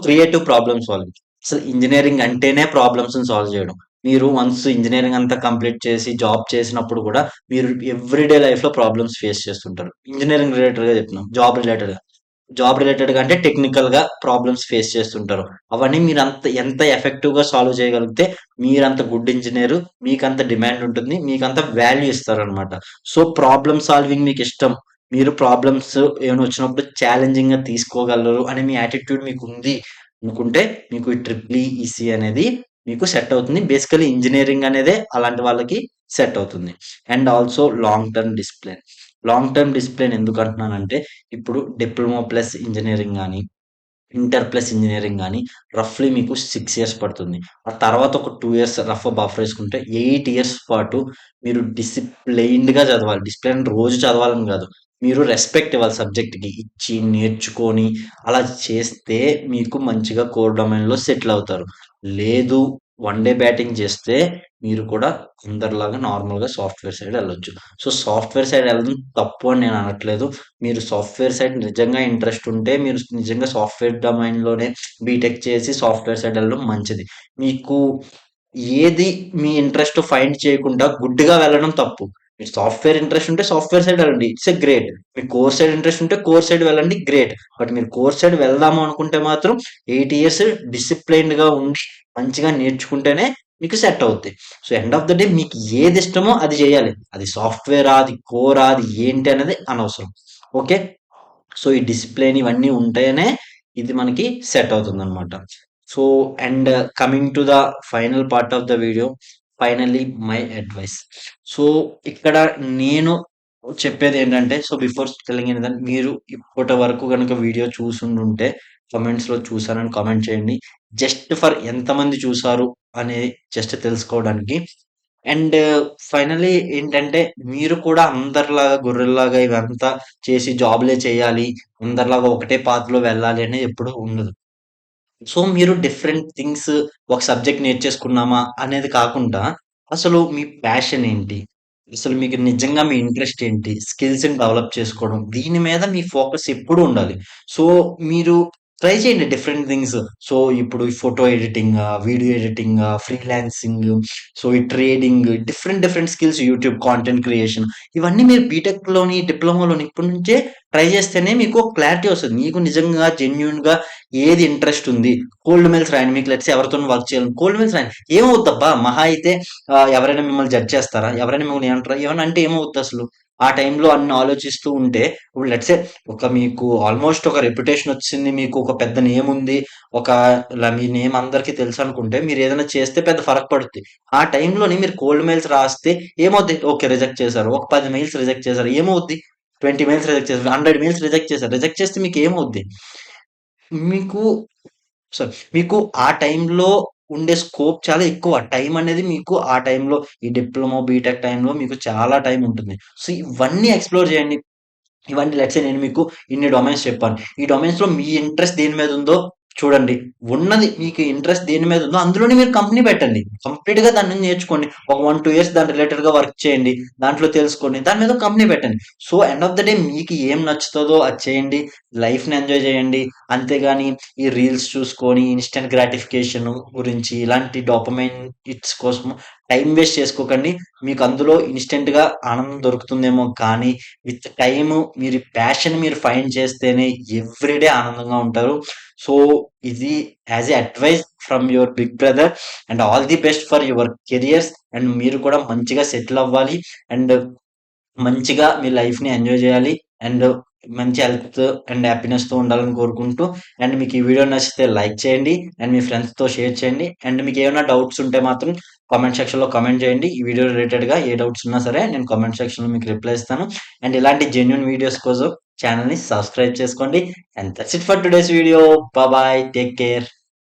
creative problem solving. అసలు ఇంజినీరింగ్ అంటేనే ప్రాబ్లమ్స్‌ని సాల్వ్ జేయడం. మీరు వన్స్ ఇంజినీరింగ్ అంతా కంప్లీట్ చేసి జాబ్ చేసినప్పుడు గూడా మీరు ఎవ్రీడే లైఫ్‌లో ప్రాబ్లమ్స్ ఫేస్ చేస్తుంటారు. ఇంజినీరింగ్ రిలేటెడ్‌గా చెప్తున్నాం. జాబ్ రిలేటెడ్‌గా అంటే టెక్నికల్‌గా ప్రాబ్లమ్స్ ఫేస్ చేస్తుంటారు. అవన్నీ ఎంత ఎఫెక్టివ్‌గా సాల్వ్ చేయగలిగితే మీరంత గుడ్ ఇంజినీర్, మీకంత డిమాండ్ ఉంటుంది. మీకంత వాల్యూ ఇస్తారనమాట. సో, ప్రాబ్లమ్ సాల్వింగ్ మీకిష్టం. మీరు ప్రాబ్లమ్స్ ఏమైనా వచ్చినప్పుడు ఛాలెంజింగ్‌గా తీసుకోగలరు అనే మీ యాటిట్యూడ్ మీకుంది అనుకుంటే మీకు ఈ ట్రిపుల్ ఈసీ అనేది మీకు సెట్ అవుతుంది. బేసికల్లీ ఇంజినీరింగ్ అనేదే అలాంటి వాళ్ళకి సెట్ అవుతుంది. And also long term discipline. Long term discipline ఎందుకంటున్నానంటే ఇప్పుడు డిప్లొమా ప్లస్ ఇంజినీరింగ్ గాని, ఇంటర్ ప్లస్ ఇంజినీరింగ్ గాని రఫ్‌లీ మీకు 6 ఇయర్స్ పడుతుంది. ఆ తర్వాత ఒక 2 ఇయర్స్ రఫ్ బఫర్ ఏసుకుంటే 8 ఇయర్స్ పాటు మీరు డిసిప్లైన్డ్‌గా చదవాలి. డిసిప్లిన్ రోజు చదవాలని గాదు. మీరు రెస్పెక్ట్ ఇవ్వాలి సబ్జెక్ట్‌కి. ఇచ్చి, నేర్చుకొని అలా చేస్తే మీకు మంచిగా కోర్ డొమైన్‌లో సెటిల్ అవుతారు. లేదు వన్ డే బ్యాటింగ్ చేస్తే మీరు కూడా అందరిలాగా నార్మల్‌గా సాఫ్ట్‌వేర్ సైడ్ ఎళ్ళొచ్చు. సో, సాఫ్ట్‌వేర్ సైడ్ ఎళ్ళడం తప్పు అని నేను అనట్లేదు. మీరు సాఫ్ట్‌వేర్ సైడ్ నిజంగా ఇంట్రెస్ట్ ఉంటే మీరు నిజంగా సాఫ్ట్‌వేర్ డొమైన్‌లోనే బీటెక్ చేసి సాఫ్ట్‌వేర్ సైడ్ ఎళ్ళడం మంచిది. మీకు ఏది మీ ఇంట్రెస్ట్ ఫైండ్ చేయకుండా గుడ్డిగా వెళ్ళడం తప్పు. మీకు సాఫ్ట్‌వేర్ ఇంట్రెస్ట్ ఉంటే సాఫ్ట్‌వేర్ సైడ్ వెళ్ళండి. It's a great. మీకు కోర్ సైడ్ ఇంట్రెస్ట్ ఉంటే కోర్ సైడ్ వెళ్ళండి గ్రేట్. బట్ మీరు కోర్ సైడ్ వెళ్దాము అనుకుంటే మాత్రం 8 ఇయర్స్ డిసిప్లైన్డ్‌గా ఉండి మంచిగా నేర్చుకుంటేనే మీకు సెట్ అవుద్ది. So, end of the day మీకు ఏది ఇష్టమో అది చేయాలి. అది సాఫ్ట్‌వేరా, అది కోరా, అది ఏంటి అనేది అనవసరం. ఓకే. సో, ఈ డిసిప్లిన్ ఇవన్నీ ఉంటేనే ఇది మనకి సెట్ అవుతుందనమాట. So, and coming to the final part of the video. Finally my advice. So, ఇక్కడ నేను చెప్పేదేంటంటే, సో, బిఫోర్ టెల్లింగ్ ఎనిథింగ్ మీరు ఇప్పటి వరకు గనుక వీడియో చూసుండుంటే కామెంట్స్‌లో చూసానని కామెంట్ చేయండి. జస్ట్ ఫర్ ఎంతమంది చూసారు అనేది జస్ట్ తెలుసుకోవడానికి. అండ్ ఫైనల్లీ ఏంటంటే, మీరు కూడా అందరిలాగా గొర్రెల్లాగా ఇవంతా చేసి జాబ్‌లే చేయాలి, అందరిలాగా ఒకటే పాత్‌లో వెళ్ళాలి అనేది ఎప్పుడూ ఉండదు. సో, మీరు డిఫరెంట్ థింగ్స్ ఒక సబ్జెక్ట్ నేర్చేసుకున్నామా అనేది కాకుండా, అసలు మీ ప్యాషన్ ఏంటి? అసలు మీకు నిజంగా మీ ఇంట్రెస్ట్ ఏంటి? స్కిల్స్‌ని డెవలప్ చేసుకోవడం. దీని మీద మీ ఫోకస్ ఎప్పుడూ ఉండాలి. సో, మీరు ట్రై చేయండి డిఫరెంట్ థింగ్స్. సో, ఇప్పుడు ఈ ఫోటో ఎడిటింగా, వీడియో ఎడిటింగా, ఫ్రీలాన్సింగ్, సో, ఈ trading, different different skills YouTube content creation ఇవన్నీ మీరు బీటెక్‌లోని, డిప్లొమాలోని ఇప్పటి నుంచే ట్రై చేస్తేనే మీకు ఒక క్లారిటీ వస్తది. మీకు నిజంగా జెన్యూన్‌గా ఏది ఇంట్రెస్ట్ ఉంది. కోల్డ్ మెయిల్స్ రాయండి. మీకు లెట్స్ సే ఎవరితోని వర్క్ చేయాలని కోల్డ్ మెయిల్స్ రాయండి. ఏమవుద్దబ్బా! మహా అయితే ఎవరైనా మిమ్మల్ని జడ్జ్ చేస్తారా? ఎవరైనా మిమ్మల్ని ఏమంటారా? ఏమన్నా అంటే ఏమవుద్దసలు? ఆ టైంలో అన్ని ఆలోచిస్తూ ఉంటే ఇప్పుడు లెట్స్ సే ఒక మీకు ఆల్‌మోస్ట్ ఒక రెప్యుటేషన్ వచ్చింది. మీకు ఒక పెద్ద నేమ్ ఉంది. ఒక ఇలా మీ నేమ్ అందరికి తెలుసనుకుంటే మీరేదైనా చేస్తే పెద్ద ఫరక్ పడుద్ది. ఆ టైంలోని మీరు కోల్డ్ మెయిల్స్ రాస్తే ఏమవుద్ది? ఓకే. రిజెక్ట్ చేశారు. ఒక 10 మెయిల్స్ రిజెక్ట్ చేశారు. ఏమవుద్ది? 20 మెయిల్స్ రిజెక్ట్ చేశారు. 100 మెయిల్స్ రిజెక్ట్ చేశారు. రిజెక్ట్ చేస్తే మీకేమవుద్ది? మీకు మీకు ఆ టైంలో ఉండే స్కోప్ చాలా ఎక్కువ. టైం అనేది మీకు ఆ టైంలో ఈ డిప్లొమా, బీటెక్ టైంలో మీకు చాలా టైం ఉంటుంది. సో, ఇవన్నీ ఎక్స్‌ప్లోర్ చేయండి. ఇవన్నీ లెట్స్ సే నేను మీకు ఇన్ని డొమైన్స్ చెప్పాను. ఈ డొమైన్స్‌లో మీ ఇంట్రెస్ట్ దేని మీద ఉందో చూడండి. ఉన్నది మీకు ఇంట్రెస్ట్ దేని మీద ఉందో అందులోనే మీరు కంపెనీ పెట్టండి. కంప్లీట్‌గా దాని నుంచి నేర్చుకోండి. ఒక 1, 2 ఇయర్స్ దాని రిలేటెడ్‌గా వర్క్ చేయండి. దాంట్లో తెలుసుకోండి. దాని మీద ఒక కంపెనీ పెట్టండి. So, end of the day మీకు ఏం నచ్చుతదో అది చేయండి. లైఫ్‌ని ఎంజాయ్ చేయండి. అంతేగాని ఈ రీల్స్ చూసుకొని ఇన్‌స్టంట్ గ్రాటిఫికేషన్ గురించి ఇలాంటి డోపమైన్ హిట్స్ కోసం టైమ్ వేస్ట్ చేసుకోకండి. మీకు అందులో ఇన్‌స్టంట్‌గా ఆనందం దొరుకుతుందేమో కానీ విత్ టైము మీరు ప్యాషన్ మీరు ఫైండ్ చేస్తేనే ఎవ్రీడే ఆనందంగా ఉంటారు. సో, ఇది as a advice from your big brother and all the best for your careers and మీరు కూడా మంచిగా సెటిల్ అవ్వాలి. అండ్ మంచిగా మీ లైఫ్‌ని ఎంజాయ్ జేయాలి. అండ్ మంచి హెల్త్ అండ్ హ్యాపీనెస్‌తో ఉండాలని కోరుకుంటూ అండ్ మీకు ఈ వీడియో నచ్చితే లైక్ చేయండి. అండ్ మీ ఫ్రెండ్స్‌తో షేర్ చేయండి. అండ్ మీకేమైనా డౌట్స్ ఉంటే మాత్రం కామెంట్ సెక్షన్‌లో కామెంట్ చేయండి. ఈ వీడియో రిలేటెడ్‌గా ఏ డౌట్స్ ఉన్నా సరే నేను కామెంట్ సెక్షన్‌లో మీకు రిప్లై ఇస్తాను. అండ్ ఇలాంటి జెన్యూన్ వీడియోస్ కోసం ఛానెల్‌ని సబ్స్క్రైబ్ చేసుకోండి. And that's it for today's video. Bye bye. Take care.